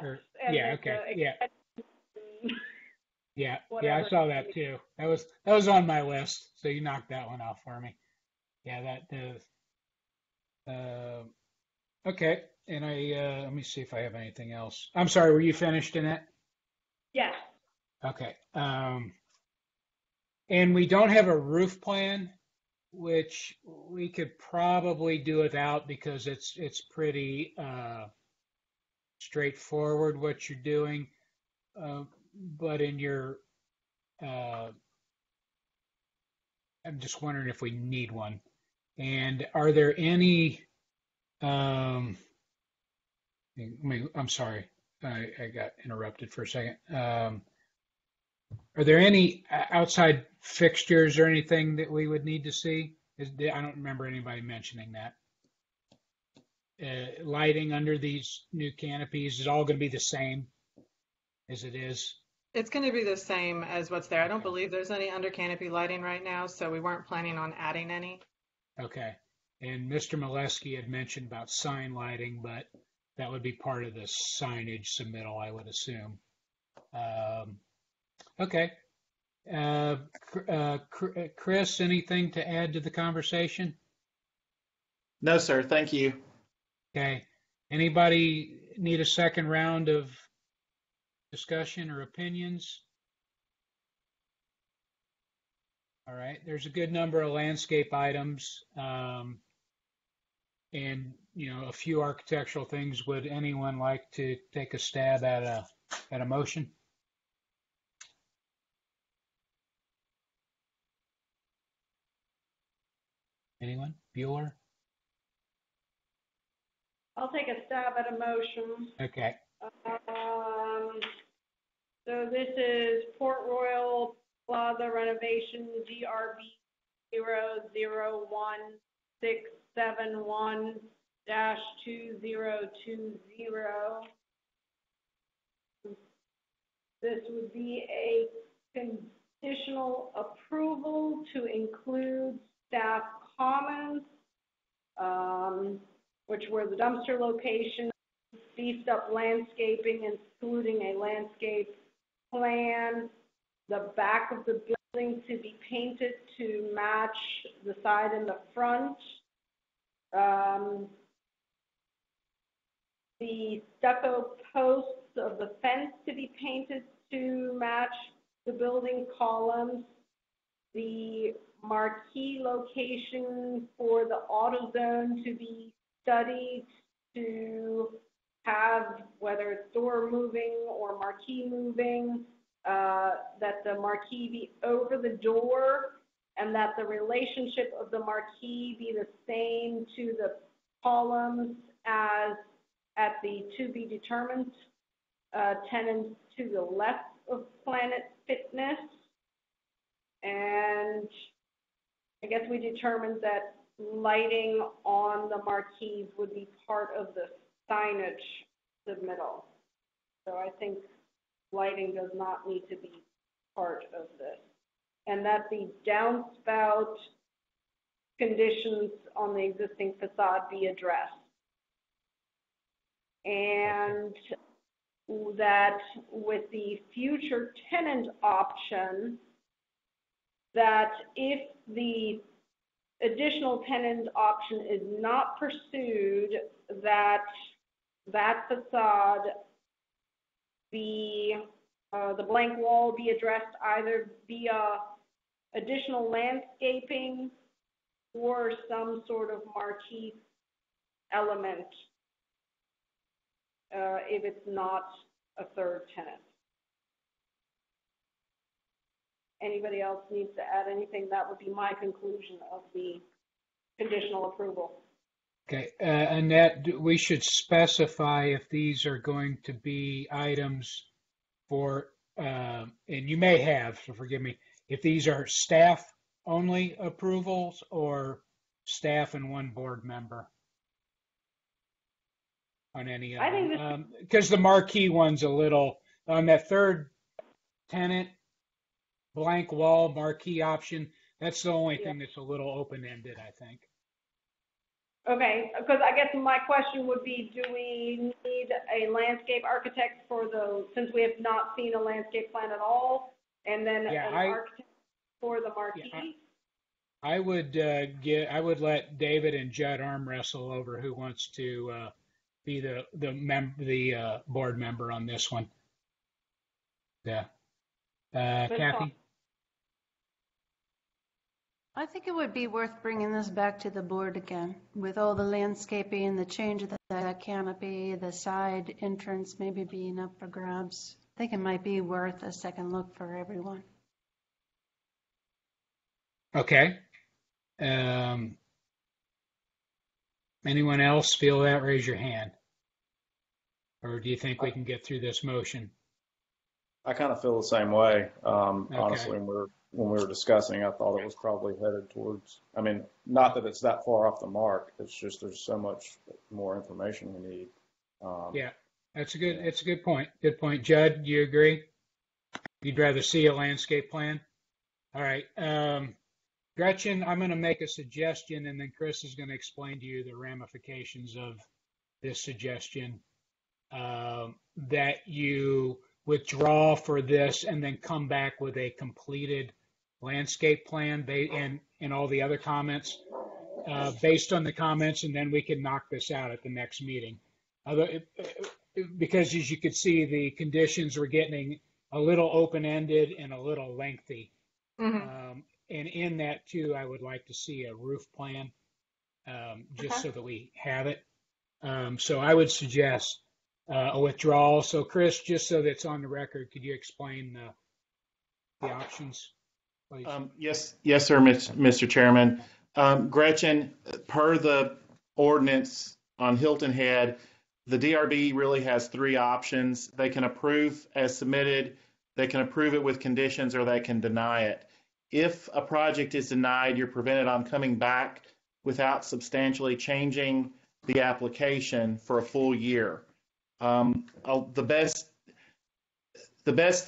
Yeah, okay. Yeah. Yeah, I whatever. saw that too. That was on my list, so you knocked that one off for me. Yeah, that does. Okay, and let me see if I have anything else. I'm sorry, were you finished in it? Yes. Okay. And we don't have a roof plan, which we could probably do without because it's pretty straightforward what you're doing. But in your, I'm just wondering if we need one. And are there any, I'm sorry, I got interrupted for a second. Are there any outside fixtures or anything that we would need to see? I don't remember anybody mentioning that. Lighting under these new canopies is all going to be the same as it is? It's going to be the same as what's there. I don't believe there's any under canopy lighting right now, so we weren't planning on adding any. Okay. And Mr. Molesky had mentioned about sign lighting, but that would be part of the signage submittal, I would assume. Okay. Chris, anything to add to the conversation? No, sir. Thank you. Okay. Anybody need a second round of discussion or opinions? All right. There's a good number of landscape items and, a few architectural things. Would anyone like to take a stab at a motion? Anyone? Bueller? I'll take a stab at a motion. Okay. So this is Port Royal Plaza Renovation DRB 001671-2020. This would be a conditional approval to include staff comments, which were the dumpster location, beefed up landscaping, including a landscape plan, the back of the building to be painted to match the side and the front, the stucco posts of the fence to be painted to match the building columns, the marquee location for the auto zone to be studied to have, whether it's door moving or marquee moving, that the marquee be over the door and that the relationship of the marquee be the same to the columns as at the to be determined tenants to the left of Planet Fitness. And I guess we determined that lighting on the marquees would be part of the signage submittal. So I think lighting does not need to be part of this. And that the downspout conditions on the existing facade be addressed. And that with the future tenant option, that if the additional tenant option is not pursued, that facade be, the blank wall be addressed either via additional landscaping or some sort of marquee element if it's not a third tenant. Anybody else needs to add anything? That would be my conclusion of the conditional approval. Okay, Annette, we should specify if these are going to be items for, and you may have, so forgive me, if these are staff only approvals or staff and one board member on any of them. Because the marquee one's a little, on that third tenant, blank wall marquee option, that's the only thing that's a little open-ended, I think. Okay, because I guess my question would be, do we need a landscape architect for the, since we have not seen a landscape plan at all, and then Yeah, an architect for the marquee. Yeah, I would let David and Judd arm wrestle over who wants to be the board member on this one. Yeah. Kathy? I think it would be worth bringing this back to the board again with all the landscaping, the change of the canopy, the side entrance maybe being up for grabs. I think it might be worth a second look for everyone. Okay. Anyone else feel that? Raise your hand. Or do you think we can get through this motion? I kind of feel the same way. Okay. Honestly, when we were discussing, I thought it was probably headed towards, I mean, not that it's that far off the mark. It's just there's so much more information we need. Yeah, it's a good point. Good point. Judd, do you agree? You'd rather see a landscape plan? All right. Gretchen, I'm going to make a suggestion, and then Chris is going to explain to you the ramifications of this suggestion, that you withdraw for this and then come back with a completed landscape plan and all the other comments based on the comments, and then we can knock this out at the next meeting. Because as you could see, the conditions were getting a little open-ended and a little lengthy. Mm-hmm. And in that too, I would like to see a roof plan, just so that we have it. So I would suggest a withdrawal. So Chris, just so that's on the record, could you explain the options, please? Yes, sir, Mr. Chairman. Gretchen, per the ordinance on Hilton Head, the DRB really has three options. They can approve as submitted, they can approve it with conditions, or they can deny it. If a project is denied, you're prevented on coming back without substantially changing the application for a full year. The best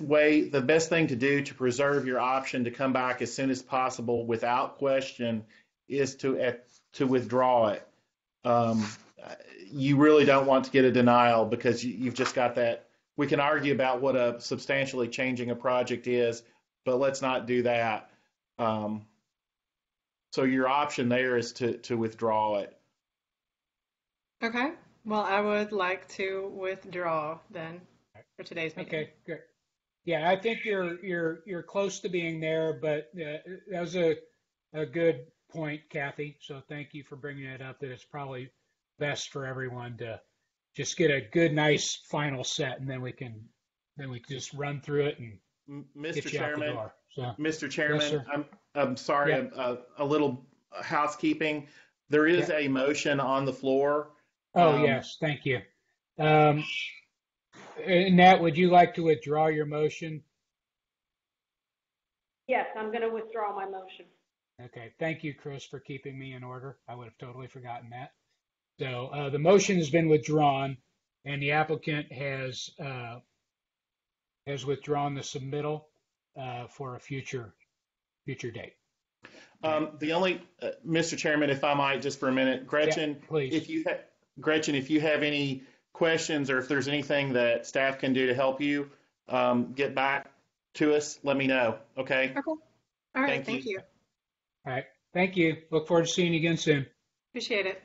thing to do to preserve your option to come back as soon as possible without question is to withdraw it. You really don't want to get a denial because you've just got that. We can argue about what a substantially changing a project is, but let's not do that. So your option there is to withdraw it. Okay. Well, I would like to withdraw then for today's meeting. Okay, good. Yeah, I think you're close to being there, but that was a good point, Kathy. So thank you for bringing it up. That it's probably best for everyone to just get a good, nice final set, and then we can just run through it and Mr. Chairman, so, Mr. Chairman, yes, I'm sorry, yep. a little housekeeping. There is a motion on the floor. Oh, yes, thank you. Nat, would you like to withdraw your motion? Yes, I'm going to withdraw my motion. Okay, thank you, Chris, for keeping me in order. I would have totally forgotten that. So the motion has been withdrawn, and the applicant has withdrawn the submittal for a future date. The only, Mr. Chairman, if I might, just for a minute, Gretchen, yeah, please. If you have any questions or if there's anything that staff can do to help you get back to us, let me know. Okay. Okay. All right. Thank you. All right. Thank you. Look forward to seeing you again soon. Appreciate it.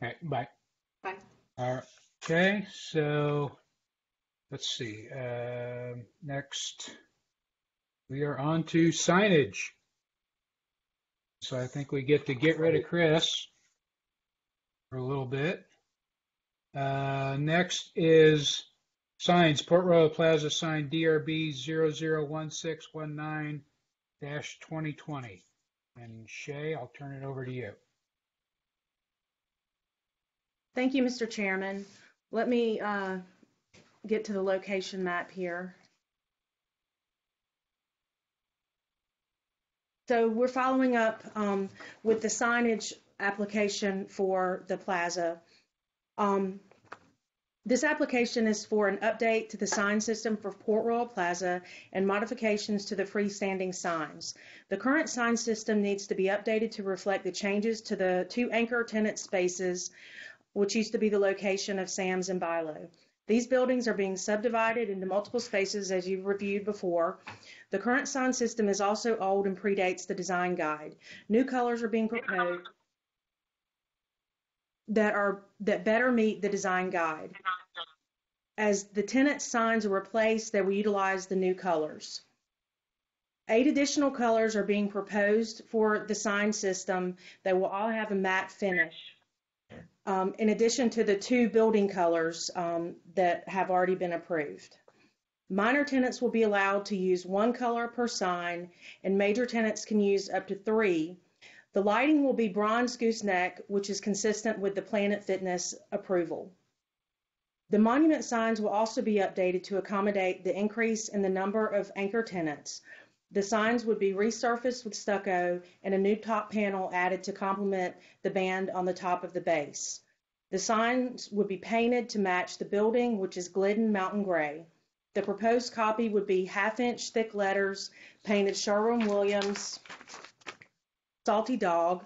All right. Bye. Bye. All right. Okay. So let's see. Next, we are on to signage. So I think we get rid of Chris for a little bit. Next is signs. Port Royal Plaza sign DRB 001619-2020. And Shay, I'll turn it over to you. Thank you, Mr. Chairman. Let me get to the location map here. So we're following up with the signage application for the plaza. This application is for an update to the sign system for Port Royal Plaza and modifications to the freestanding signs. The current sign system needs to be updated to reflect the changes to the two anchor tenant spaces, which used to be the location of Sam's and Bilo. These buildings are being subdivided into multiple spaces as you've reviewed before. The current sign system is also old and predates the design guide. New colors are being proposed that better meet the design guide. As the tenant signs are replaced, they will utilize the new colors. 8 additional colors are being proposed for the sign system. They will all have a matte finish. In addition to the 2 building colors that have already been approved. Minor tenants will be allowed to use 1 color per sign, and major tenants can use up to 3. The lighting will be bronze gooseneck, which is consistent with the Planet Fitness approval. The monument signs will also be updated to accommodate the increase in the number of anchor tenants. The signs would be resurfaced with stucco and a new top panel added to complement the band on the top of the base. The signs would be painted to match the building, which is Glidden Mountain Gray. The proposed copy would be 1/2-inch thick letters painted Sherwin-Williams Salty Dog.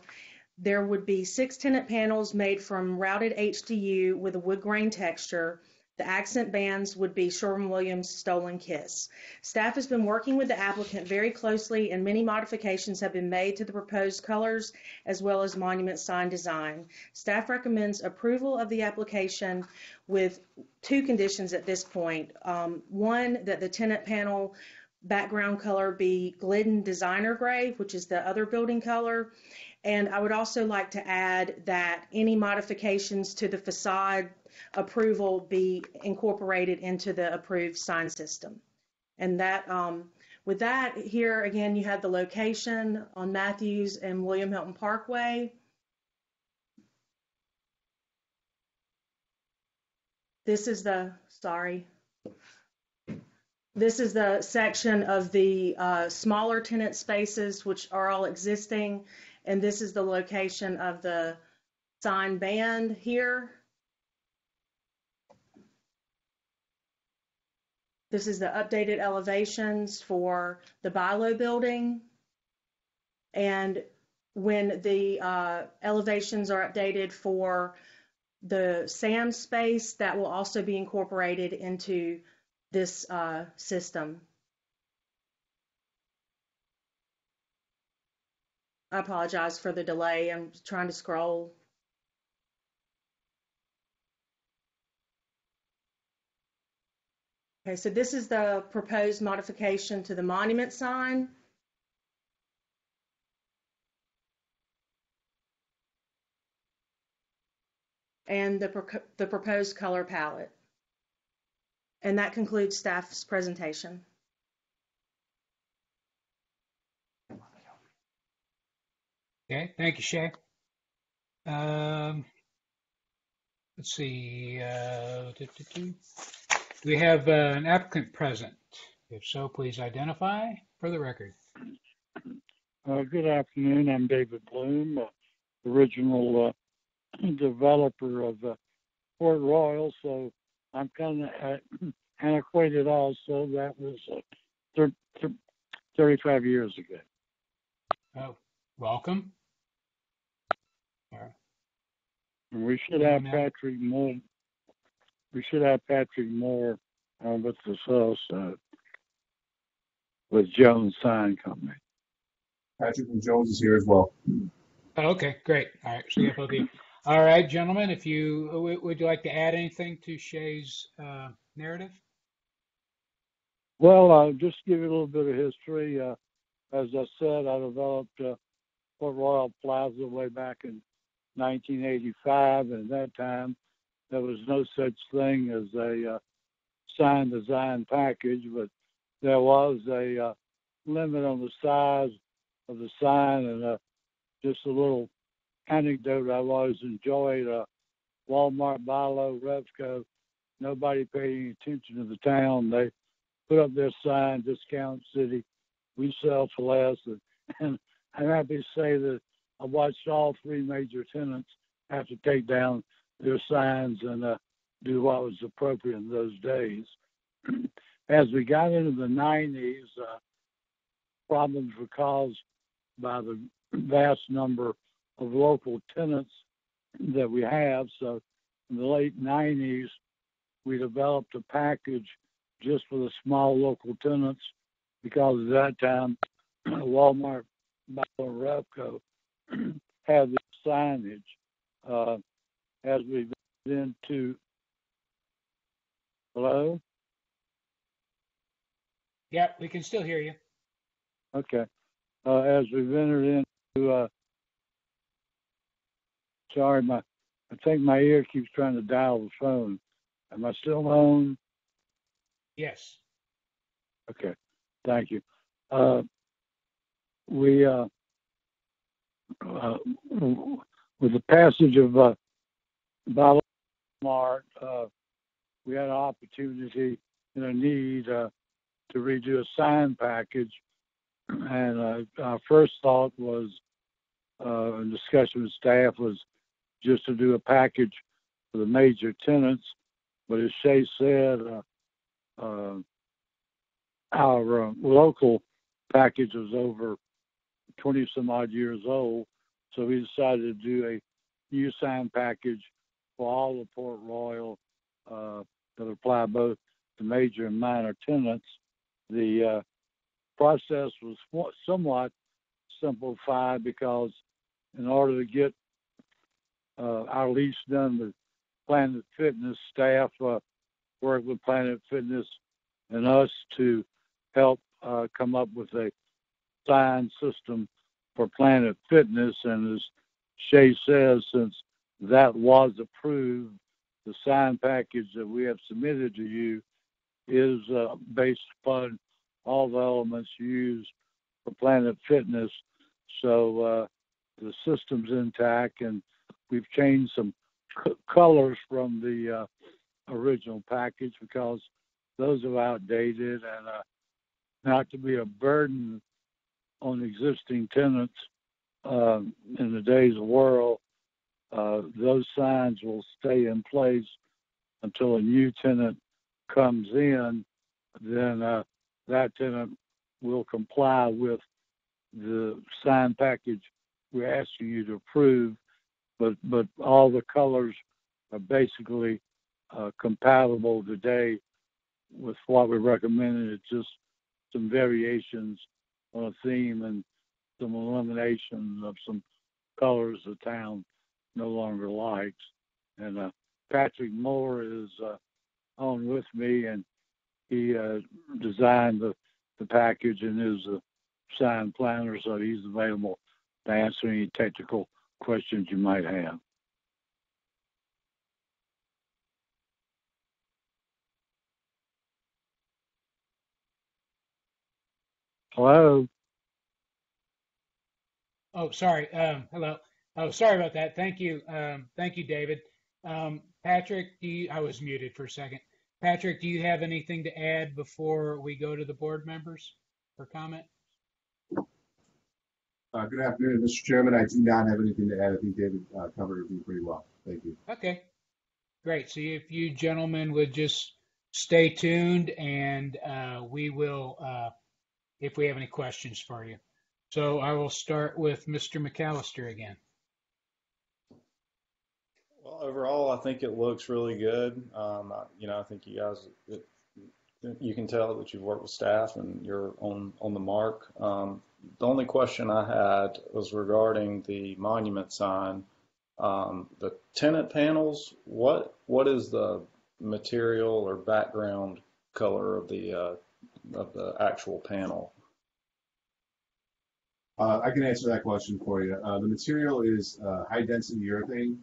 There would be 6 tenant panels made from routed HDU with a wood grain texture. The accent bands would be Sherwin-Williams Stolen Kiss. Staff has been working with the applicant very closely, and many modifications have been made to the proposed colors as well as monument sign design. Staff recommends approval of the application with 2 conditions at this point. 1, that the tenant panel background color be Glidden Designer Gray, which is the other building color. And I would also like to add that any modifications to the facade approval be incorporated into the approved sign system. And that, with that, here again, you have the location on Matthews and William Hilton Parkway. This is the section of the smaller tenant spaces, which are all existing. And this is the location of the sign band here. This is the updated elevations for the Bilo building. And when the elevations are updated for the SAM space, that will also be incorporated into this system. I apologize for the delay. I'm trying to scroll. Okay, so this is the proposed modification to the monument sign. And the proposed color palette. And that concludes staff's presentation. Okay, thank you, Shay. Let's see. Do we have an applicant present? If so, please identify for the record. Good afternoon. I'm David Bloom, original developer of Port Royal, so I'm kind of antiquated also. That was 35 years ago. Oh, welcome. And we should have Patrick Moore. We should have Patrick Moore with us also, with Jones Sign Company. Patrick and Jones is here as well. Oh, okay, great. All right, CFOD. All right, gentlemen, if you would you like to add anything to Shay's narrative? Well, I'll just give you a little bit of history. As I said, I developed Port Royal Plaza way back in 1985, and at that time there was no such thing as a sign design package, but there was a limit on the size of the sign. And just a little anecdote I've always enjoyed, Walmart, Bilo, Revco, nobody paid any attention to the town. They put up their sign, Discount City, we sell for less. And I'm happy to say that I watched all 3 major tenants have to take down their signs and do what was appropriate in those days. As we got into the 90s, problems were caused by the vast number of local tenants that we have. So in the late 90s, we developed a package just for the small local tenants because at that time, Walmart, Bell, and Repco had this signage. As we get into, hello? Yeah, we can still hear you. Okay. As we've entered into, sorry, I think my ear keeps trying to dial the phone. Am I still on? Yes. Okay, thank you. We, with the passage of Walmart, we had an opportunity and a need to redo a sign package. And our first thought was, in discussion with staff, was just to do a package for the major tenants. But as Shay said, our local package was over 20 some odd years old. So we decided to do a new sign package for all of Port Royal that apply both to major and minor tenants. The process was somewhat simplified because in order to get our lease done with Planet Fitness, staff worked with Planet Fitness and us to help come up with a sign system for Planet Fitness. And as Shay says, since that was approved, the sign package that we have submitted to you is based upon all the elements used for Planet Fitness. So the system's intact, and we've changed some colors from the original package because those are outdated, and not to be a burden on existing tenants in today's world, those signs will stay in place until a new tenant comes in. Then that tenant will comply with the sign package we're asking you to approve, but all the colors are basically compatible today with what we recommended. It's just some variations on a theme and some elimination of some colors the town no longer likes. And Patrick Moore is on with me, and he designed the package and is a sign planner, so he's available to answer any technical questions you might have. Hello? Oh, sorry. Hello. Oh, sorry about that. Thank you. Thank you, David. Patrick, I was muted for a second. Patrick, do you have anything to add before we go to the board members for comment? Good afternoon, Mr. Chairman. I do not have anything to add. I think David covered everything pretty well. Thank you. Okay, great. So if you gentlemen would just stay tuned, and we will, if we have any questions for you. So I will start with Mr. McAllister again. Well, overall, I think it looks really good. I think you guys, you can tell that you've worked with staff and you're on the mark. The only question I had was regarding the monument sign. The tenant panels, what is the material or background color of the actual panel? I can answer that question for you. The material is high density urethane,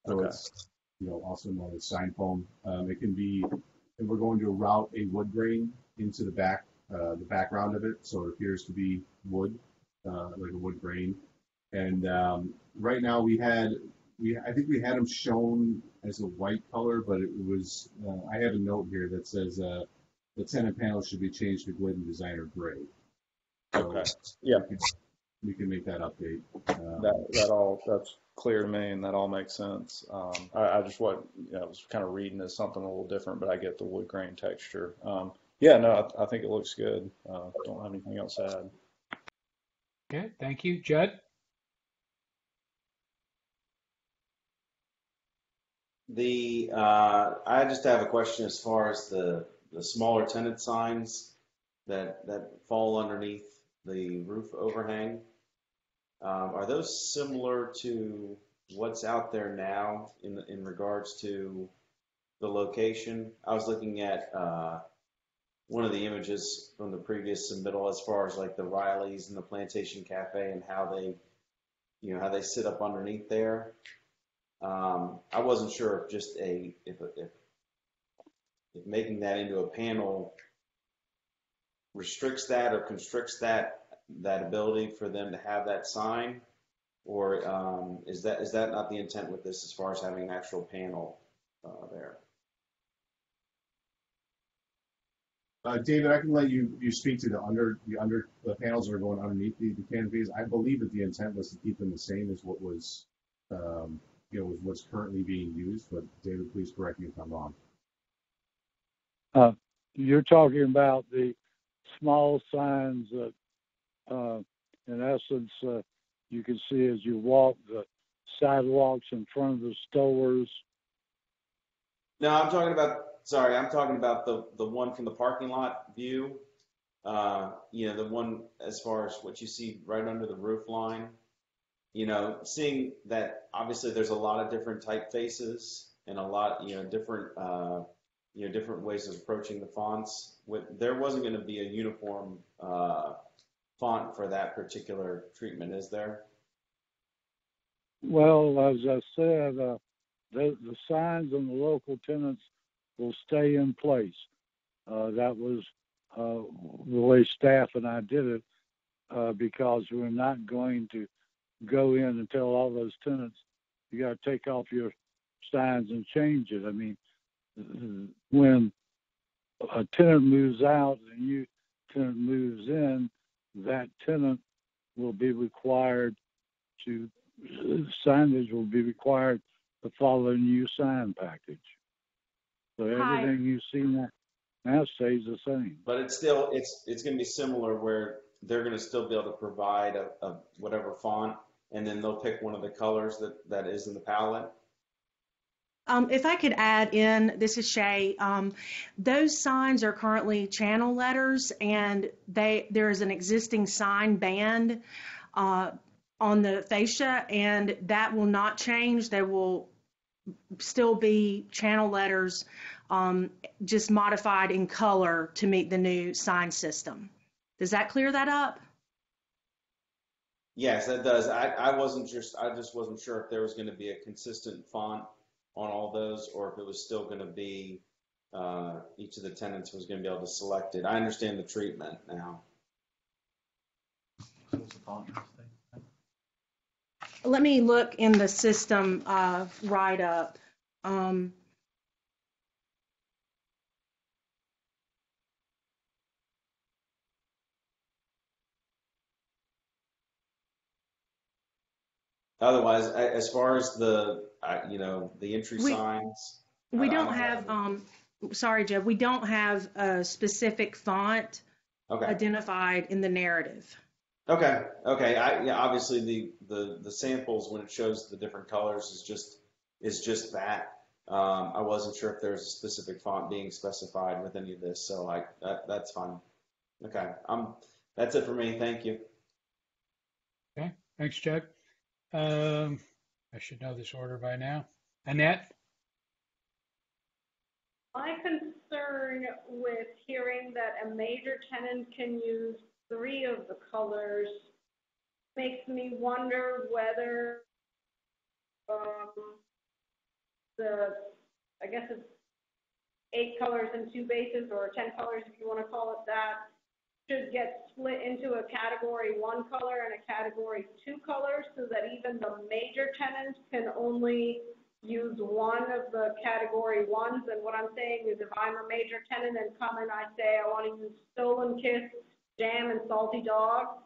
so Okay. it's also known as sign foam. It can be, if we're going to route a wood grain into the background of it, so it appears to be wood, like a wood grain. And right now I think we had them shown as a white color, but it was I have a note here that says the tenant panel should be changed to Glidden Designer Gray. So Okay. Yeah. We can make that update. That's clear to me, and that all makes sense. I just I was kind of reading as something a little different, but I get the wood grain texture. I think it looks good. Don't have anything else to add. Okay, thank you. Judd? I just have a question as far as the smaller tenant signs that fall underneath the roof overhang. Are those similar to what's out there now in regards to the location? I was looking at one of the images from the previous submittal as far as like the Rileys and the Plantation Cafe and how they sit up underneath there. I wasn't sure if just if making that into a panel restricts that or constricts that ability for them to have that sign, or is that not the intent with this as far as having an actual panel there? David, I can let you speak to the panels that are going underneath the canopies. I believe that the intent was to keep them the same as what was was what's currently being used. But David, please correct me if I'm wrong. You're talking about the small signs that, in essence, you can see as you walk the sidewalks in front of the stores. No, I'm talking about the one from the parking lot view. The one as far as what you see right under the roof line. Seeing that obviously there's a lot of different typefaces and a lot, different ways of approaching the fonts. There wasn't going to be a uniform font for that particular treatment, is there? Well, as I said, the signs and the local tenants will stay in place. That was the way staff and I did it, because we're not going to go in and tell all those tenants, you got to take off your signs and change it. I mean, when a tenant moves out and a new tenant moves in, that tenant will be required signage will be required to follow a new sign package. So everything you see now stays the same. But it's still, it's going to be similar where they're going to still be able to provide a whatever font, and then they'll pick one of the colors that is in the palette. If I could add in, this is Shay. Those signs are currently channel letters, and there is an existing sign band on the fascia, and that will not change. There will still be channel letters, just modified in color to meet the new sign system. Does that clear that up? Yes, that does. I just wasn't sure if there was going to be a consistent font on all those, or if it was still going to be each of the tenants was going to be able to select it. I understand the treatment now. Let me look in the system right up. Otherwise, as far as the entry signs, we don't have. Sorry, Jeff. We don't have a specific font identified in the narrative. Okay. Obviously, the samples when it shows the different colors is just that. I wasn't sure if there's a specific font being specified with any of this, so that's fine. Okay. That's it for me. Thank you. Okay. Thanks, Chuck. I should know this order by now. Annette? My concern with hearing that a major tenant can use 3 of the colors makes me wonder whether I guess it's 8 colors and 2 bases, or 10 colors if you want to call it that, should get split into a category 1 color and a category 2 color, so that even the major tenants can only use one of the category 1s. And what I'm saying is, if I'm a major tenant and come and I say I want to use Stolen Kiss, Jam, and Salty Dog,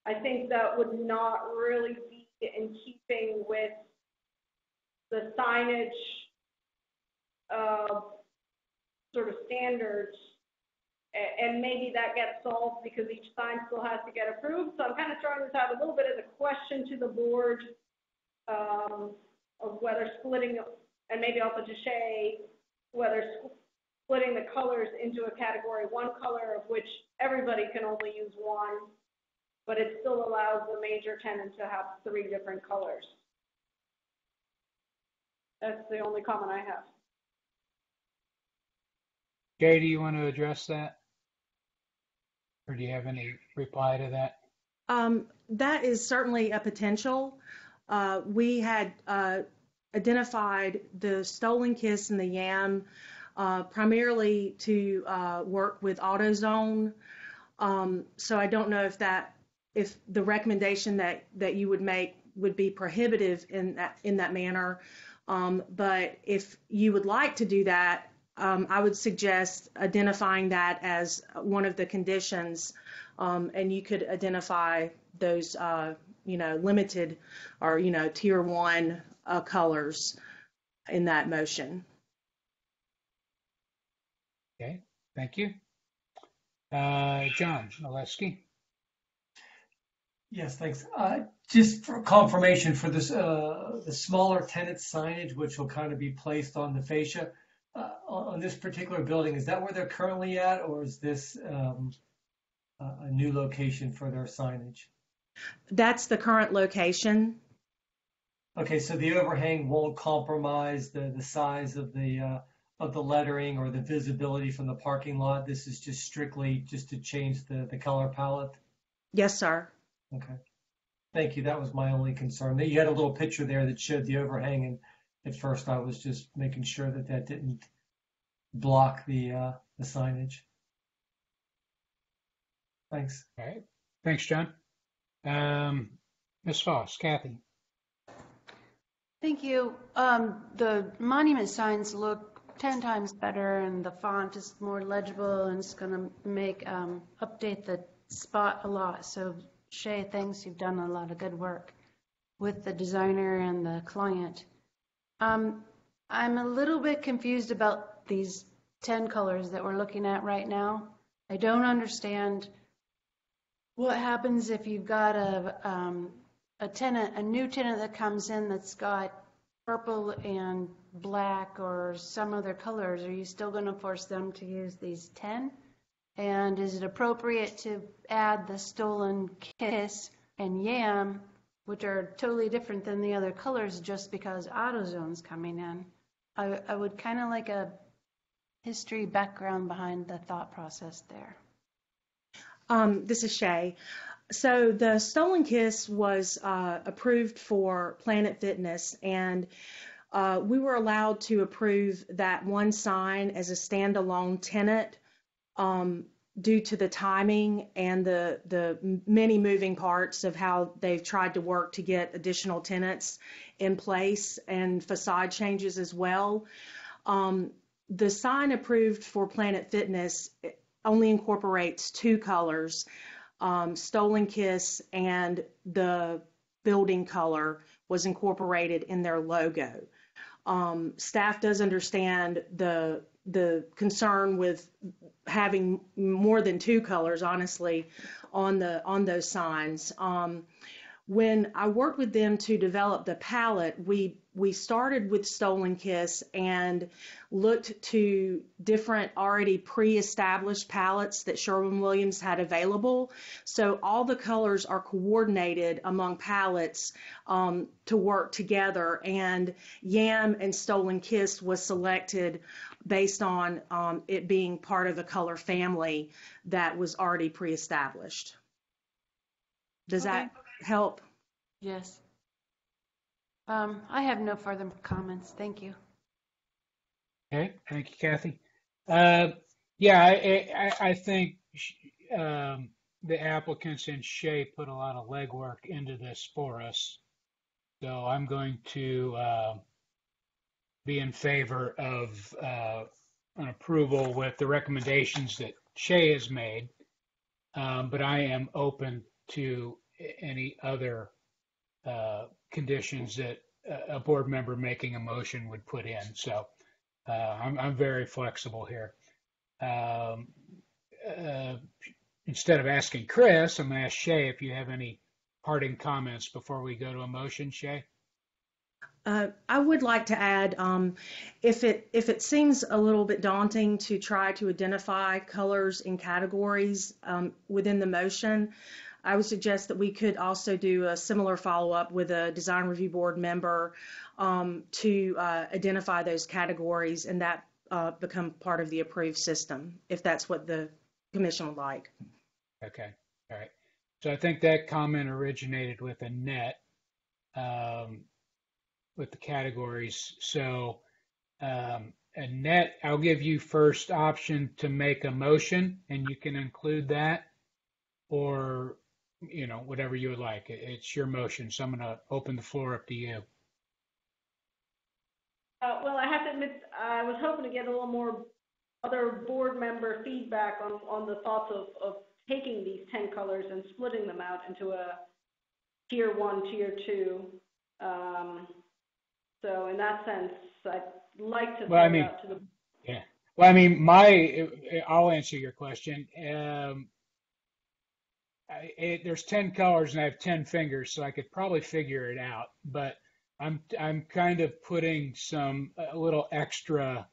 I think that would not really be in keeping with the signage sort of standards. And maybe that gets solved because each sign still has to get approved. So I'm kind of throwing this out a little bit as a question to the board of whether splitting and maybe also to Shay, whether splitting the colors into a category 1 color of which everybody can only use one, but it still allows the major tenant to have 3 different colors. That's the only comment I have. Jay, do you want to address that? Or do you have any reply to that? That is certainly a potential. We had identified the Stolen Kiss and the Yam primarily to work with AutoZone. So I don't know if the recommendation that you would make would be prohibitive in that manner. But if you would like to do that, I would suggest identifying that as one of the conditions, and you could identify those, limited or, tier 1 colors in that motion. Okay, thank you. John Oleski. Yes, thanks. Just for confirmation for this, the smaller tenant signage, which will kind of be placed on the fascia, on this particular building, is that where they're currently at, or is this a new location for their signage? That's the current location. Okay, so the overhang won't compromise the size of the lettering or the visibility from the parking lot. This is just strictly just to change the color palette. Yes, sir. Okay, thank you. That was my only concern. You had a little picture there that showed the overhang, and at first I was just making sure that didn't block the signage. Thanks. All right. Thanks, John. Ms. Foss, Kathy. Thank you. The monument signs look 10 times better, and the font is more legible, and it's going to make update the spot a lot. So Shay, thanks. You've done a lot of good work with the designer and the client. I'm a little bit confused about these 10 colors that we're looking at right now. I don't understand what happens if you've got a new tenant that comes in that's got purple and black or some other colors. Are you still going to force them to use these 10? And is it appropriate to add the Stolen Kiss and Yam, which are totally different than the other colors, just because AutoZone's coming in? I would kind of like a history background behind the thought process there. This is Shay. So the Stolen Kiss was approved for Planet Fitness, and we were allowed to approve that one sign as a standalone tenant due to the timing and the many moving parts of how they've tried to work to get additional tenants in place and facade changes as well. The sign approved for Planet Fitness only incorporates 2 colors, Stolen Kiss and the building color was incorporated in their logo. Staff does understand the concern with having more than 2 colors, honestly, on those signs. When I worked with them to develop the palette, we started with Stolen Kiss and looked to different already pre-established palettes that Sherwin-Williams had available. So all the colors are coordinated among palettes to work together, and Yam and Stolen Kiss was selected based on it being part of a color family that was already pre-established. Does that help? Yes. I have no further comments. Thank you. Okay, thank you, Kathy. I think the applicants and Shay put a lot of legwork into this for us. So I'm going to be in favor of an approval with the recommendations that Shay has made, but I am open to any other conditions that a board member making a motion would put in. So I'm very flexible here. Instead of asking Chris, I'm going to ask Shay if you have any parting comments before we go to a motion, Shay. I would like to add, if it seems a little bit daunting to try to identify colors and categories within the motion, I would suggest that we could also do a similar follow-up with a design review board member to identify those categories, and that become part of the approved system, if that's what the commission would like. Okay, all right. So I think that comment originated with Annette, with the categories. So Annette, I'll give you first option to make a motion, and you can include that, or whatever you would like. It's your motion, so I'm going to open the floor up to you. Well, I have to admit, I was hoping to get a little more other board member feedback on the thoughts of taking these 10 colors and splitting them out into a tier 1, tier 2. So in that sense, I'd like to throw it out to the... Yeah. Well, I mean, I'll answer your question. There's 10 colors and I have 10 fingers, so I could probably figure it out. But I'm kind of putting a little extra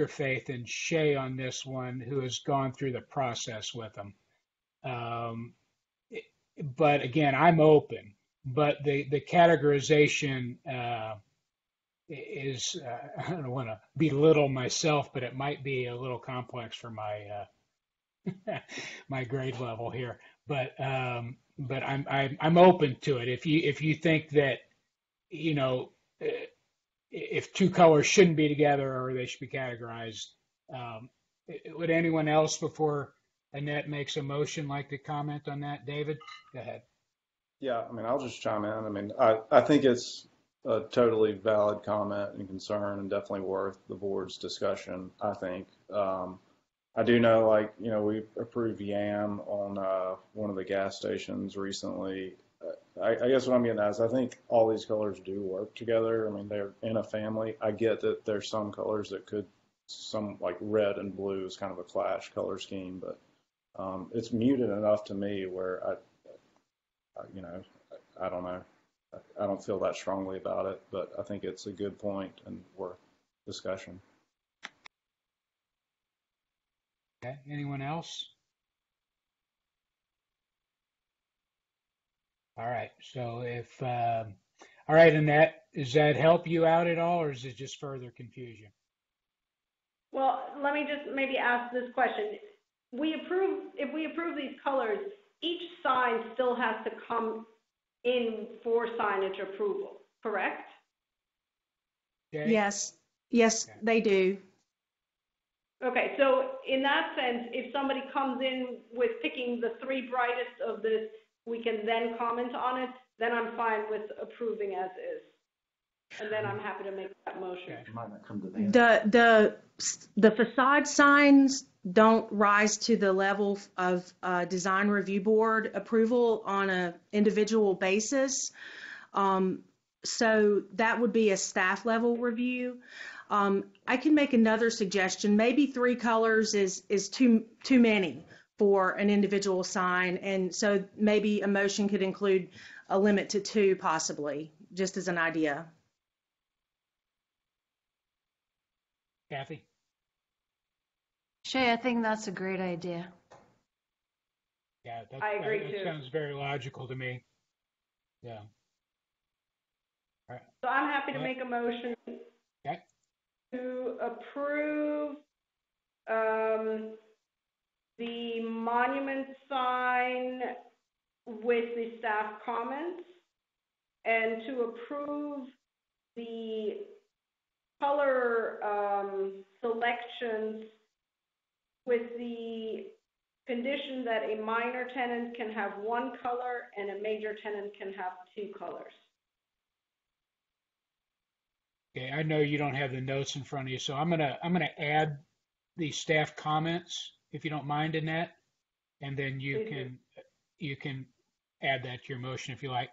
faith in Shay on this one, who has gone through the process with them. But again, I'm open. But the categorization is I don't want to belittle myself, but it might be a little complex for my my grade level here. But I'm open to it. If you think that if two colors shouldn't be together or they should be categorized, would anyone else before Annette makes a motion like to comment on that? David, go ahead. Yeah, I mean, I'll just chime in. I mean, I think it's a totally valid comment and concern, and definitely worth the board's discussion, I think. I do know, we approved YAM on one of the gas stations recently. I guess what I'm getting at is I think all these colors do work together. I mean, they're in a family. I get that there's some colors that like red and blue is kind of a clash color scheme, but it's muted enough to me where I don't know. I don't feel that strongly about it, but I think it's a good point and worth discussion. Okay. Anyone else? All right. So all right, Annette, does that help you out at all, or is it just further confusion? Well, let me just maybe ask this question. If we approve these colors, each sign still has to come in for signage approval, correct? Okay. Yes, okay. They do. Okay, so in that sense, if somebody comes in with picking the 3 brightest of this, we can then comment on it, then I'm fine with approving as is. And then I'm happy to make that motion. The facade signs don't rise to the level of design review board approval on an individual basis. So that would be a staff level review. I can make another suggestion. Maybe 3 colors is too many for an individual sign, and so maybe a motion could include a limit to 2 possibly, just as an idea. Kathy? Shay, I think that's a great idea. Yeah, I agree too. That sounds very logical to me. Yeah. All right. So I'm happy to make a motion to approve the monument sign with the staff comments, and to approve the color selections with the condition that a minor tenant can have 1 color and a major tenant can have 2 colors. Okay, I know you don't have the notes in front of you, so I'm gonna add the staff comments, if you don't mind, Annette, and then you can add that to your motion if you like.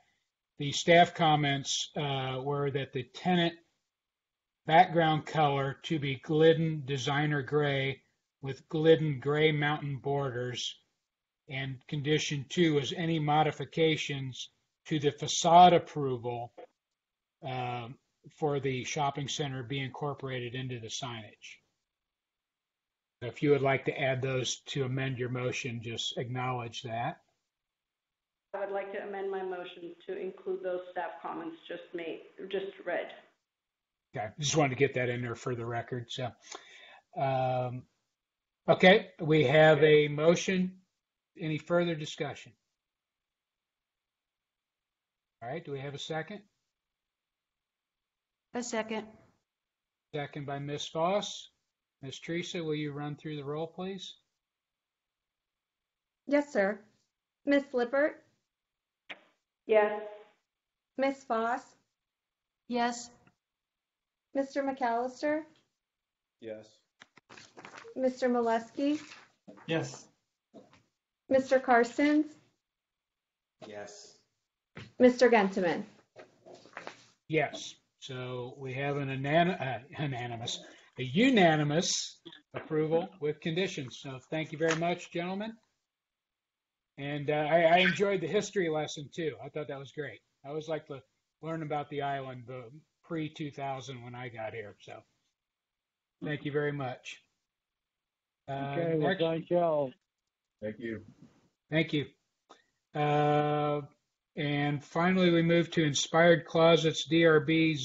The staff comments were that the tenant background color to be Glidden designer gray with Glidden gray mountain borders, and condition 2 is any modifications to the facade approval for the shopping center be incorporated into the signage. If you would like to add those to amend your motion, just acknowledge that. I would like to amend my motion to include those staff comments just read. Okay, just wanted to get that in there for the record. So, okay, we have a motion. Any further discussion? All right, do we have a second? A second. Second by Ms. Foss. Ms. Teresa, will you run through the roll, please? Yes, sir. Miss Lippert, Yes. Miss Foss, Yes. Mr. McAllister, Yes. Mr. Molesky, Yes. Mr. Carstens, Yes. Mr. Gentleman. Yes. So we have a unanimous approval with conditions. So thank you very much, gentlemen. And I enjoyed the history lesson too. I thought that was great. I always like to learn about the island, the pre-2000 when I got here. So thank you very much. Okay, well, thank y'all. Thank you. Thank you. And finally, we move to Inspired Closets DRB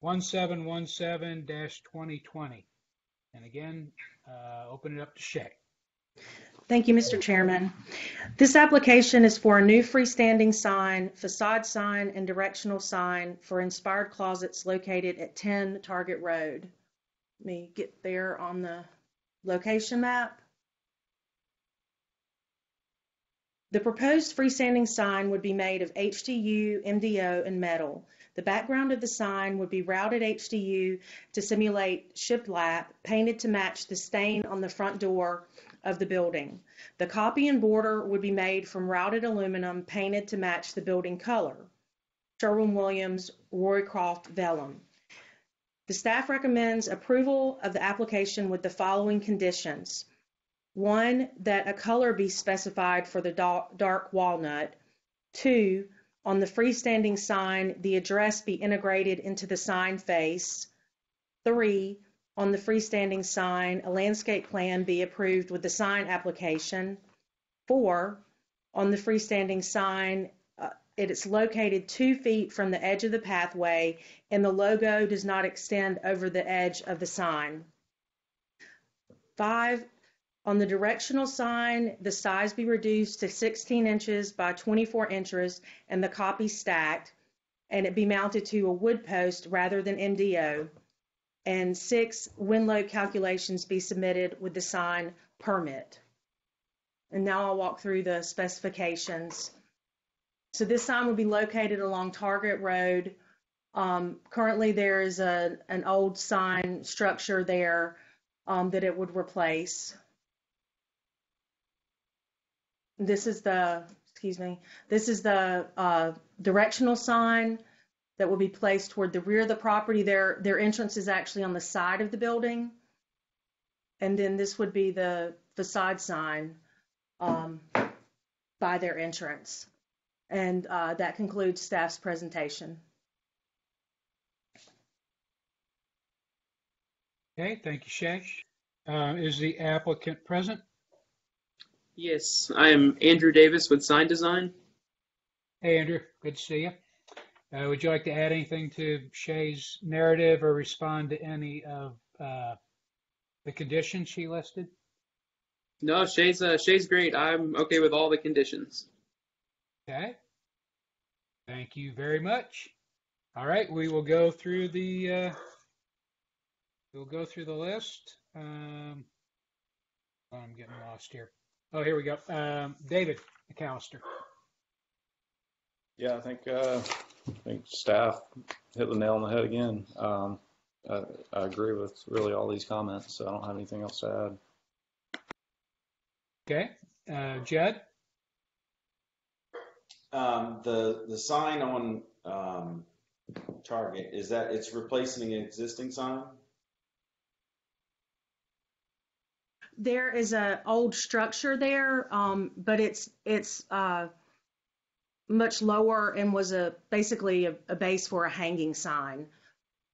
001717-2020. And again, open it up to Shay. Thank you, Mr. Chairman. This application is for a new freestanding sign, facade sign, and directional sign for Inspired Closets located at 10 Target Road. Let me get there on the location map. The proposed freestanding sign would be made of HDU, MDO, and metal. The background of the sign would be routed HDU to simulate shiplap, painted to match the stain on the front door of the building. The copy and border would be made from routed aluminum, painted to match the building color. Sherwin-Williams, Roycroft Vellum. The staff recommends approval of the application with the following conditions. 1, that a color be specified for the dark walnut. 2, on the freestanding sign, the address be integrated into the sign face. 3, on the freestanding sign, a landscape plan be approved with the sign application. 4, on the freestanding sign, it is located 2 feet from the edge of the pathway and the logo does not extend over the edge of the sign. 5, on the directional sign, the size be reduced to 16 inches by 24 inches and the copy stacked, and it be mounted to a wood post rather than MDO. And 6, wind load calculations be submitted with the sign permit. And now I'll walk through the specifications. So this sign will be located along Target Road. Currently there is an old sign structure there that it would replace. This is the directional sign that will be placed toward the rear of the property. Their entrance is actually on the side of the building. And then this would be the facade sign by their entrance. And that concludes staff's presentation. Okay, thank you, Shay. Is the applicant present? Yes, I am Andrew Davis with Sign Design. Hey, Andrew, good to see you. Would you like to add anything to Shay's narrative or respond to any of the conditions she listed? No, Shay's great. I'm okay with all the conditions. Okay. Thank you very much. All right, we will go through the list. I'm getting lost here. Oh, here we go. David McAllister. Yeah, I think staff hit the nail on the head again. I agree with really all these comments, so I don't have anything else to add. Okay, Jed. The sign on Target, is that it's replacing an existing sign? There is an old structure there, but it's much lower and was basically a base for a hanging sign.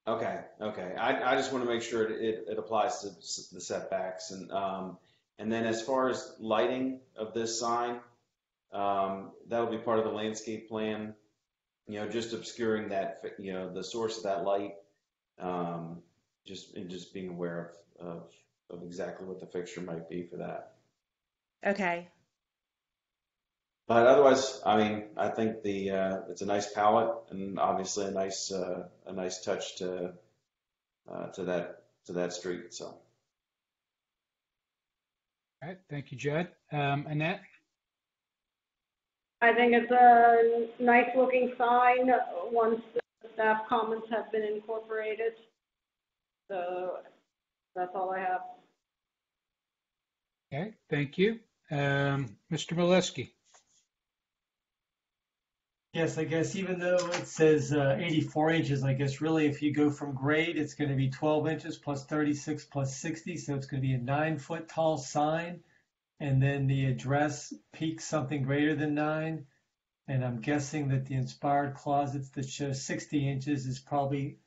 Okay. I just want to make sure it applies to the setbacks. And then as far as lighting of this sign, that'll be part of the landscape plan, just obscuring that, the source of that light, just being aware of exactly what the fixture might be for that. Okay. But otherwise, I mean, I think it's a nice palette and obviously a nice touch to that street. So. All right. Thank you, Judd. Annette? I think it's a nice looking sign once the staff comments have been incorporated. So that's all I have. Okay, thank you. Mr. Molesky. Yes, I guess even though it says 84 inches, I guess really if you go from grade, it's going to be 12 inches plus 36 plus 60. So it's going to be a 9-foot tall sign. And then the address peaks something greater than 9. And I'm guessing that the inspired closets that show 60 inches is probably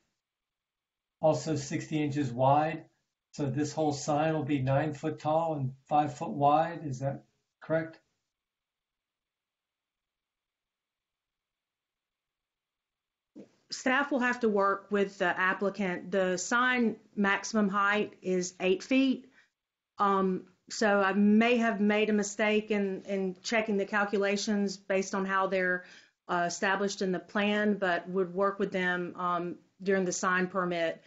also 60 inches wide. So this whole sign will be 9 foot tall and 5 foot wide. Is that correct? Staff will have to work with the applicant. The sign maximum height is 8 feet. So I may have made a mistake in checking the calculations based on how they're established in the plan, but would work with them during the sign permit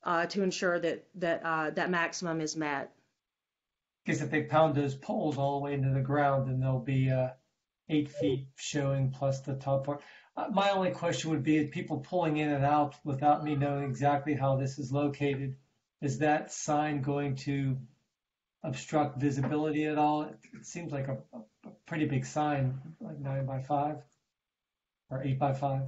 to ensure that maximum is met. Because if they pound those poles all the way into the ground, then there'll be 8 feet showing plus the top part. My only question would be, people pulling in and out without me knowing exactly how this is located, is that sign going to obstruct visibility at all? It seems like a pretty big sign, like 9 by 5 or 8 by 5.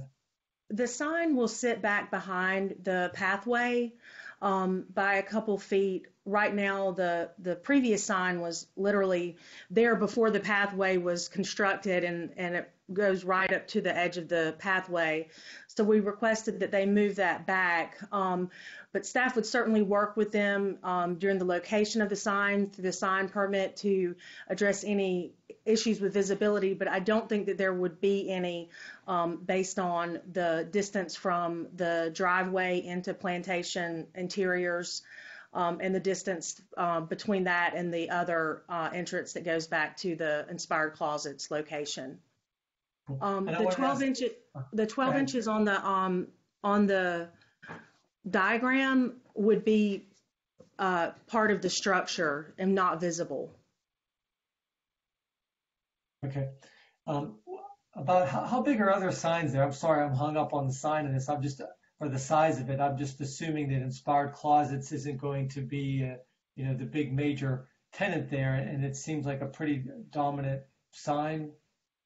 The sign will sit back behind the pathway by a couple feet. Right now, the previous sign was literally there before the pathway was constructed, and it goes right up to the edge of the pathway. So we requested that they move that back. But staff would certainly work with them during the location of the sign through the sign permit to address any issues with visibility. But I don't think that there would be any based on the distance from the driveway into plantation interiors and the distance between that and the other entrance that goes back to the inspired closets location. The 12 inches on the diagram would be part of the structure and not visible. Okay. About how big are other signs there? I'm sorry, I'm hung up on the sign of this. Or the size of it. I'm just assuming that Inspired Closets isn't going to be, the big major tenant there, and it seems like a pretty dominant sign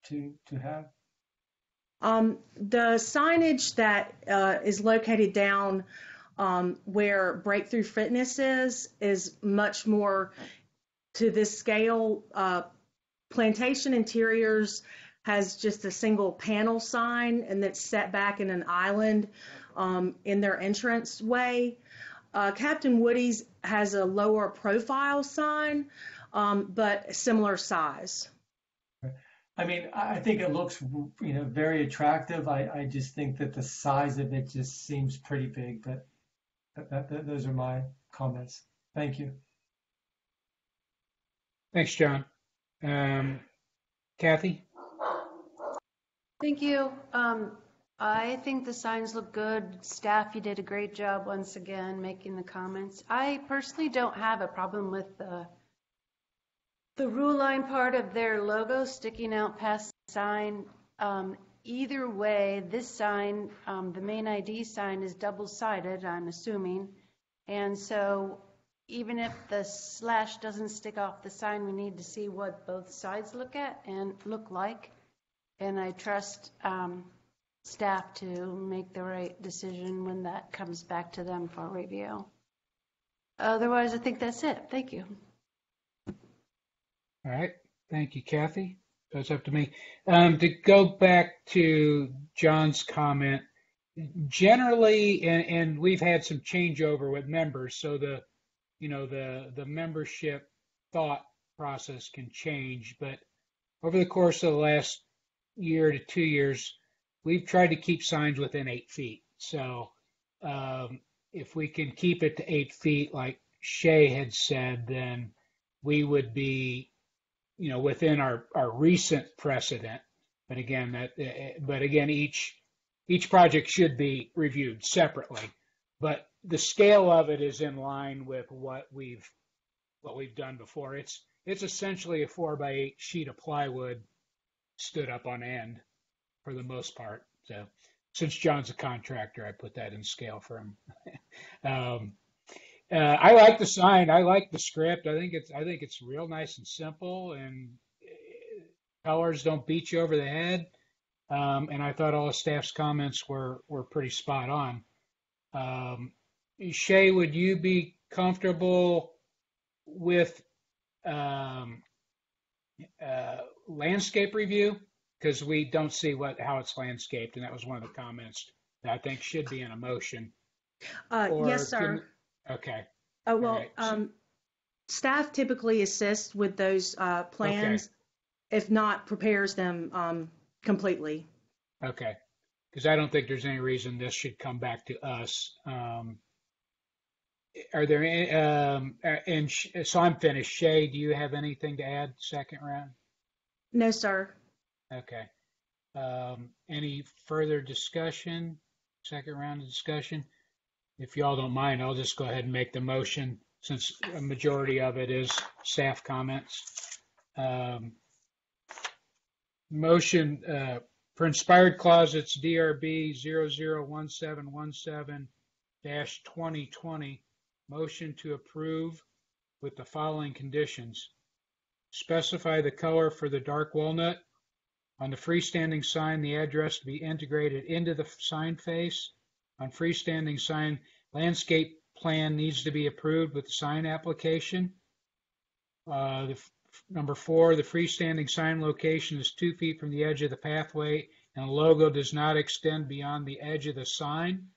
to have. The signage that is located down where Breakthrough Fitness is much more to this scale. Plantation Interiors has just a single panel sign, and that's set back in an island in their entrance way. Captain Woody's has a lower profile sign, but similar size. I mean, I think it looks, very attractive. I just think that the size of it just seems pretty big, but those are my comments. Thank you. Thanks, John. Kathy? Thank you. I think the signs look good. Staff, you did a great job once again making the comments. I personally don't have a problem with the rule line part of their logo sticking out past the sign. Either way, this sign, the main ID sign, is double-sided, I'm assuming. And so even if the slash doesn't stick off the sign, we need to see what both sides look like. And I trust staff to make the right decision when that comes back to them for review. Otherwise, I think that's it. Thank you. All right. Thank you, Kathy. It's up to me. To go back to John's comment, generally, and we've had some changeover with members, so the membership thought process can change. But over the course of the last year to 2 years, we've tried to keep signs within 8 feet. So if we can keep it to 8 feet, like Shay had said, then we would be, within our recent precedent. But again, each project should be reviewed separately. But the scale of it is in line with what we've done before. It's essentially a 4x8 sheet of plywood stood up on end for the most part. So since John's a contractor, I put that in scale for him. I like the sign. I like the script. I think it's real nice and simple, and colors don't beat you over the head. And I thought all the staff's comments were pretty spot on. Shay, would you be comfortable with landscape review? Because we don't see how it's landscaped, and that was one of the comments that I think should be in a motion. Yes, sir. Okay. Well, right. Staff typically assists with those plans, if not prepares them completely. Okay. Because I don't think there's any reason this should come back to us. Are there any, so I'm finished. Shay, do you have anything to add second round? No, sir. Okay. Any further discussion, second round of discussion? If y'all don't mind, I'll just go ahead and make the motion since a majority of it is staff comments. Motion for Inspired Closets DRB 001717-2020, motion to approve with the following conditions. Specify the color for the dark walnut. On the freestanding sign, the address to be integrated into the sign face. On freestanding sign, landscape plan needs to be approved with the sign application. Number 4, the freestanding sign location is 2 feet from the edge of the pathway and the logo does not extend beyond the edge of the sign.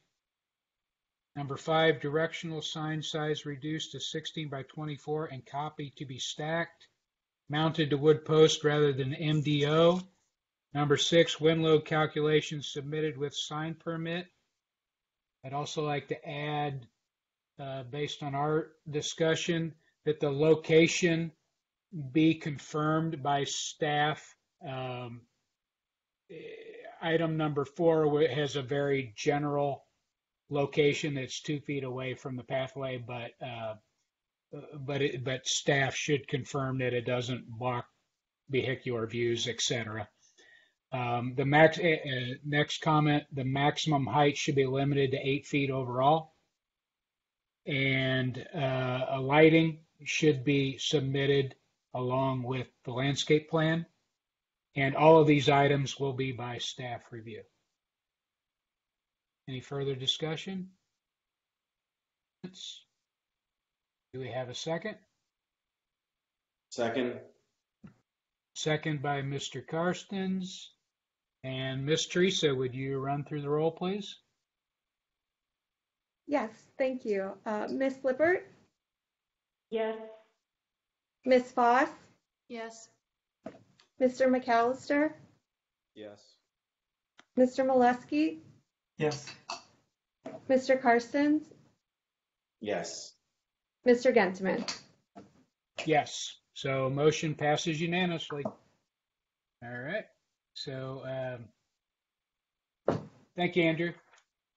Number 5, directional sign size reduced to 16 by 24 and copy to be stacked, mounted to wood post rather than MDO. Number 6, wind load calculations submitted with sign permit. I'd also like to add, based on our discussion, that the location be confirmed by staff. Item number 4 has a very general location that's 2 feet away from the pathway, but staff should confirm that it doesn't block vehicular views, etc. Next comment, the maximum height should be limited to 8 feet overall. And a lighting should be submitted along with the landscape plan. And all of these items will be by staff review. Any further discussion? Do we have a second? Second. Second by Mr. Karstens. And Ms. Teresa, would you run through the roll, please? Yes, thank you. Ms. Lippert? Yes. Ms. Foss? Yes. Mr. McAllister? Yes. Mr. Molesky? Yes. Mr. Karstens? Yes. Mr. Gentleman? Yes. So motion passes unanimously. All right. So thank you, Andrew.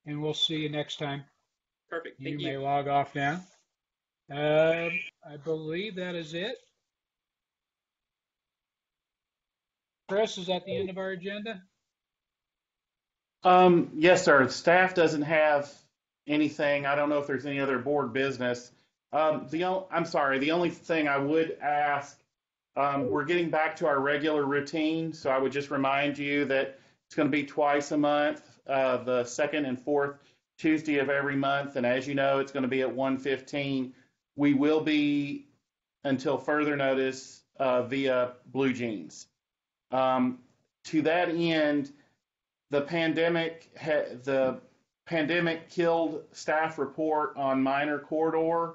And we'll see you next time. Perfect. Thank you. You may log off now. I believe that is it. Chris, is that the end of our agenda? Yes, sir. Staff doesn't have anything. I don't know if there's any other board business. I'm sorry. The only thing I would ask, we're getting back to our regular routine, so I would just remind you that it's going to be twice a month, the second and fourth Tuesday of every month, and as you know, it's going to be at 1:15. We will be, until further notice, via Blue Jeans. To that end, the pandemic killed staff report on minor corridor.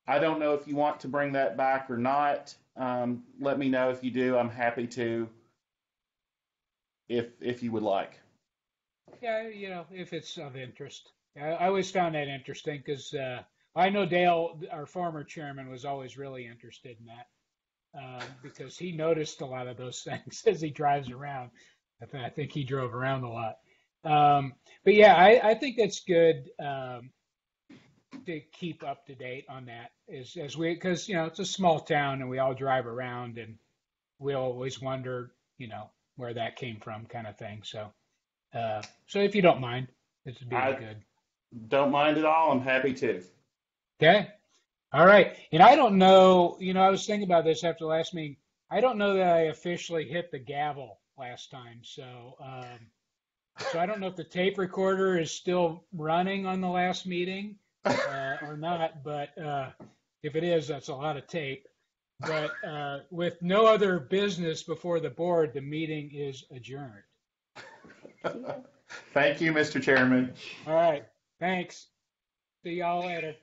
I don't know if you want to bring that back or not. Let me know if you do. I'm happy to, if you would like. Yeah, if it's of interest. I always found that interesting because I know Dale, our former chairman, was always really interested in that because he noticed a lot of those things as he drives around. I think he drove around a lot. But yeah, I think that's good to keep up to date on that as we, because it's a small town and we all drive around and we always wonder where that came from, kind of thing. So if you don't mind, it'd be good. Don't mind at all. I'm happy to. Okay. All right. And I don't know, I was thinking about this after the last meeting. I don't know that I officially hit the gavel last time. So I don't know if the tape recorder is still running on the last meeting or not, but if it is, that's a lot of tape. But with no other business before the board, the meeting is adjourned. Thank you, Mr. Chairman. All right. Thanks. See y'all later.